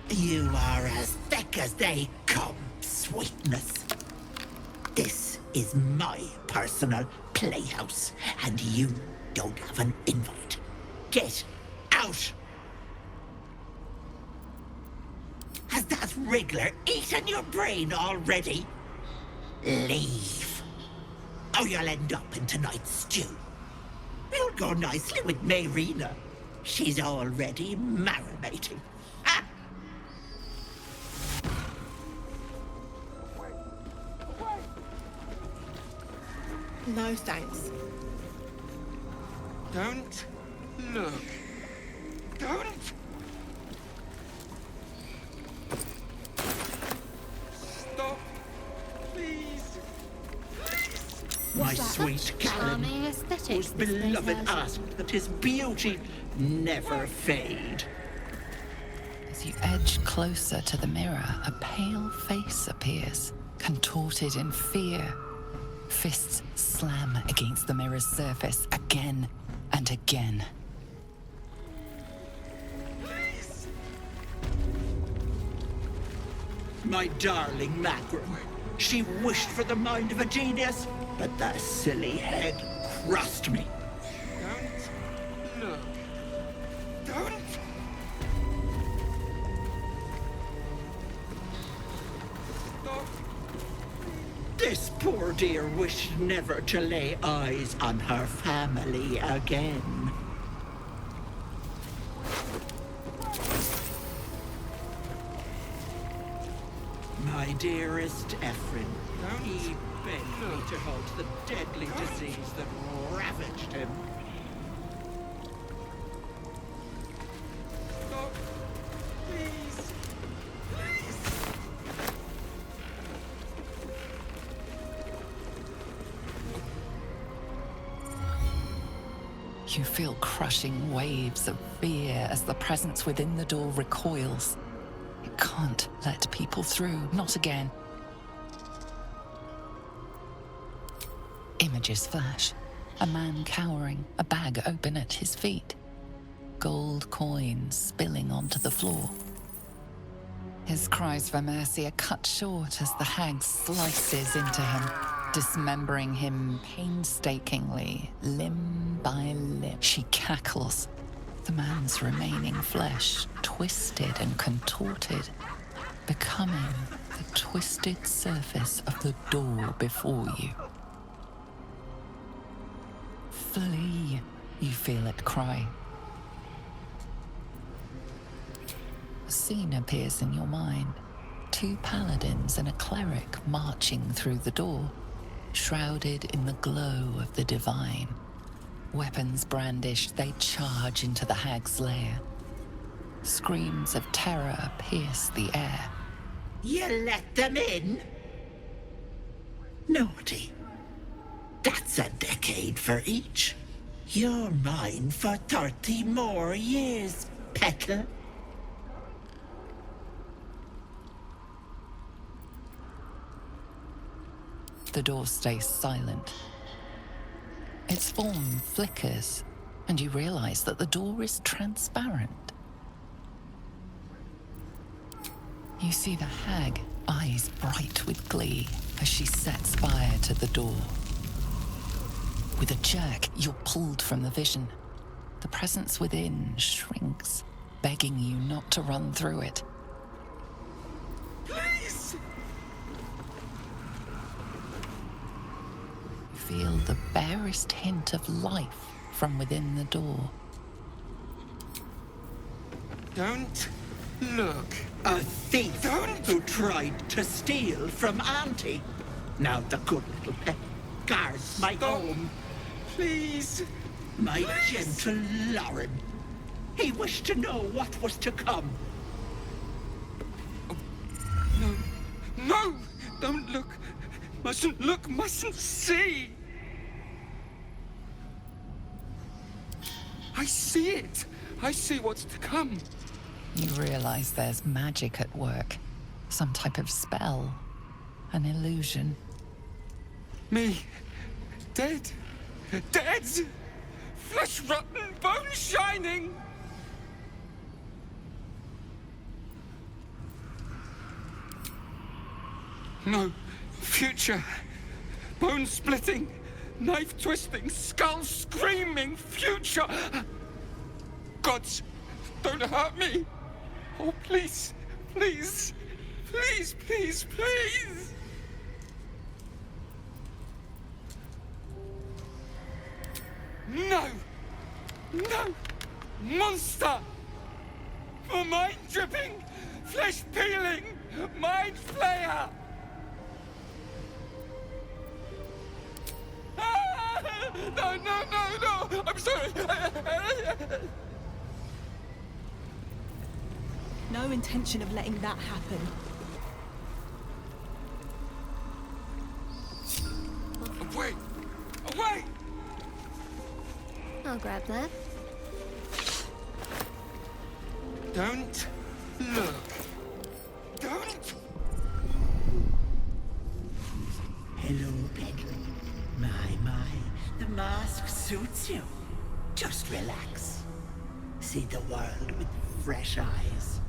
You are as thick as they come, sweetness. This is my personal playhouse, and you don't have an invite. Get out! Has that wriggler eaten your brain already? Leave. Or you'll end up in tonight's stew. You'll go nicely with Meyrina. She's already marinating. Ah! No, thanks. Don't look. Don't. Stop. Please. My sweet Callum, whose beloved asked that his beauty never fade. As you edge closer to the mirror, a pale face appears, contorted in fear. Fists slam against the mirror's surface again and again. My darling Macram, she wished for the mind of a genius, but the silly head crushed me. Don't look. Don't. Stop. This poor dear wished never to lay eyes on her family again. My dearest Ephraim, he begged me to halt the deadly disease that ravaged him. Stop. Please. Please. You feel crushing waves of fear as the presence within the door recoils. It can't let people through, not again. Images flash. A man cowering, a bag open at his feet. Gold coins spilling onto the floor. His cries for mercy are cut short as the hag slices into him, dismembering him painstakingly, limb by limb. She cackles. The man's remaining flesh, twisted and contorted, becoming the twisted surface of the door before you. Flee, you feel it cry. A scene appears in your mind. 2 paladins and a cleric marching through the door, shrouded in the glow of the divine. Weapons brandished, they charge into the hag's lair. Screams of terror pierce the air. You let them in? Naughty. That's a decade for each. You're mine for 30 more years, petal. The door stays silent. Its form flickers, and you realize that the door is transparent. You see the hag, eyes bright with glee, as she sets fire to the door. With a jerk, you're pulled from the vision. The presence within shrinks, begging you not to run through it. Please! You feel the barest hint of life from within the door. Don't look. A thief who tried to steal from Auntie. Now the good little pet guards my home. Please. My gentle Lauren. He wished to know what was to come. No. No! Don't look. Mustn't look, mustn't see. I see it. I see what's to come. You realize there's magic at work. Some type of spell. An illusion. Me. Dead. Dead! Flesh rotten, bone shining! No. Future. Bone-splitting, knife-twisting, skull-screaming future! Gods, don't hurt me! Oh, please, please, please, please, please! No! No! Monster! For mind-dripping, flesh-peeling, mind-flayer! Ah! No, no, no, no! I'm sorry! No intention of letting that happen. Away! Away! I'll grab that. Don't look. Don't! Hello, Pedro. My, the mask suits you. Just relax. See the world with fresh eyes.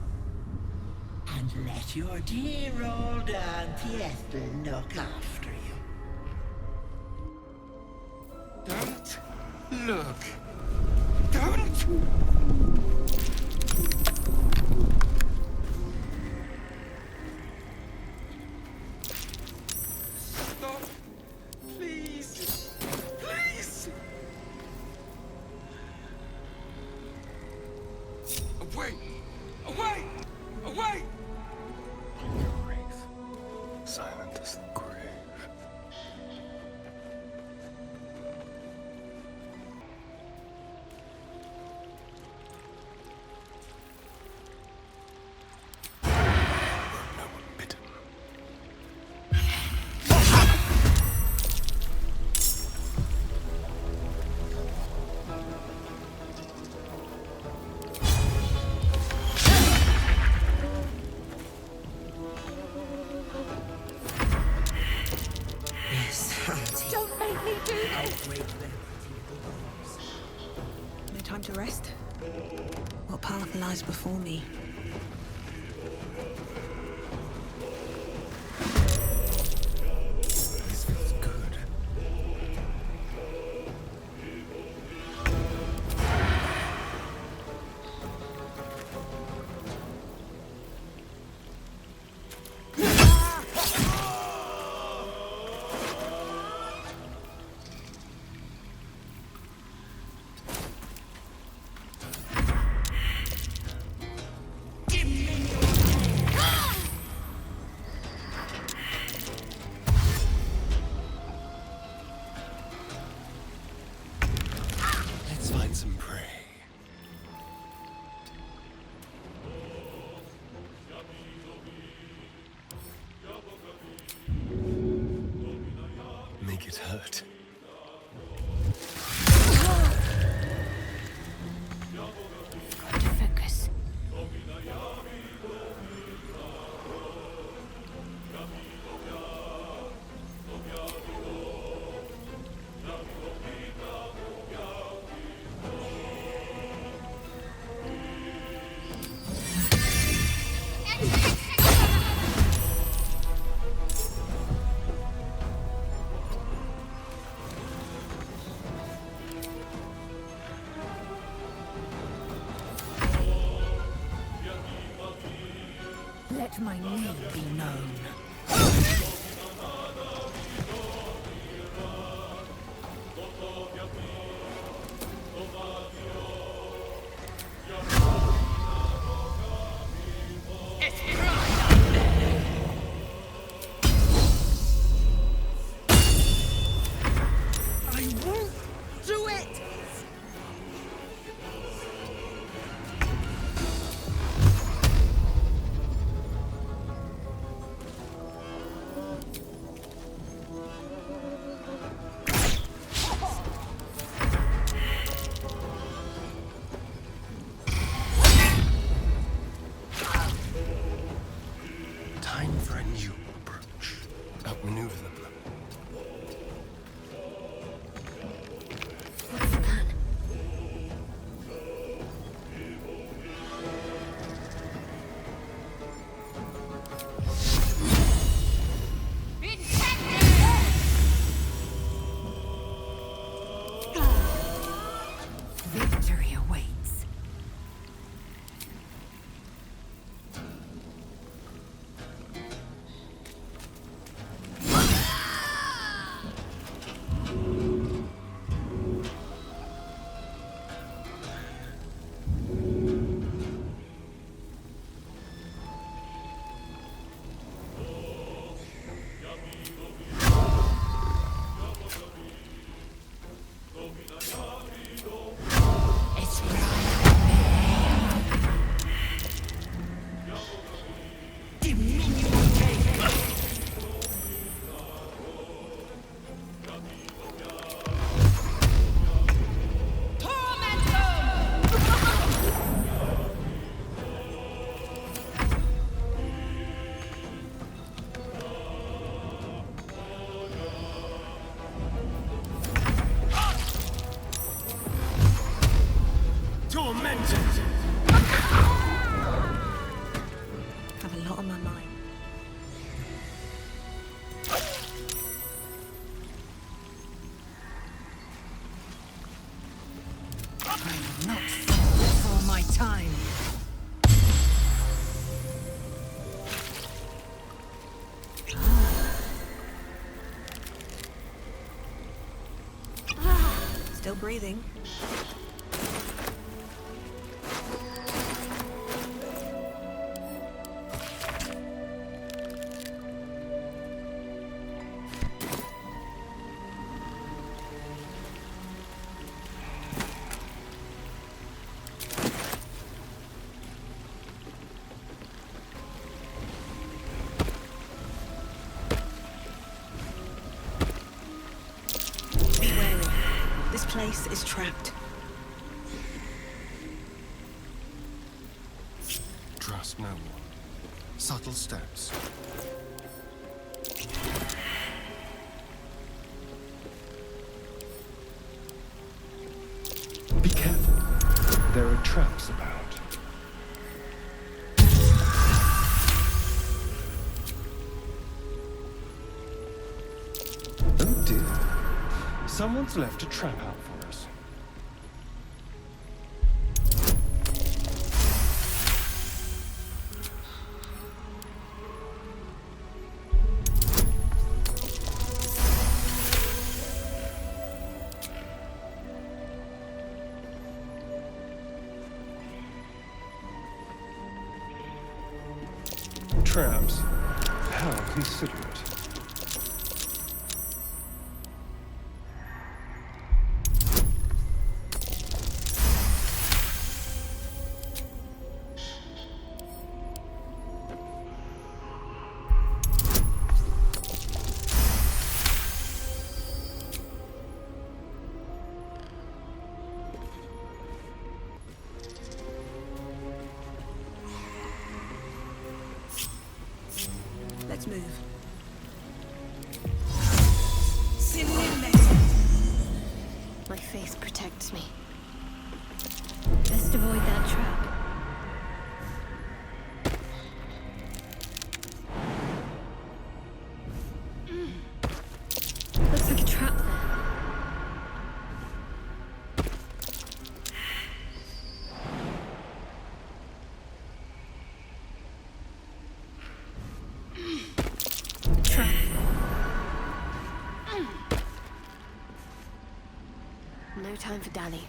And let your dear old Auntie Ethel look after you. Don't look. Don't! Stop. Please. Please! Away! Away! Away! Silent as the grave. Don't make me do this! No time to rest? What path lies before me? This feels good. Let's find some prey. Make it hurt. Got to focus. Let my name be known. I won't do it! not breathing. Be wary. This place is trapped. Trust no one. Subtle steps. Be careful. There are traps about. Oh dear. Someone's left a trap out for us. Traps? How considerate. Let's move. My face protects me. Best avoid that trap. Looks like a trap there. Trap. No time for dally.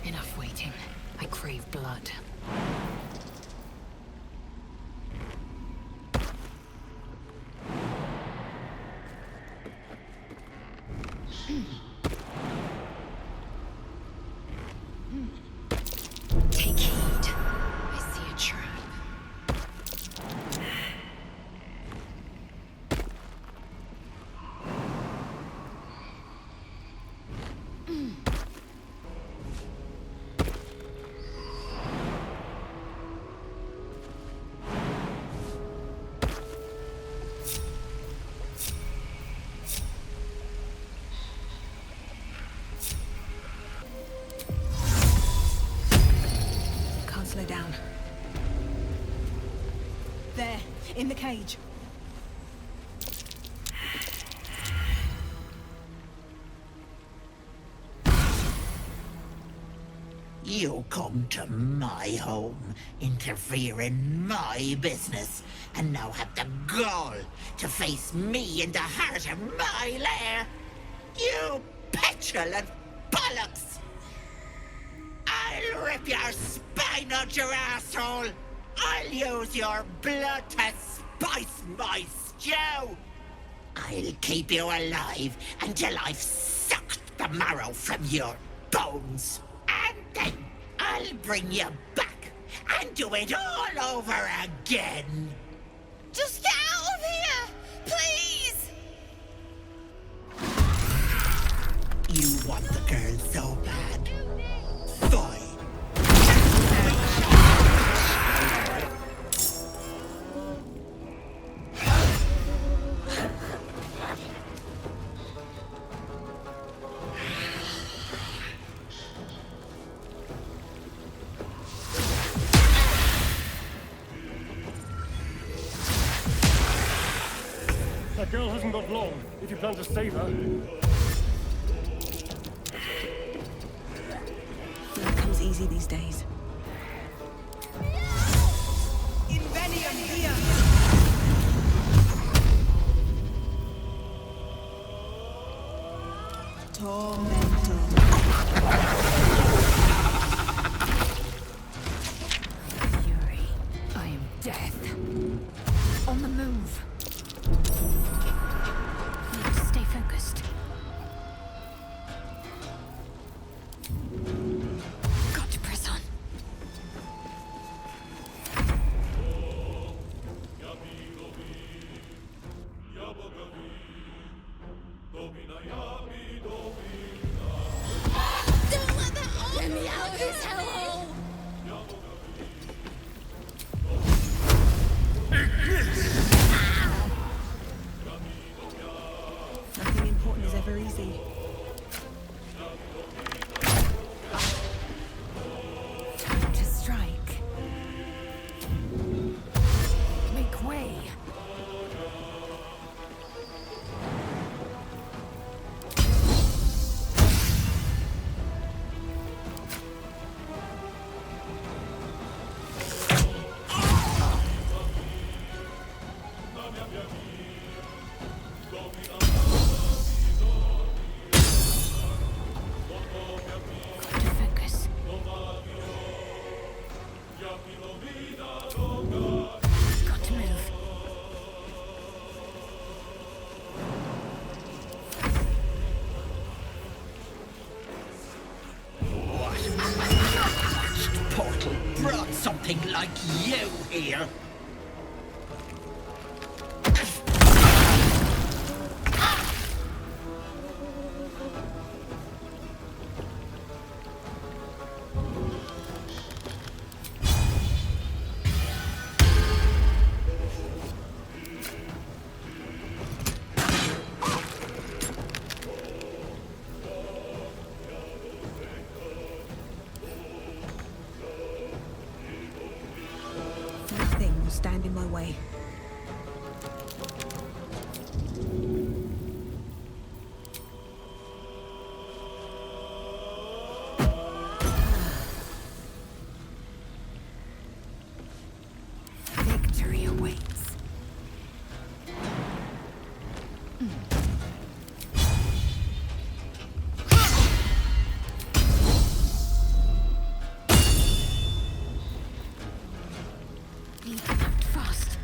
Enough waiting. I crave blood. Take heed. I see a trap. Can't slow down. There, in the cage. You come to my home, interfere in my business, and now have the gall to face me in the heart of my lair. You petulant bollocks! I'll rip your spine out your asshole! I'll use your blood to spice my stew! I'll keep you alive until I've sucked the marrow from your bones. And then I'll bring you back and do it all over again. Just get out of here! Please! You want the girl so bad? Fine. That girl hasn't got long, if you plan to save her. It comes easy these days. Fury, I am death. On the move. Need to stay focused. Got to press on. Get me out of this hellhole! Nothing important is ever easy. Time to strike. Make way. Got to focus. Got to move. What portal brought something like you here? Nothing will stand in my way. Victory awaits. Need to act fast.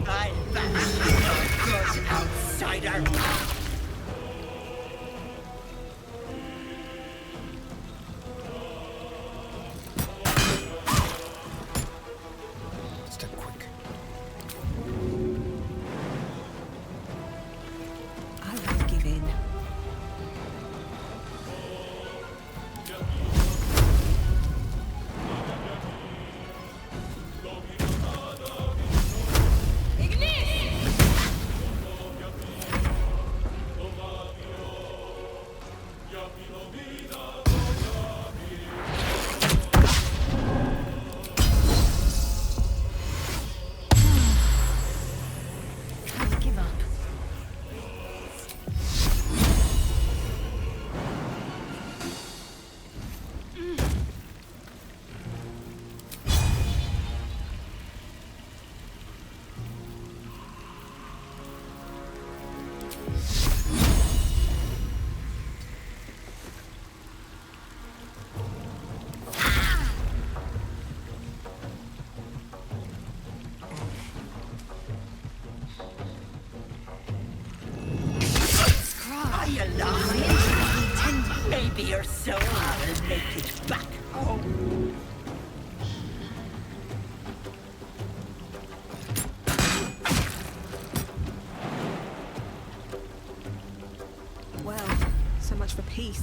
I'll bash you, good outsider! Step quick. I won't give in. Can't give up. Are you lost? Maybe your soul will make it back home. Well, so much for peace.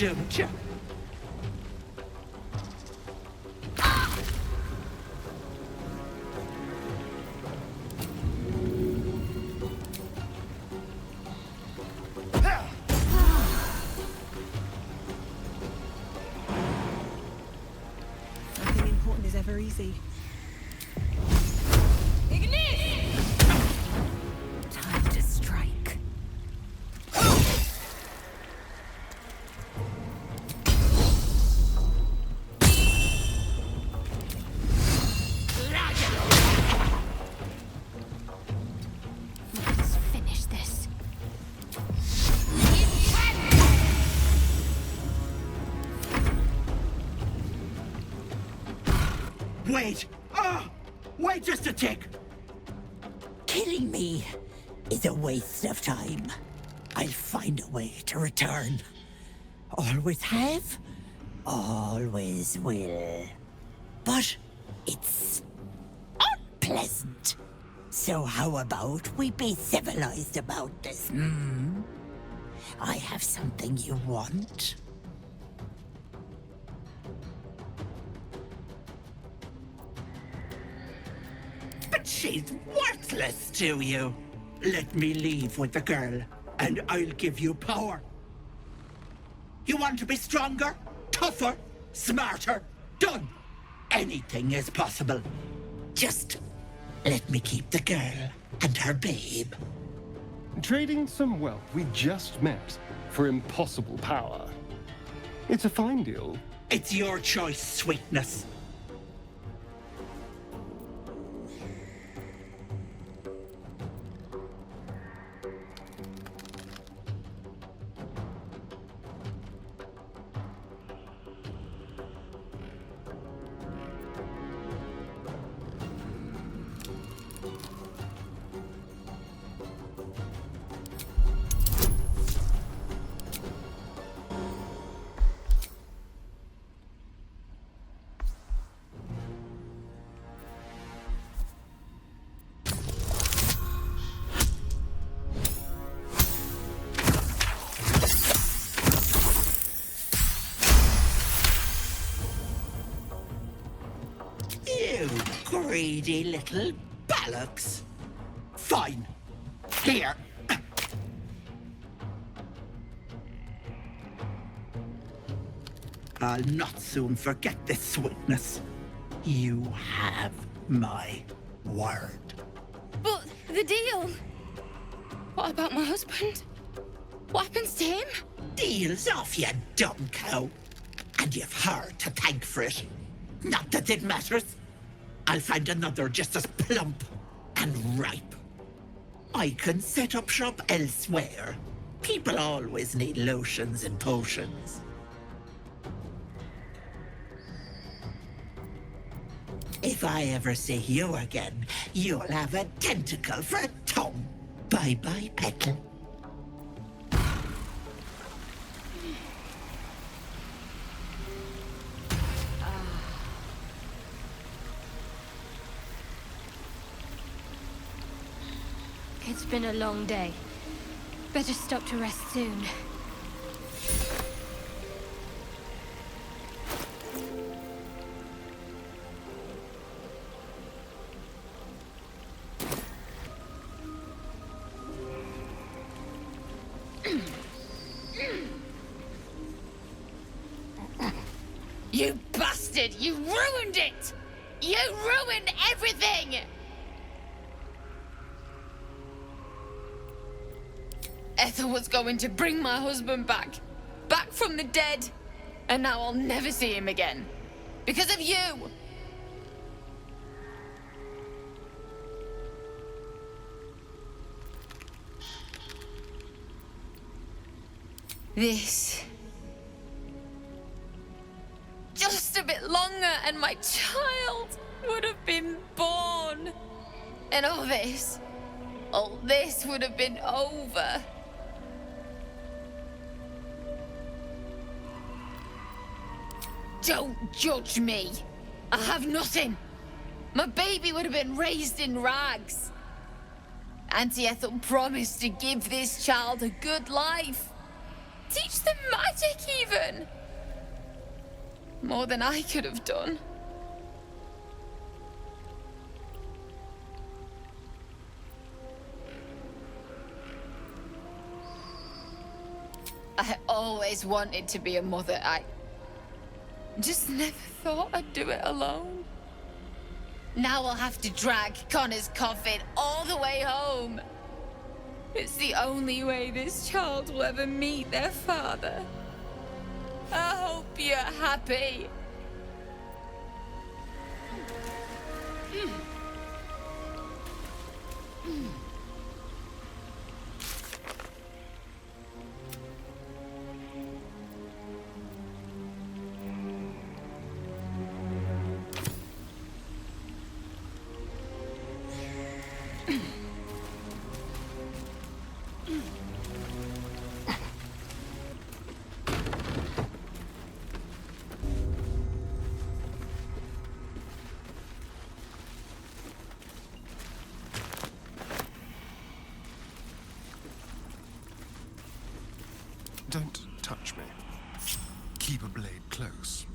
don't you? Nothing important is ever easy. Time to strike. Let's finish this. Wait! Ah! Wait just a tick! Killing me is a waste of time. I'll find a way to return. Always have, always will. But it's unpleasant. So how about we be civilized about this, hmm? I have something you want. But she's worthless to you. Let me leave with the girl, and I'll give you power. You want to be stronger, tougher, smarter? Done. Anything is possible. Just let me keep the girl and her babe. Trading some wealth we just met for impossible power. It's a fine deal. It's your choice, sweetness. You greedy little bollocks. Fine. Here. I'll not soon forget this sweetness. You have my word. But the deal. What about my husband? What happens to him? Deal's off, you dumb cow. And you've her to thank for it. Not that it matters. I'll find another just as plump and ripe. I can set up shop elsewhere. People always need lotions and potions. If I ever see you again, you'll have a tentacle for a tongue. Bye-bye, petal. It's been a long day. Better stop to rest soon. You bastard! You ruined it! You ruined everything! Ethel was going to bring my husband back. Back from the dead. And now I'll never see him again. Because of you! This. Just a bit longer and my child would have been born. And all this would have been over. Don't judge me. I have nothing. My baby would have been raised in rags. Auntie Ethel promised to give this child a good life. teach them magic even. More than I could have done. I always wanted to be a mother. I just never thought I'd do it alone. Now I'll have to drag Connor's coffin all the way home. It's the only way this child will ever meet their father. I hope you're happy. Don't touch me. Keep a blade close.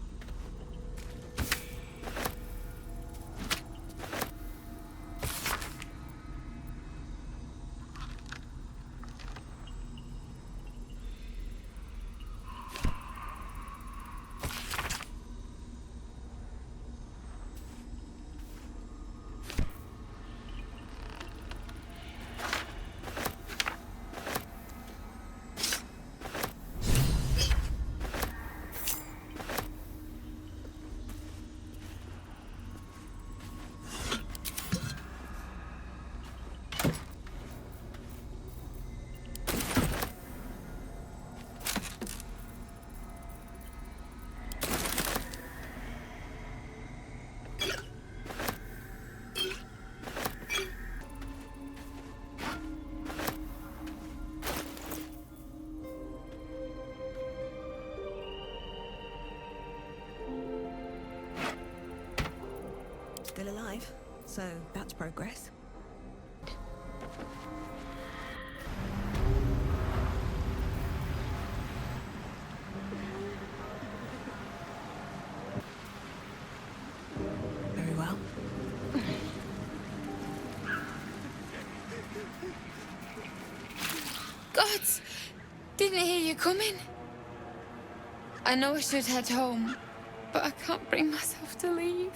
Still alive, so that's progress. Very well. Gods! Didn't hear you coming. I know I should head home, but I can't bring myself to leave.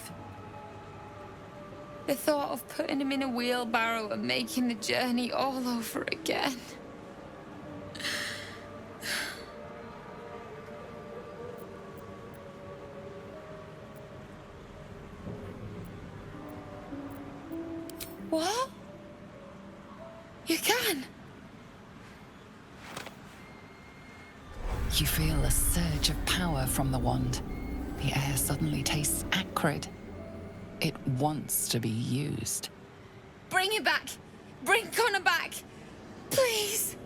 The thought of putting him in a wheelbarrow and making the journey all over again. What? You can? You feel a surge of power from the wand. The air suddenly tastes acrid. It wants to be used. Bring it back! Bring Connor back! Please!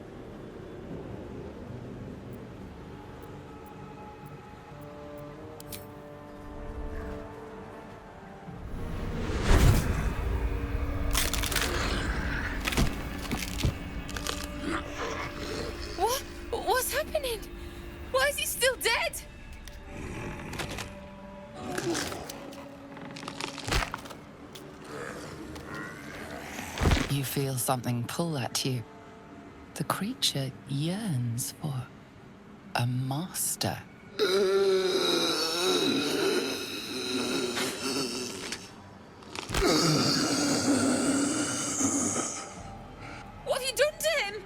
What? What's happening? Why is he still dead? You feel something pull at you. The creature yearns for a master. What have you done to him?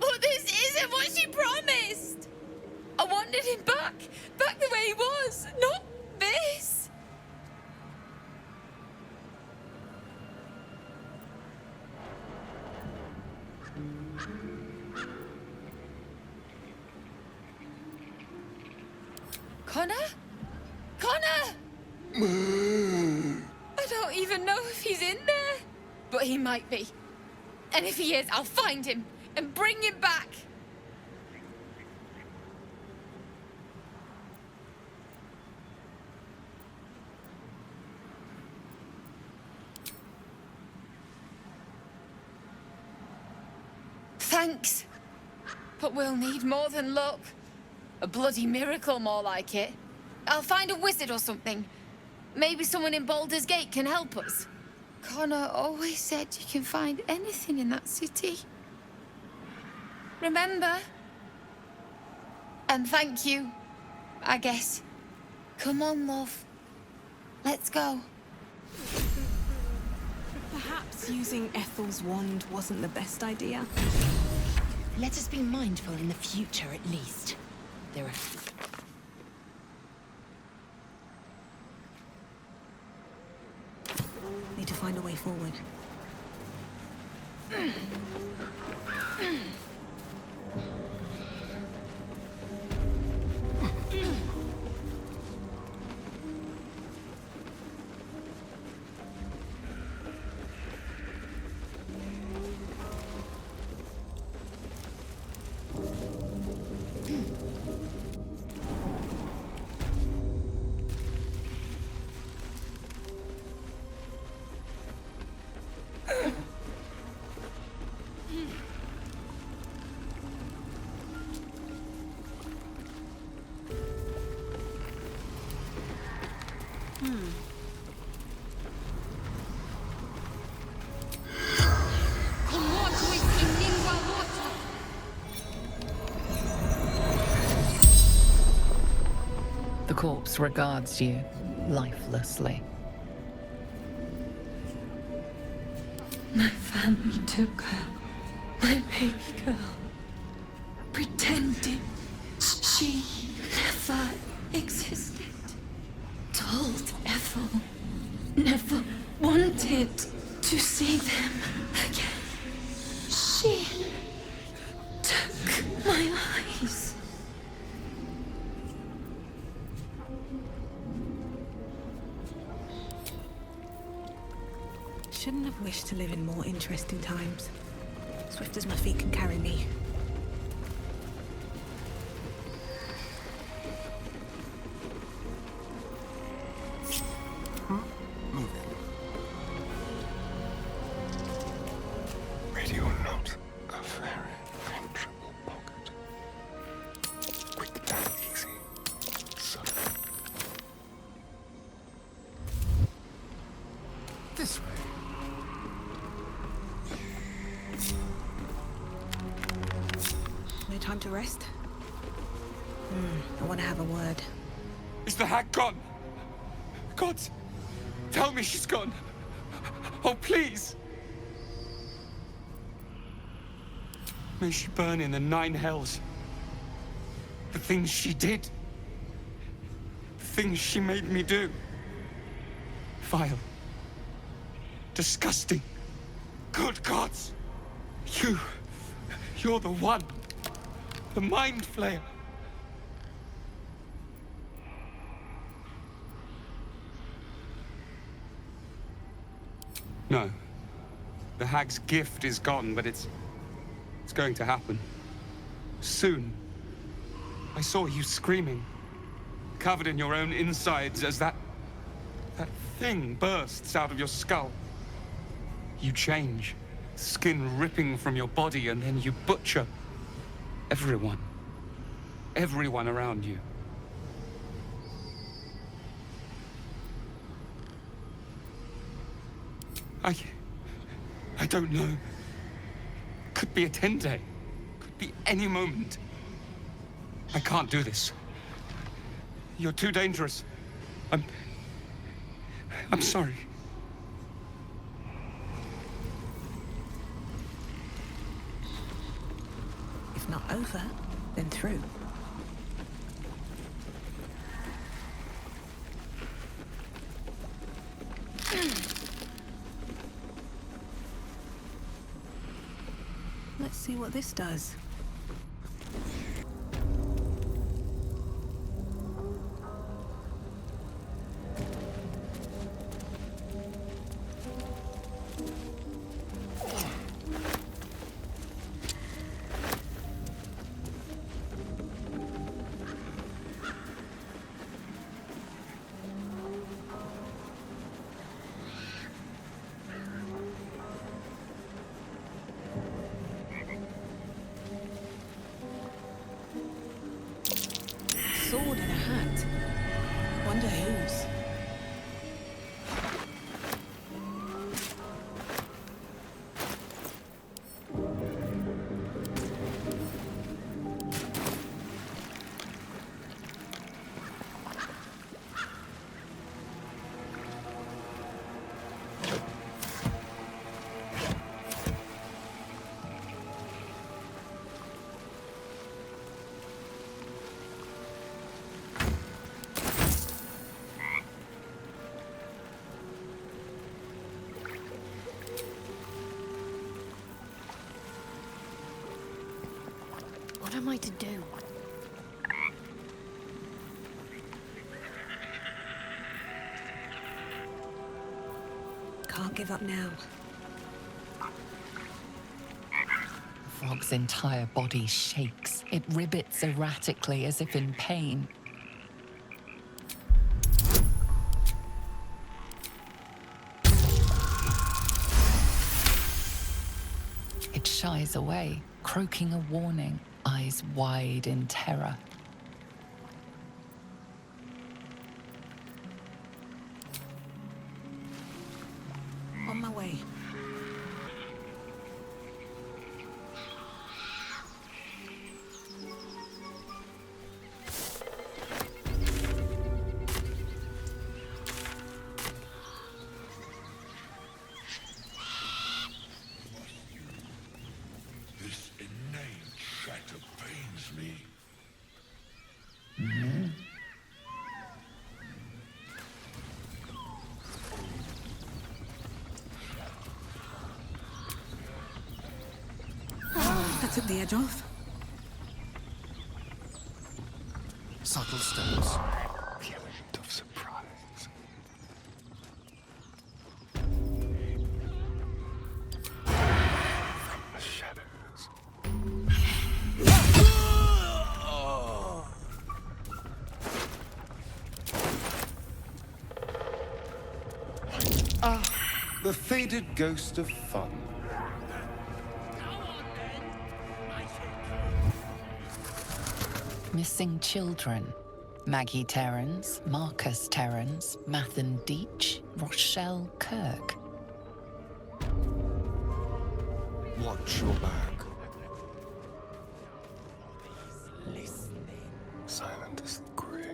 But this isn't what she promised! I wanted him back the way he was, not this! Connor? Connor! I don't even know if he's in there, but he might be. And if he is, I'll find him and bring him back. Thanks. But we'll need more than luck. A bloody miracle, more like it. I'll find a wizard or something. Maybe someone in Baldur's Gate can help us. Connor always said you can find anything in that city. Remember? And thank you, I guess. Come on, love. Let's go. Perhaps using Ethel's wand wasn't the best idea. Let us be mindful in the future, at least. There are... Need to find a way forward. The corpse regards you lifelessly. My family took her, my baby girl, pretending she never existed. Told Ethel, never wanted to see them again. She took my eyes. Shouldn't have wished to live in more interesting times. Swift as my feet can carry me. Ready or not, a very comfortable pocket. Quick and easy. Subtle. This way. No time to rest? I want to have a word. Is the hag gone? God, tell me she's gone. Oh, please. May she burn in the 9 hells. The things she did. The things she made me do. Vile. Disgusting. Good gods. You're the one. The Mind Flayer. No. The hag's gift is gone, but it's going to happen. Soon. I saw you screaming, covered in your own insides as that thing bursts out of your skull. You change, skin ripping from your body, and then you butcher everyone. Everyone around you. I don't know. Could be a 10-day. Could be any moment. I can't do this. You're too dangerous. I'm sorry. If not over, then through. Let's see what this does. am I to do? Can't give up now. Frog's entire body shakes. It ribbits erratically as if in pain. It shies away, croaking a warning, eyes wide in terror. On my way. This inane chatter pains me. That took the edge off. Subtle steps. The element of surprise. From the shadows. Ah, the faded ghost of fun. Missing children. Maggie Terrans, Marcus Terrans, Mathan Deach, Rochelle Kirk. Watch your back. Silent as the grave.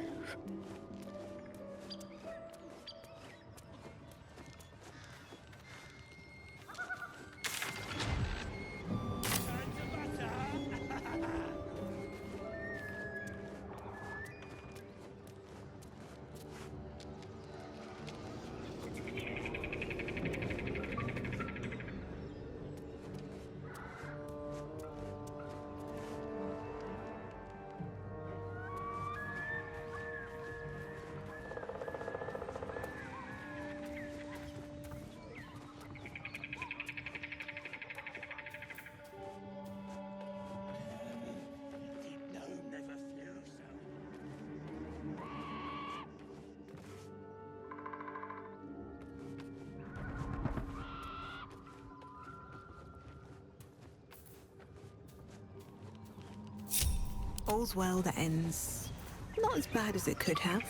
All's well that ends. Not as bad as it could have.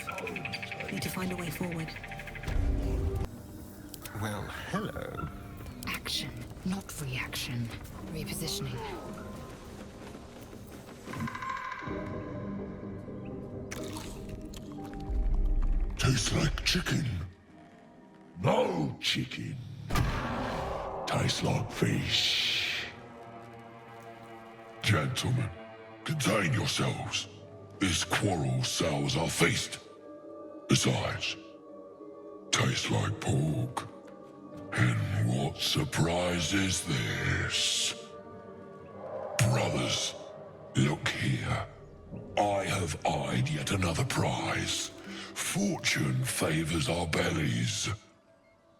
Need to find a way forward. Well, hello. Action, not reaction. Repositioning. Tastes like chicken. No chicken. Tastes like fish. Gentlemen, contain yourselves. This quarrel sours our feast. Besides, tastes like pork. And what surprise is this? Brothers, look here. I have eyed yet another prize. Fortune favors our bellies.